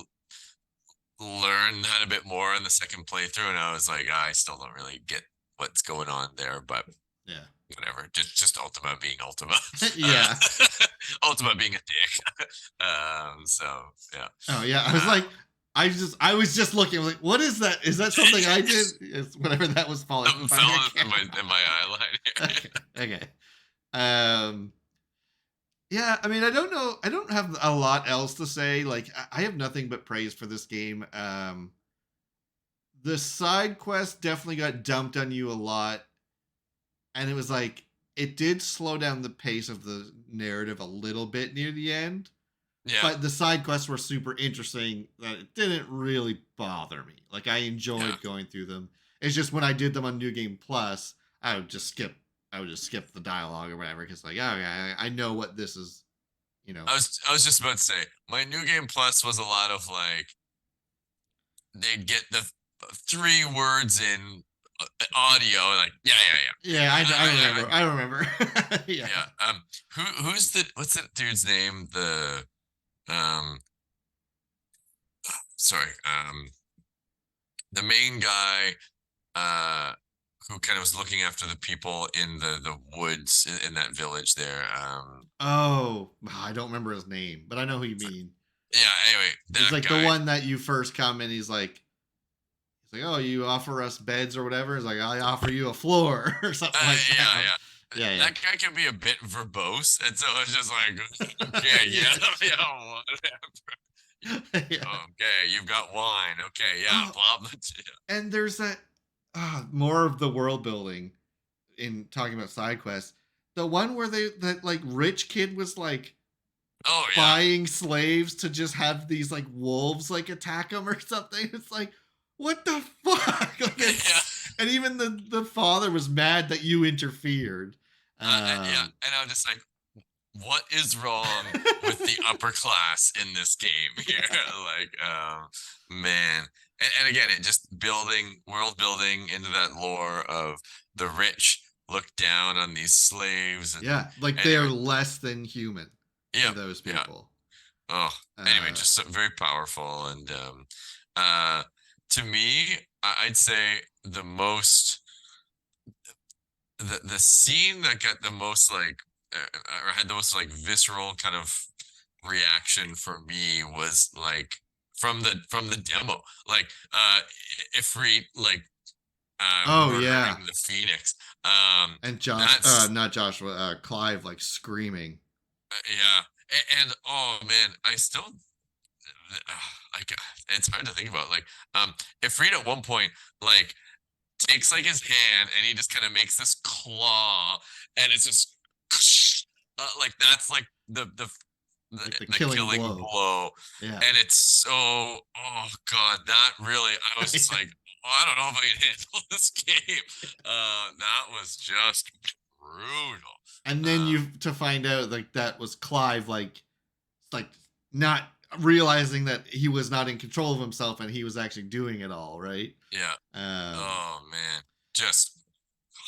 learn that a bit more in the second playthrough, and I was like, I still don't really get what's going on there, but yeah, whatever. Just Ultima being Ultima. yeah. Ultima being a dick. So yeah. Oh yeah, I was like, I was just looking. I was like, what is that? Is that something I did? It's whatever that was falling. Something fell in my eye line. Okay. Okay. Um, Yeah, I mean, I don't know. I don't have a lot else to say. Like, I have nothing but praise for this game. The side quest definitely got dumped on you a lot, and it was like it did slow down the pace of the narrative a little bit near the end. Yeah, But the side quests were super interesting. That it didn't really bother me. Like I yeah. enjoyed going through them. It's just when I did them on New Game Plus, I would just skip. I would just skip the dialogue or whatever because like, oh yeah, I know what this is. You know. I was just about to say my new game plus was a lot of like they'd get the three words in audio like Yeah, I remember. I remember. Yeah. yeah. Who's the what's that dude's name? The um sorry the main guy who kind of was looking after the people in the woods in that village there. Oh, I don't remember his name, but I know who you mean. Yeah. Anyway, It's that like the guy. one that you first come and he's like, oh, you offer us beds or whatever. It's like I offer you a floor or something like Yeah, that. yeah. Yeah, yeah. That guy can be a bit verbose, and so it's just like, okay, yeah, yeah, Yeah. okay, you've got wine, okay, yeah, Oh, blah, blah, yeah. and there's that more of the world building in talking about side quests. The one where that like rich kid was like Oh yeah, buying slaves to just have these like wolves like attack him or something. It's like, what the fuck? Like yeah, and even the father was mad that you interfered. yeah, Um, and I'm just like, what is wrong with the upper class in this game here? Like, man, and again, it just building world building into that lore of the rich look down on these slaves, and yeah, like they're anyway, less than human to yeah, those yeah. people. Oh, anyway, Uh, just very powerful, and uh, to me, I'd say the most the scene that got the most like or had the most like visceral kind of reaction for me was like from the demo, like Ifrit like oh murdering yeah, the Phoenix. and Josh, That's not Joshua, Clive, like screaming. yeah, and oh man, I still like it's hard to think about. Like, Ifrit at one point like takes like his hand and he just kind of makes this claw, and it's just like that's like Like the the killing killing blow. blow, Yeah. and it's so oh god, that really I was just like oh, I don't know if I can handle this game. That was just brutal. And then Um, you to find out like that was Clive like not realizing that he was not in control of himself and he was actually doing it all, right? yeah. Um Oh man, just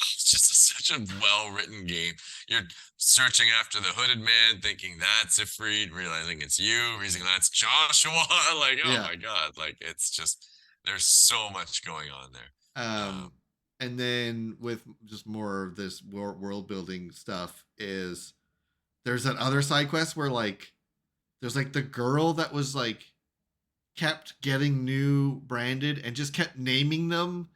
it's just such a well-written game. You're searching after the hooded man, thinking that's Ifrit, realizing it's you, realizing that's Joshua. Like, oh yeah. my god, like it's just there's so much going on there. Um and then with just more of this world building stuff is there's that other side quest where like there's like the girl that was like kept getting new branded and just kept naming them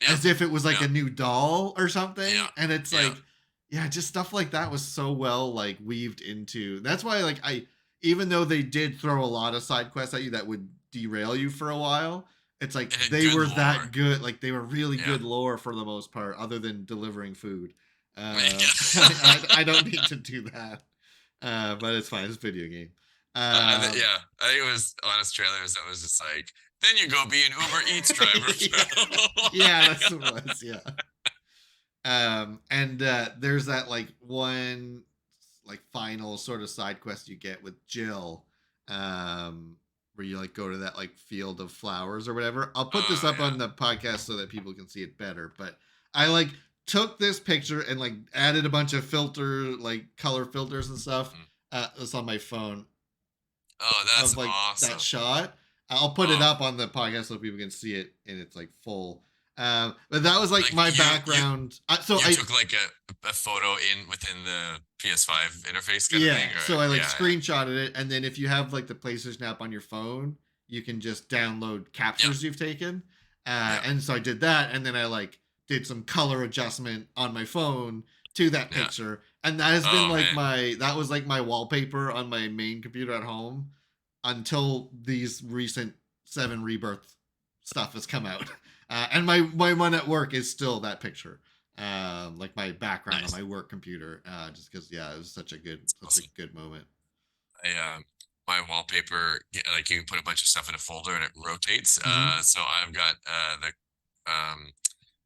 Yep, as if it was like yeah, a new doll or something. yeah, And it's yeah, like, yeah, just stuff like that was so well like weaved into. That's why like even though they did throw a lot of side quests at you that would derail you for a while, it's like and a they good were lore. that good. Like they were really Yeah. good lore for the most part, other than delivering food. Yeah. I don't need to do that, but it's fine. It's a video game. Yeah, I think it was honest trailers that was just like, then you go be an Uber Eats driver. Yeah, yeah, that's what it was. Yeah. And there's that like one like final sort of side quest you get with Jill, where you like go to that like field of flowers or whatever. I'll put this Oh up yeah. on the podcast so that people can see it better. But I like took this picture and like added a bunch of like color filters and stuff. Mhm. It's on my phone Oh, of that's like that awesome. shot. I'll put it Oh, up on the podcast so people can see it in its like full. But that was like like my you background. So you I took like a photo in within the PS5 interface kind of Yeah, thing, so or I like yeah, yeah, screenshotted it, and then if you have like the PlayStation app on your phone, you can just download yep, captures you've taken. yep. And so I did that, and then I like did some color adjustment on my phone to that Yeah. picture, and that has been Oh like man. my wallpaper on my main computer at home until these recent 7 Rebirth stuff has come out. And my one at work is still that picture, like my background on Nice. my work computer, just because it was such a Awesome. good moment. I my wallpaper, like you can put a bunch of stuff in a folder and it rotates. Mm-hmm. So I've got the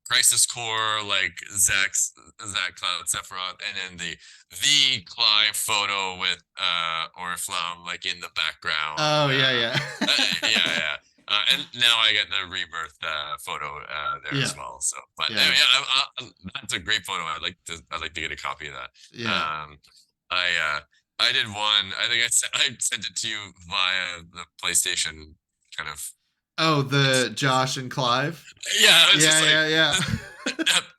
Crisis Core, like Zach Cloud Sephiroth, and then the Clive photo with Oriflamme like in the background. Oh yeah, yeah, Yeah. And now I get the Rebirth photo there yeah, as well. So, but yeah, anyway, yeah, that's a great photo. I'd like to get a copy of that. yeah. Um, I did one. I think I sent it to you via the PlayStation kind of. Oh, It's the Josh and Clive. yeah. It's Yeah, just like yeah, yeah.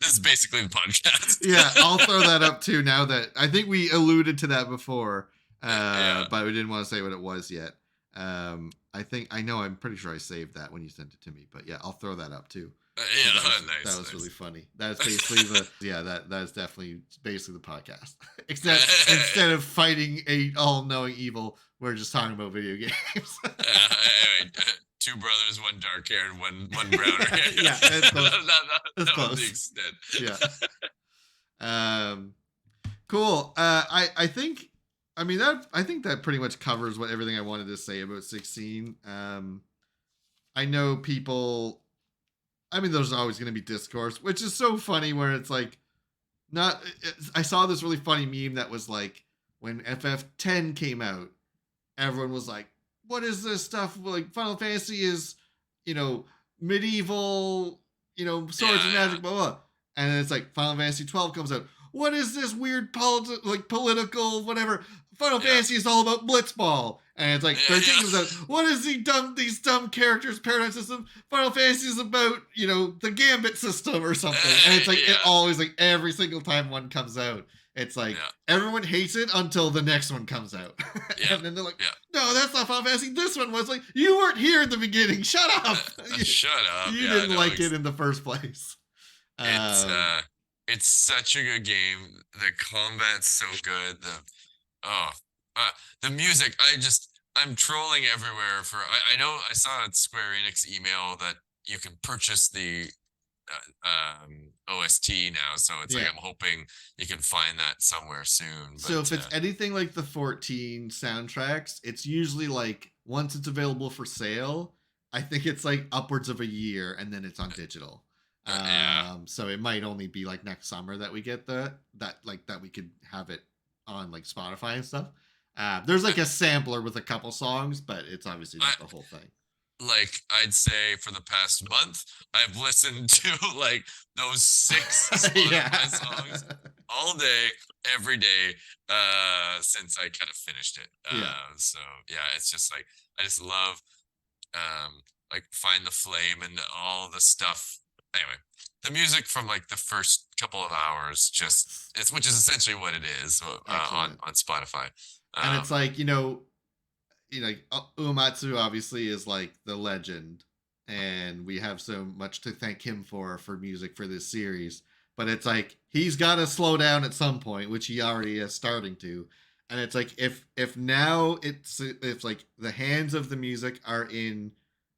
this is basically the podcast. Yeah, I'll throw that up too. Now that I think we alluded to that before, Yeah. but we didn't want to say what it was yet. I'm pretty sure I saved that when you sent it to me. But yeah, I'll throw that up too. Yeah. That Nice. was Nice. really funny. That's basically that is definitely basically the podcast. Except instead of fighting a all-knowing evil, we're just talking about video games. Anyway, two brothers, one dark hair and one brown hair. Yeah, that's close. That was close. the extent. Yeah. Cool. I think I think that pretty much covers what everything I wanted to say about 16. I know people. I mean, there's always going to be discourse, which is so funny. Where it's like, I saw this really funny meme that was like, when FF10 came out, everyone was like, "What is this stuff? Like Final Fantasy is, medieval, swords and magic, blah blah." And it's like Final Fantasy 12 comes out. What is this weird political whatever? Final Fantasy is all about blitzball. And it's like 13 comes out. What is these dumb characters paradigm system? Final Fantasy is about, the gambit system or something. And it's like it always like every single time one comes out, it's like everyone hates it until the next one comes out. And then they're like, no, that's not Final Fantasy. This one was like, you weren't here in the beginning. Shut up. Shut up. You didn't like it in the first place. It's such a good game. The combat's so good. The music. I'm trolling everywhere for. I know I saw a Square Enix email that you can purchase the OST now, so it's like I'm hoping you can find that somewhere soon. So if it's anything like the 14 soundtracks, it's usually like once it's available for sale, I think it's like upwards of a year, and then it's on digital. So it might only be like next summer that we get that we could have it on like Spotify and stuff. There's like a sampler with a couple songs, but it's obviously not the whole thing. Like I'd say for the past month, I've listened to like those 6 Spotify songs all day, every day, since I kind of finished it. So it's just like I just love like Find the Flame and all the stuff. Anyway, the music from like the first couple of hours, which is essentially what it is on Spotify. And it's like, Uematsu obviously is like the legend, and we have so much to thank him for music for this series. But it's like he's got to slow down at some point, which he already is starting to. And it's like if now if like the hands of the music are in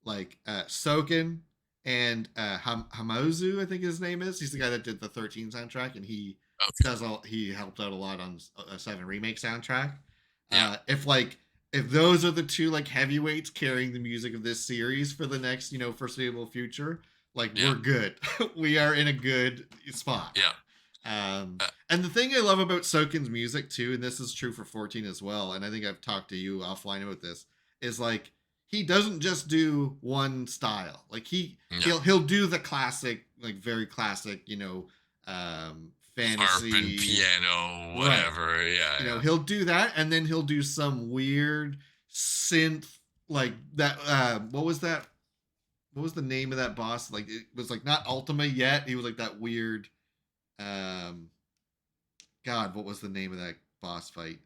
like Soken and Hamazu, I think his name is. He's the guy that did the 13 soundtrack, and he helped out a lot on a 7 remake soundtrack. If those are the two like heavyweights carrying the music of this series for the next foreseeable future, like we're good. We are in a good spot. And the thing I love about Soken's music too, and this is true for 14 as well, and I think I've talked to you offline about this, is like he doesn't just do one style. Like he'll do the classic, like very classic, fantasy, harp and piano, whatever. Right. He'll do that, and then he'll do some weird synth like that. What was that? What was the name of that boss? Like it was like not Ultima yet. He was like that weird. God, what was the name of that boss fight?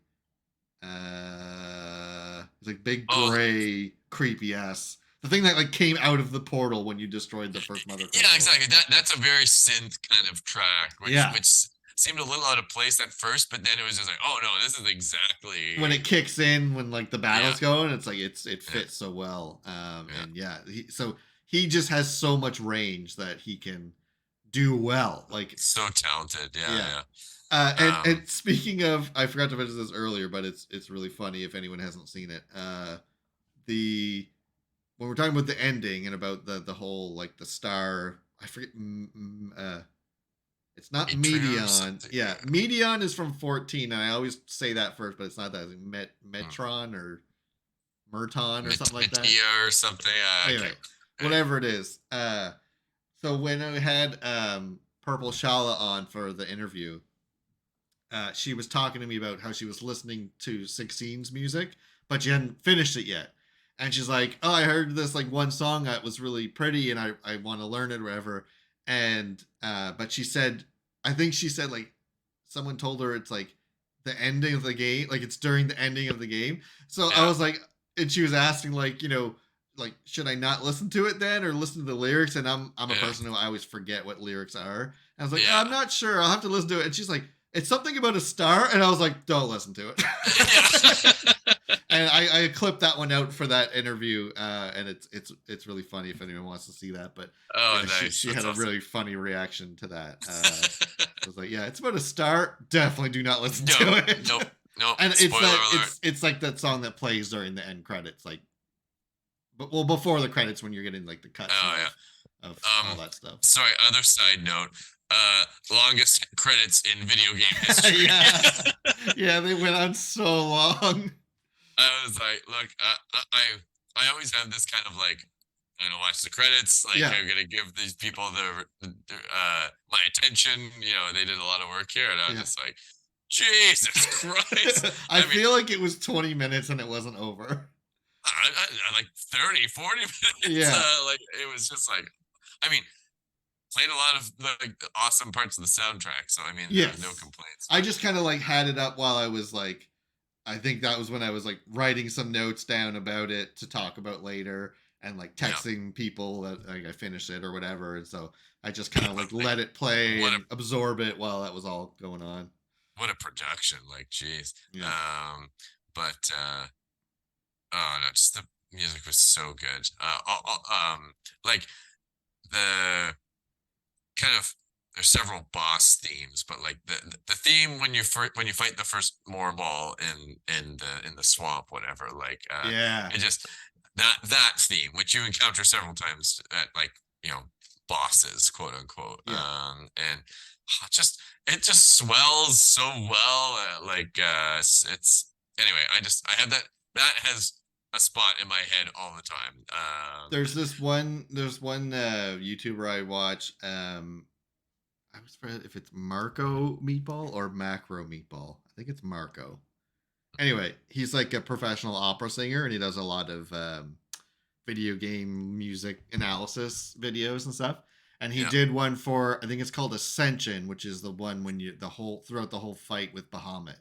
It's like big gray, creepy ass. The thing that like came out of the portal when you destroyed the first mother. Yeah, exactly. That's a very synth kind of track. Which seemed a little out of place at first, but then it was just like, oh no, this is exactly. When it kicks in, when like the Yeah, battle's going, it's like it yeah, fits so well. yeah. And yeah, so he just has so much range that he can do well. Like So talented. Yeah, yeah. yeah. And speaking of, I forgot to mention this earlier, but it's really funny if anyone hasn't seen it. The When we're talking about the ending and about the whole like the star, I forget. It's not Atrium or Medion. something. Yeah, Medion is from 14, and I always say that first, but it's not that. It's Mm. Metron or Merton or something like that. Metia or something. I Anyway, can't. whatever it is. So when I had Purpleschala on for the interview, she was talking to me about how she was listening to 16's music, but she hadn't finished it yet. And she's like, "Oh, I heard this like one song that was really pretty, and I want to learn it, or whatever." And but she said, I think she said like someone told her it's like the ending of the game, like it's during the ending of the game. So I Yeah, was like, and she was asking like, like should I not listen to it then or listen to the lyrics? And I'm a yeah, person who I always forget what lyrics are. And I was like, yeah. I'm not sure. I'll have to listen to it. And she's like, it's something about a star, and I was like, don't listen to it. Yeah. And I clipped that one out for that interview, and it's really funny if anyone wants to see that. But Oh, yeah, nice. she That's had a awesome. really funny reaction to that. I was like, yeah, it's about a star. Definitely do not listen No, to it. nope, nope. And Spoiler alert. it's like that song that plays during the end credits, like, but well before the credits when you're getting like the Oh cutscene yeah. of all that stuff. Sorry, other side note. Longest credits in video game history. Yeah, yeah, they went on so long. I was like, look, I always have this kind of like, I'm gonna watch the credits. Like, Yeah, I'm gonna give these people my attention. They did a lot of work here, and I was yeah. just like, Jesus Christ. I I mean, feel like it was 20 minutes and it wasn't over. like 30, 40 minutes. Yeah. Like, it was just like, I mean, played a lot of like the awesome parts of the soundtrack. So I mean, there was no Yes. complaints. I just kind of like had it up while I was like, I think that was when I was like writing some notes down about it to talk about later and like Yeah. texting people that like I finished it or whatever. And so I just kind of like Like, let it play what a and absorb it while that was all going on. what a production. Like, geez. Yeah. But oh no, just the music was so good. Like the kind of there's several boss themes, but like the theme when when you fight the first Moorball in the swamp, whatever, like Yeah. it just that theme, which you encounter several times at like bosses, quote unquote, Yeah. and it just swells so well. It's anyway. I have that has a spot in my head all the time. There's one YouTuber I watch. I was forget if it's Marco Meatball or Macro Meatball. I think it's Marco. Anyway, he's like a professional opera singer, and he does a lot of video game music analysis videos and stuff. And he Yeah, did one for, I think it's called Ascension, which is the one when you the whole throughout the whole fight with Bahamut.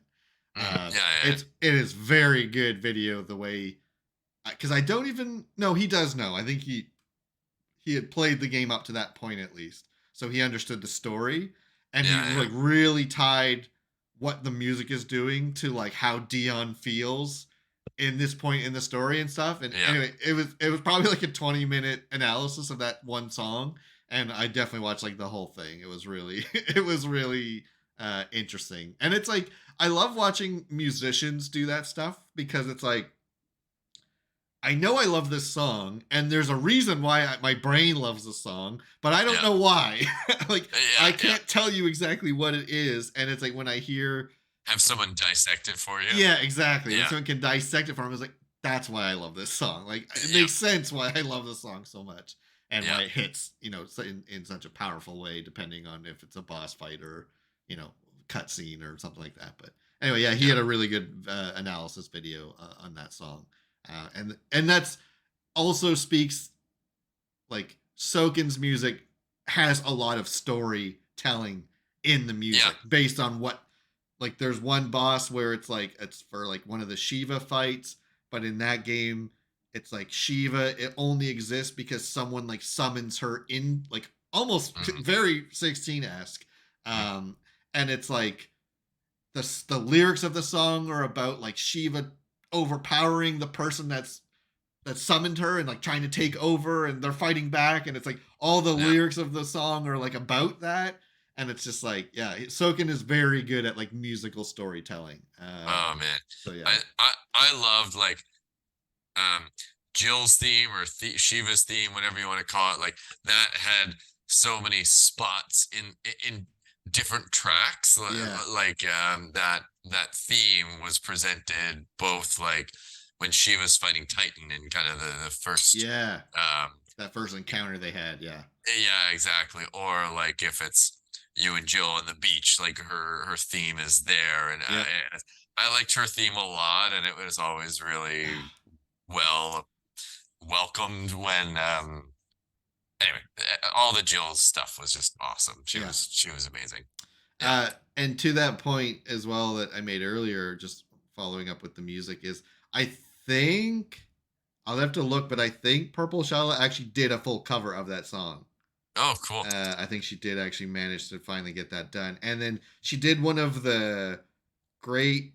yeah, It is very good video the way, because I don't even no he does know. I think he had played the game up to that point at least, so he understood the story, and he yeah, like really tied what the music is doing to like how Dion feels in this point in the story and stuff. And yeah, anyway, it was probably like a 20-minute analysis of that one song, and I definitely watched like the whole thing. It was really it was really interesting, and it's like I love watching musicians do that stuff because it's like I know I love this song, and there's a reason why my brain loves the song, but I don't yeah, know why. Like, I yeah, yeah. can't tell you exactly what it is, and it's like when I hear, Have someone dissect it for you. yeah, exactly. When Yeah, someone can dissect it for me, it's like that's why I love this song. Like, it yeah, makes sense why I love this song so much, and yeah, why it hits, in such a powerful way, depending on if it's a boss fight or cutscene or something like that. But anyway, yeah, he yeah, had a really good analysis video on that song. And that's also speaks like Soken's music has a lot of storytelling in the yeah. music based on what, like there's one boss where it's like it's for like one of the Shiva fights, but in that game it's like Shiva it only exists because someone like summons her in, like almost Mm-hmm, very 16-esque. mm-hmm. um and it's like the lyrics of the song are about like Shiva overpowering the person that summoned her and like trying to take over, and they're fighting back, and it's like all the Yeah. lyrics of the song are like about that, and it's just like, yeah, Soken is very good at like musical storytelling. Oh man, So yeah, I loved like um Jill's theme or Shiva's theme, whatever you want to call it. Like that had so many spots in different tracks. yeah, Like that theme was presented both like when Shiva's fighting Titan in kind of the first yeah. um That first encounter they had, yeah, yeah, exactly. Or like if it's you and Jill on the beach, like her theme is there, and yeah. I liked her theme a lot, and it was always really well welcomed when anyway, all the Jill's stuff was just awesome. Yeah. She was amazing. Yeah. And to that point as well that I made earlier, just following up with the music, is I think I'll have to look, but I think Purpleschala actually did a full cover of that song. Oh, cool. I think she did actually manage to finally get that done, and then she did one of the great,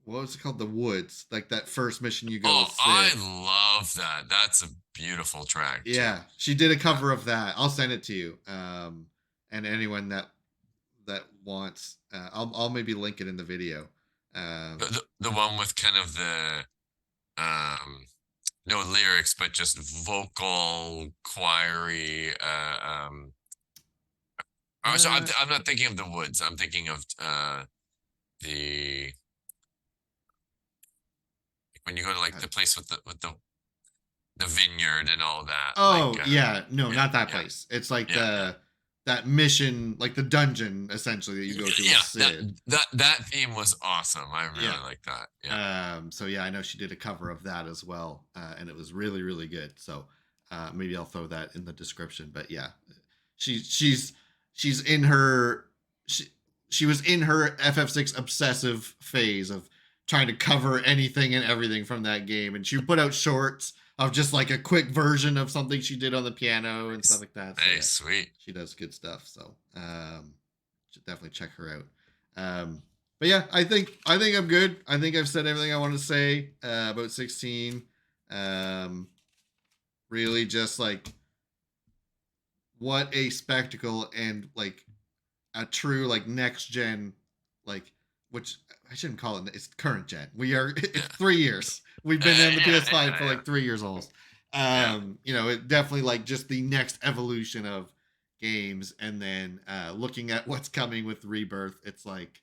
what was it called, the woods, like that first mission you go Oh, with I Sid. love that. That's a beautiful track too. Yeah, she did a Yeah. cover of that. I'll send it to you. And anyone that wants, I'll maybe link it in the video. Um, The one with kind of the no lyrics but just vocal choiry so uh, I'm not thinking of the woods. I'm thinking of the when you go to like the place with the vineyard and all that. oh Like yeah, no, yeah, not that yeah, place. It's like yeah, yeah. that mission, like the dungeon essentially that you go to with Yeah, Sid. that theme was awesome. I really Yeah. like that. Yeah. So yeah, I know she did a cover of that as well, and it was really really good. So maybe I'll throw that in the description. But yeah, she's in her she she was in her FF6 obsessive phase of trying to cover anything and everything from that game, and she put out shorts of just like a quick version of something she did on the piano and stuff Nice. like that. So Hey, yeah, sweet. she does good stuff. So should definitely check her out. But yeah, I think I'm good. I think I've said everything I want to say about 16. Um, really, just like what a spectacle, and like a true like next gen, like, which I shouldn't call it. It's current gen. We are it's Yeah. 3 years. We've been on the Yeah, PS5 for yeah, like 3 years almost. yeah. It definitely like just the next evolution of games, and then looking at what's coming with Rebirth, it's like,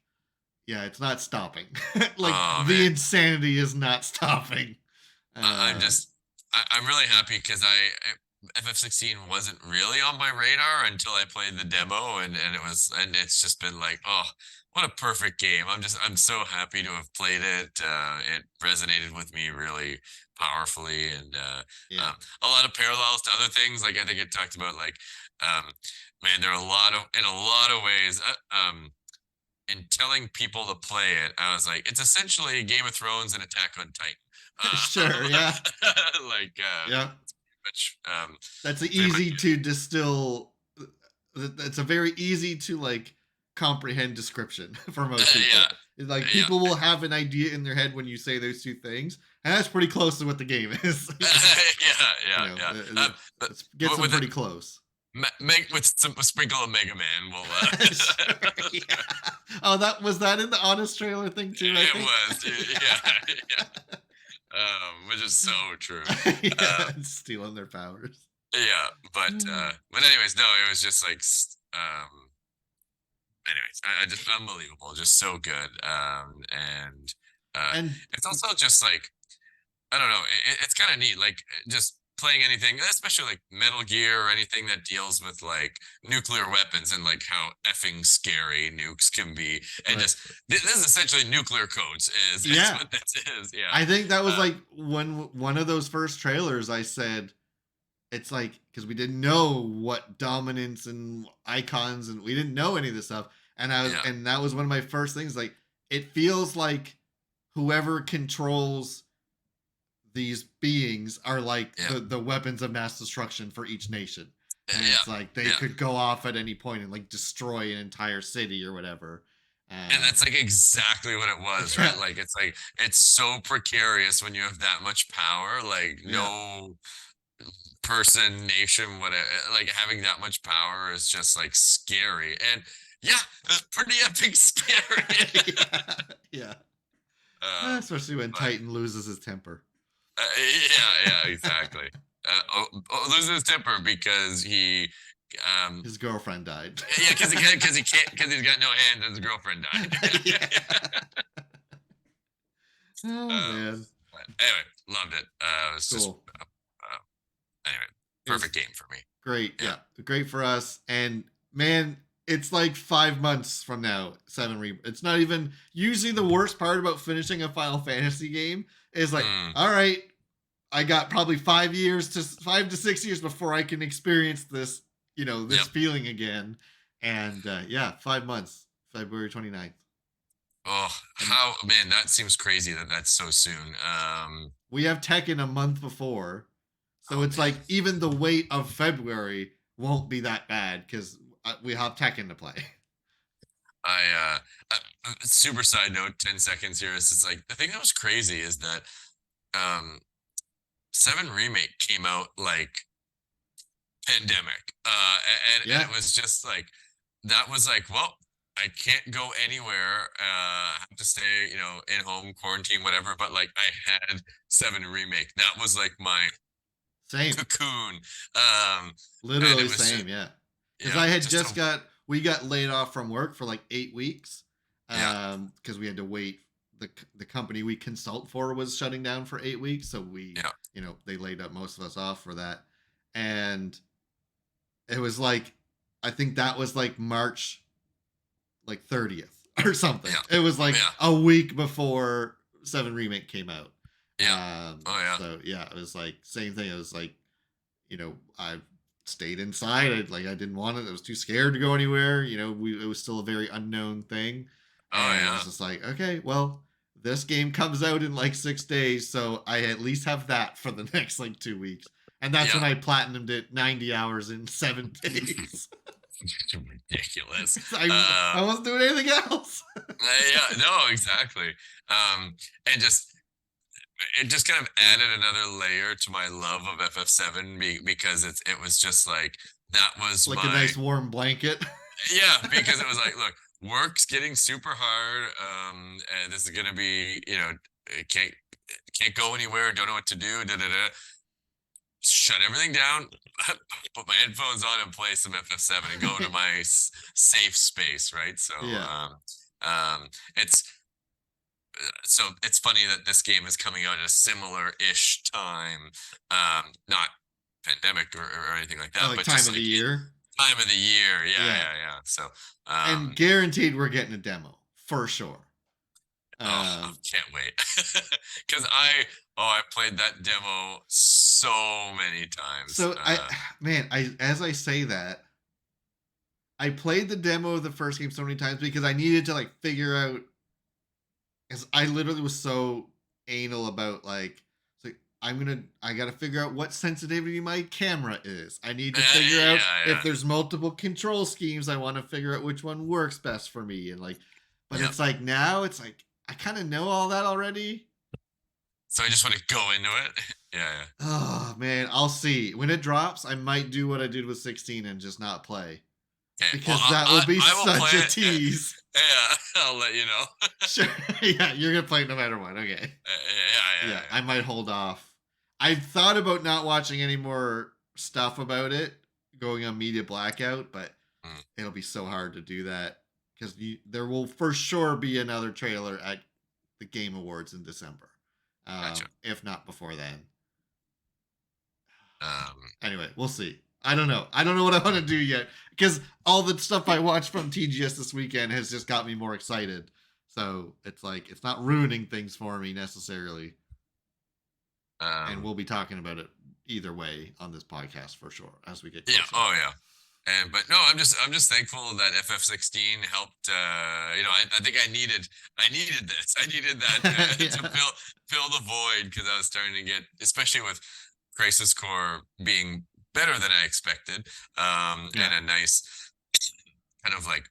yeah, it's not stopping. Like Oh the man. insanity is not stopping. I'm Um, just I'm really happy because FF16 wasn't really on my radar until I played the demo and it's just been like, oh, what a perfect game. I'm so happy to have played it. It resonated with me really powerfully, and yeah, a lot of parallels to other things. Like I think it talked about like um man, there are a lot of in a lot of ways in telling people to play it, I was like, it's essentially Game of Thrones and Attack on Titan. sure, yeah, Like yeah. much That's pretty much easy to distill. It's a very easy to like comprehend description for most yeah, people. It's like yeah. people will have an idea in their head when you say those two things, and that's pretty close to what the game is. Yeah, You know, yeah, but it gets them with pretty close. make with some a sprinkle of Mega Man will Sure, yeah. Oh, that was that in the honest trailer thing too, I it think. was yeah, yeah. Which is so true. Yeah, stealing their powers. Yeah, but anyways, no, it was just like anyways, I just unbelievable, just so good. And And it's also just like I don't know, it's kind of neat, like just playing anything, especially like Metal Gear or anything that deals with like nuclear weapons and like how effing scary nukes can be, and right. just this is essentially nuclear codes is Yeah, what this is. Yeah, I think that was uh, like when one of those first trailers I said, it's like, because we didn't know what dominance and icons, and we didn't know any of this stuff, yeah, and that was one of my first things, like it feels like whoever controls these beings are like yeah, the weapons of mass destruction for each nation. and Yeah, it's like they yeah. could go off at any point and like destroy an entire city or whatever. And that's like exactly what it was, Yeah, right? Like it's so precarious when you have that much power. Like yeah, no person, nation, whatever, like having that much power is just like scary. And yeah, it's pretty epic scary. yeah, yeah. Especially when But Titan loses his temper. yeah, exactly. Loses his temper because he His girlfriend died. yeah, because he can't, because he's got no hand and his girlfriend died. Yeah. Oh um, man, but anyway, loved it. It was just cool. anyway, It was perfect game for me. great. Yeah. Yeah, great for us. And man, it's like 5 months from now. It's not even. Usually, the worst part about finishing a Final Fantasy game is like, Mm, all right, I got probably 5 to 6 years before I can experience this, this yep. feeling again. And yeah, 5 months, February 29th. Oh, And how man, that seems crazy that that's so soon. we have Tekken a month before. So Oh it's like man, even the wait of February won't be that bad because we have Tekken to play. super side note, 10 seconds here. It's like the thing that was crazy is that um 7 remake came out like pandemic. And Yeah, it was just like that was like, well, I can't go anywhere. I have to stay, in home, quarantine, whatever. But like I had 7 remake. That was like my same. cocoon. And Literally it was just same, yeah. Because yeah, I had just just a we got laid off from work for like 8 weeks. yeah, Because we had to wait. The company we consult for was shutting down for 8 weeks, so yeah. they laid up most of us off for that, and it was like, I think that was like March like 30th or something. Yeah. It was like Yeah. a week before 7 Remake came out. Yeah. Oh yeah. So yeah, it was like same thing. It was like, I stayed inside. I didn't want it. I was too scared to go anywhere. It was still a very unknown thing. Oh And it yeah. was just like, okay, well, this game comes out in like 6 days, so I at least have that for the next like 2 weeks. And that's Yeah. when I platinumed it 90 hours in 7 days. Ridiculous. I wasn't doing anything else. Yeah, no, exactly. And it just kind of added another layer to my love of FF7 because it was just like that was Like a my nice warm blanket. yeah, because it was like, look, work's getting super hard. And this is gonna be, it can't go anywhere, don't know what to do, da da da. Shut everything down, put my headphones on and play some FF7 and go into my safe space, right? So Yeah. it's funny that this game is coming out at a similar-ish time, not pandemic or anything like that, Like but time just of like the year. time of the year. Yeah, Yeah. yeah. So And guaranteed we're getting a demo for sure. oh, can't wait. Because I played that demo so many times. So as I say that, I played the demo of the first game so many times because I needed to like figure out, because I literally was so anal about like, I gotta figure out what sensitivity my camera is. I need to figure out yeah. if there's multiple control schemes. I want to figure out which one works best for me, and like, but Yep. it's like now it's like I kind of know all that already. So I just want to go into it. Yeah. Oh man, I'll see when it drops. I might do what I did with 16 and just not play, Okay. because Well, that will be I will such play a it. tease. Yeah, I'll let you know. Sure, yeah, you're gonna play it no matter what. Okay, Yeah. I might hold off. I thought about not watching any more stuff about it, going on media blackout, but Mm, it'll be so hard to do that because there will for sure be another trailer at the Game Awards in December, gotcha. if not before then. Um, Anyway, we'll see. I don't know. I don't know what I want to do yet because all the stuff I watched from TGS this weekend has just got me more excited. So it's like it's not ruining things for me necessarily. And we'll be talking about it either way on this podcast for sure as we get closer. yeah. Oh yeah. But no, I'm just thankful that FF16 helped. I think I needed this. I needed that Yeah. to fill the void because I was starting to get, especially with Crisis Core being better than I expected. And a nice kind of like,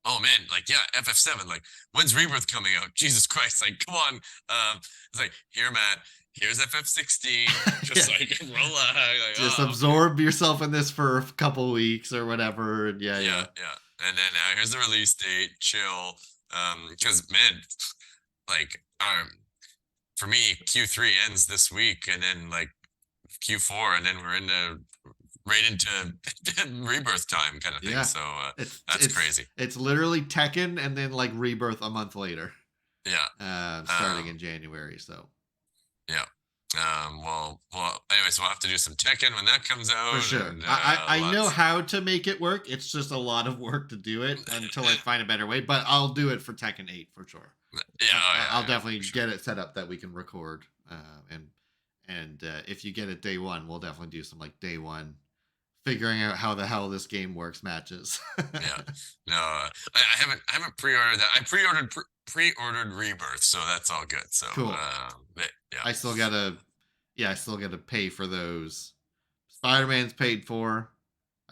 oh man, like yeah, FF7, like when's Rebirth coming out? Jesus Christ, like come on. It's like here, Matt, here's FF16. Just Yeah. like relax. Like, Just oh, okay. absorb yourself in this for a couple weeks or whatever. And yeah, Yeah, yeah. yeah. And then here's the release date. Chill. Because man, like for me, Q3 ends this week, and then like Q4, and then we're into right into Rebirth time kind of thing. Yeah. So that's It's crazy. it's literally Tekken and then like Rebirth a month later. Yeah. Starting in January. So Yeah. Well. Anyways, we'll have to do some Tekken when that comes out. for sure. And, I know how to make it work. It's just a lot of work to do it until I find a better way. But I'll do it for Tekken 8 for sure. Yeah, I'll definitely get it set up that we can record. And if you get it day one, we'll definitely do some like day one figuring out how the hell this game works matches. Yeah. No, I haven't pre-ordered that. I pre-ordered Rebirth, so that's all good. So Cool. Yeah. I still gotta pay for those. Spider-Man's paid for.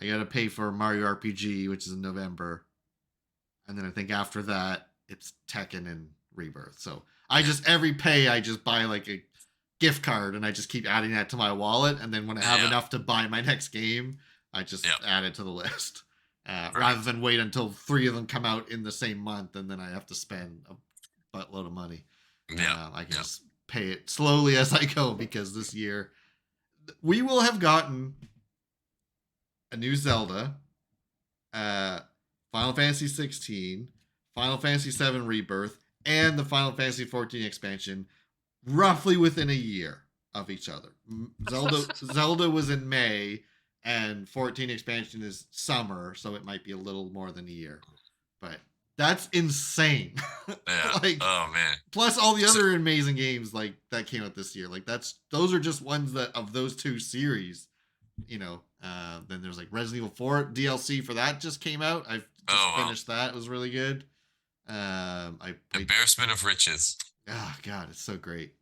I gotta pay for Mario RPG, which is in November. And then I think after that, it's Tekken and Rebirth. So I just I just buy like a gift card and I just keep adding that to my wallet. And then when I have enough to buy my next game, I just add it to the list. Rather than wait until 3 of them come out in the same month and then I have to spend a buttload of money. I can just pay it slowly as I go, because this year we will have gotten a new Zelda, Final Fantasy 16, Final Fantasy VII Rebirth, and the Final Fantasy 14 expansion roughly within a year of each other. Zelda was in May, and 14 expansion is summer, so it might be a little more than a year. But that's insane. Yeah. Like, oh man. Plus all the other amazing games like that came out this year. Like those are just ones that of those two series, you know. Then there's like Resident Evil 4 DLC for that just came out. I've just finished that. It was really good. Embarrassment of riches. Oh god, it's so great.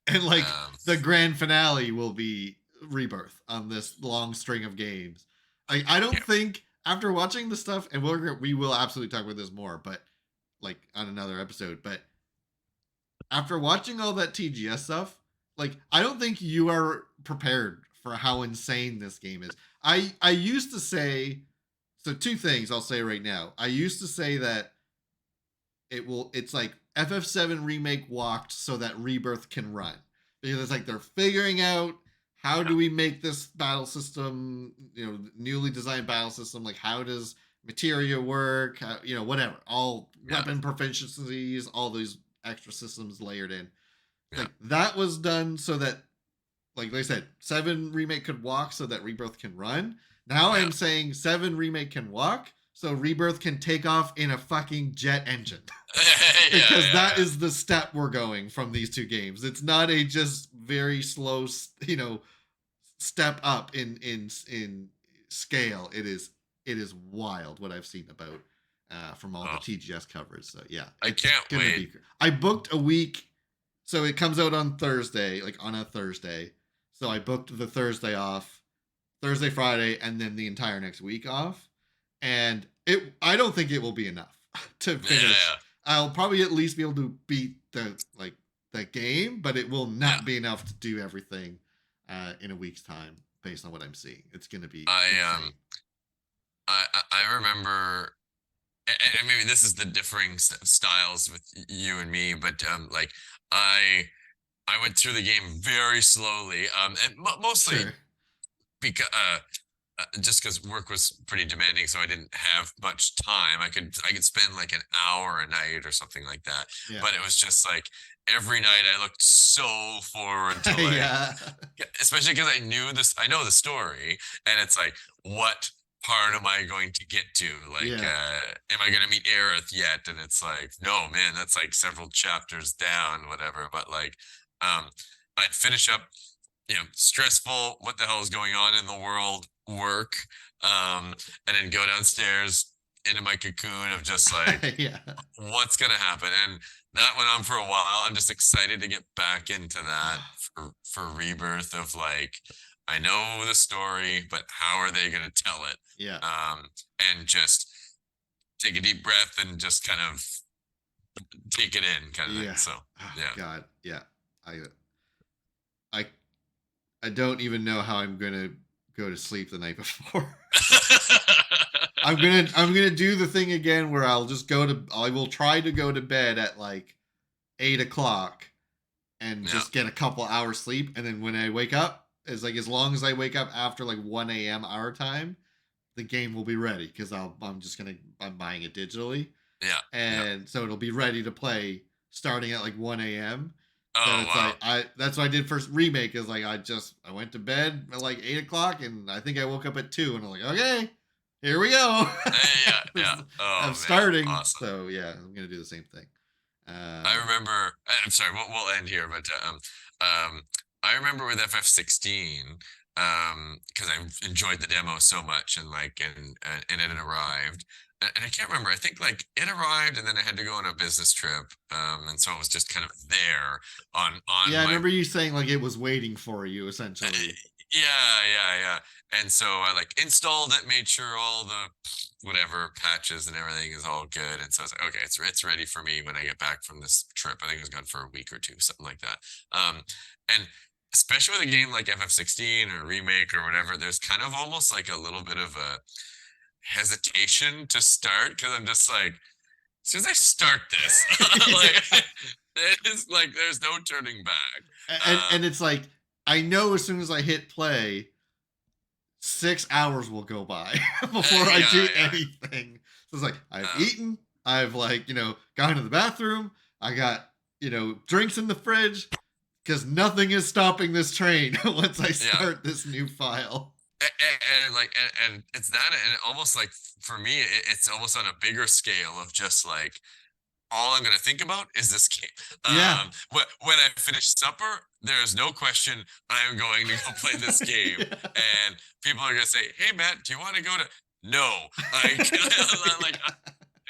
And like the grand finale will be Rebirth on this long string of games. I don't think after watching the stuff, and we will absolutely talk about this more, but like on another episode, but after watching all that TGS stuff, like I don't think you are prepared for how insane this game is. I used to say, so 2 things I'll say right now. I used to say that it's like FF7 remake walked so that Rebirth can run. Because it's like they're figuring out how do we make this battle system, newly designed battle system, like how does materia work, how, whatever, all weapon proficiencies, all these extra systems layered in. Like that was done so that, like I said, 7 remake could walk so that Rebirth can run. Now I'm saying 7 remake can walk so Rebirth can take off in a fucking jet engine. Because that is the step we're going from these 2 games. It's not a just very slow, step up in scale. It is wild what I've seen about from all the TGS coverage. So yeah, I can't wait. I booked a week, so it comes out on Thursday, like on a Thursday. So I booked the Thursday off, Thursday, Friday, and then the entire next week off. And I don't think it will be enough to finish. Yeah. I'll probably at least be able to beat the game, but it will not be enough to do everything in a week's time based on what I'm seeing. It's going to be insane. I remember, and maybe this is the differing styles with you and me, but like I went through the game very slowly, and mostly because just because work was pretty demanding, so I didn't have much time. I could spend like an hour a night or something like that. Yeah. But it was just like every night I looked so forward to like, especially because I know the story, and it's like, what part am I going to get to? Like, am I going to meet Aerith yet? And it's like, no, man, that's like several chapters down, whatever. But like, I'd finish up, stressful, what the hell is going on in the world, work, and then go downstairs into my cocoon of just like, what's going to happen? And that went on for a while. I'm just excited to get back into that for Rebirth of like, I know the story, but how are they going to tell it? Yeah. And just take a deep breath and just kind of take it in, kind of thing. Yeah. So Oh, yeah. God. Yeah. I I don't even know how I'm gonna go to sleep the night before. I'm gonna do the thing again where I will try to go to bed at like 8 o'clock and Yeah. just get a couple hours sleep, and then when I wake up, it's like as long as I wake up after like 1 a.m. our time, the game will be ready because I'm buying it digitally, Yeah. Yeah. and so it'll be ready to play starting at like 1 a.m. So Oh it's wow. like that's what I did first remake is like I went to bed at like 8 o'clock and I think I woke up at 2 and I'm like, okay, here we go. Yeah. Yeah. Oh I'm man. starting. Awesome. So yeah, I'm gonna do the same thing. I Um, remember. I'm sorry. We'll end here, but I remember with FF16, because I enjoyed the demo so much, and and it had arrived, and I can't remember. I think like it arrived, and then I had to go on a business trip, and so it was just kind of there yeah, on I my. remember you saying like it was waiting for you essentially. Yeah. And so I like installed it, made sure all the whatever patches and everything is all good. And so I was like, okay, it's ready for me when I get back from this trip. I think it was gone for a week or two, something like that. And especially with a game like FF16 or remake or whatever, there's kind of almost like a little bit of a hesitation to start because I'm just like, as soon as I start this, like it's like there's no turning back. And it's like I know as soon as I hit play, 6 hours will go by before I do Yeah. anything. So it's like I've Uh, eaten, I've like gone to the bathroom, I got drinks in the fridge because nothing is stopping this train once I yeah. start this new file. And it's that, and almost like for me, it's almost on a bigger scale of just like all I'm gonna think about is this game. Yeah. When I finish supper, there's no question I am going to go play this game, Yeah. and people are gonna say, "Hey, Matt, do you want to go to?" No, like, like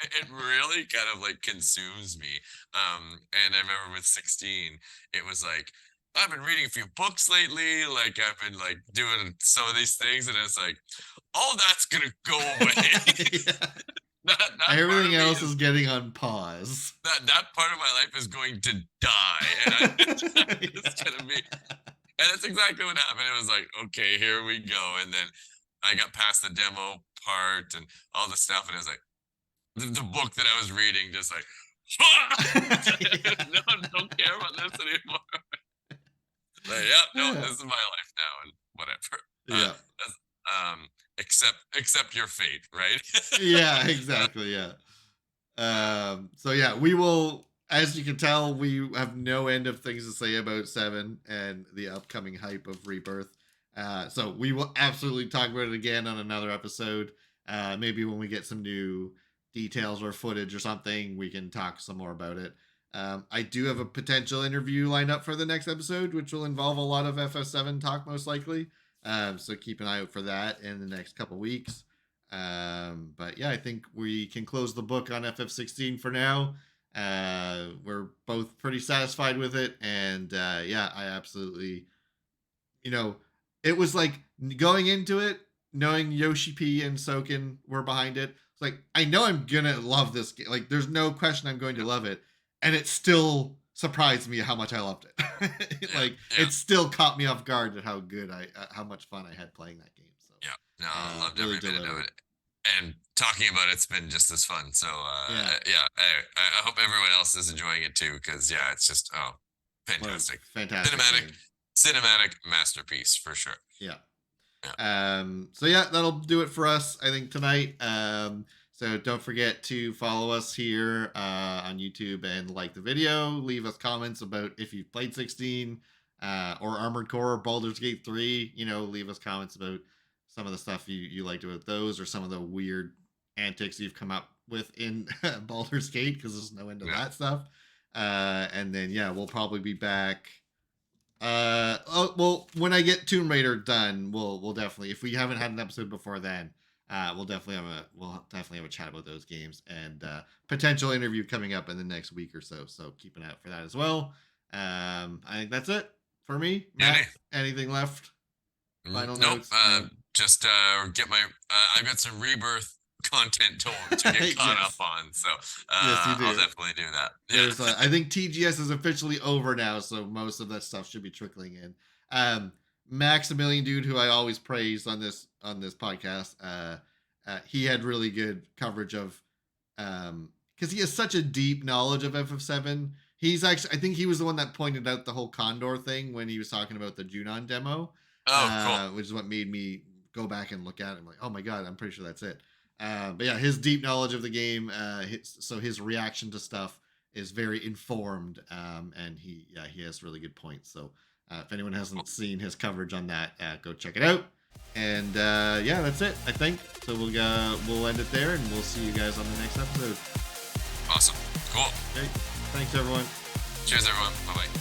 it really kind of like consumes me. And I remember with 16, it was like I've been reading a few books lately, like I've been like doing some of these things, and it's like all that's gonna go away. Yeah. That part Everything of me else is is getting on pause. that part of my life is going to die, and it's Yeah. gonna be, and that's exactly what happened. It was like, okay, here we go, and then I got past the demo part and all the stuff, and it was like the book that I was reading, just like, no, don't care about this anymore. Like, yeah, no, Yeah. this is my life now, and whatever. Yeah. Accept your fate, right? Yeah, uh, exactly. Yeah. So yeah, we will, as you can tell, we have no end of things to say about Seven and the upcoming hype of Rebirth. So we will absolutely talk about it again on another episode. Maybe when we get some new details or footage or something, we can talk some more about it. I do have a potential interview lined up for the next episode, which will involve a lot of FS7 talk, most likely. So keep an eye out for that in the next couple weeks. But yeah, I think we can close the book on FF16 for now. We're both pretty satisfied with it, and yeah, I absolutely, you know, it was like going into it, knowing Yoshi P and Soken were behind it. It's like I know I'm gonna love this game. Like, there's no question I'm going to love it, and it still surprised me how much I loved it. yeah, Like, yeah, it still caught me off guard at how much fun I had playing that game. So, yeah. No, I loved really every minute of delivered. it. And talking about it's been just as fun. So Yeah. yeah, I hope everyone else is enjoying it too, because yeah, it's just What a fantastic, fantastic cinematic, game. cinematic masterpiece for sure. Yeah. Yeah, So yeah, that'll do it for us, I think, tonight. So don't forget to follow us here on YouTube and like the video. Leave us comments about if you've played 16 or Armored Core or Baldur's Gate 3. Leave us comments about some of the stuff you liked about those or some of the weird antics you've come up with in Baldur's Gate, because there's no end to yeah, that stuff. And then yeah, we'll probably be back well, when I get Tomb Raider done, we'll definitely, if we haven't had an episode before then, we'll definitely have a chat about those games and potential interview coming up in the next week or so. So keep an eye out for that as well. I think that's it for me. yeah. Matt, anything left? Final Nope. notes. Just get my. I've got some rebirth content to get caught Yes. up on, so Yes, you do. I'll definitely do that. There's, I think TGS is officially over now, so most of that stuff should be trickling in. Maximilian, dude, who I always praise on this podcast, he had really good coverage of, because he has such a deep knowledge of FF7. He's actually, I think he was the one that pointed out the whole Condor thing when he was talking about the Junon demo. Oh, cool. Which is what made me go back and look at it. I'm like, oh my god, I'm pretty sure that's it. But yeah, his deep knowledge of the game, so his reaction to stuff is very informed, and he has really good points. So if anyone hasn't seen his coverage on that, go check it out. And yeah, that's it, I think. So we'll end it there, and we'll see you guys on the next episode. Awesome. Cool. Okay, thanks everyone. Cheers, everyone. Bye bye.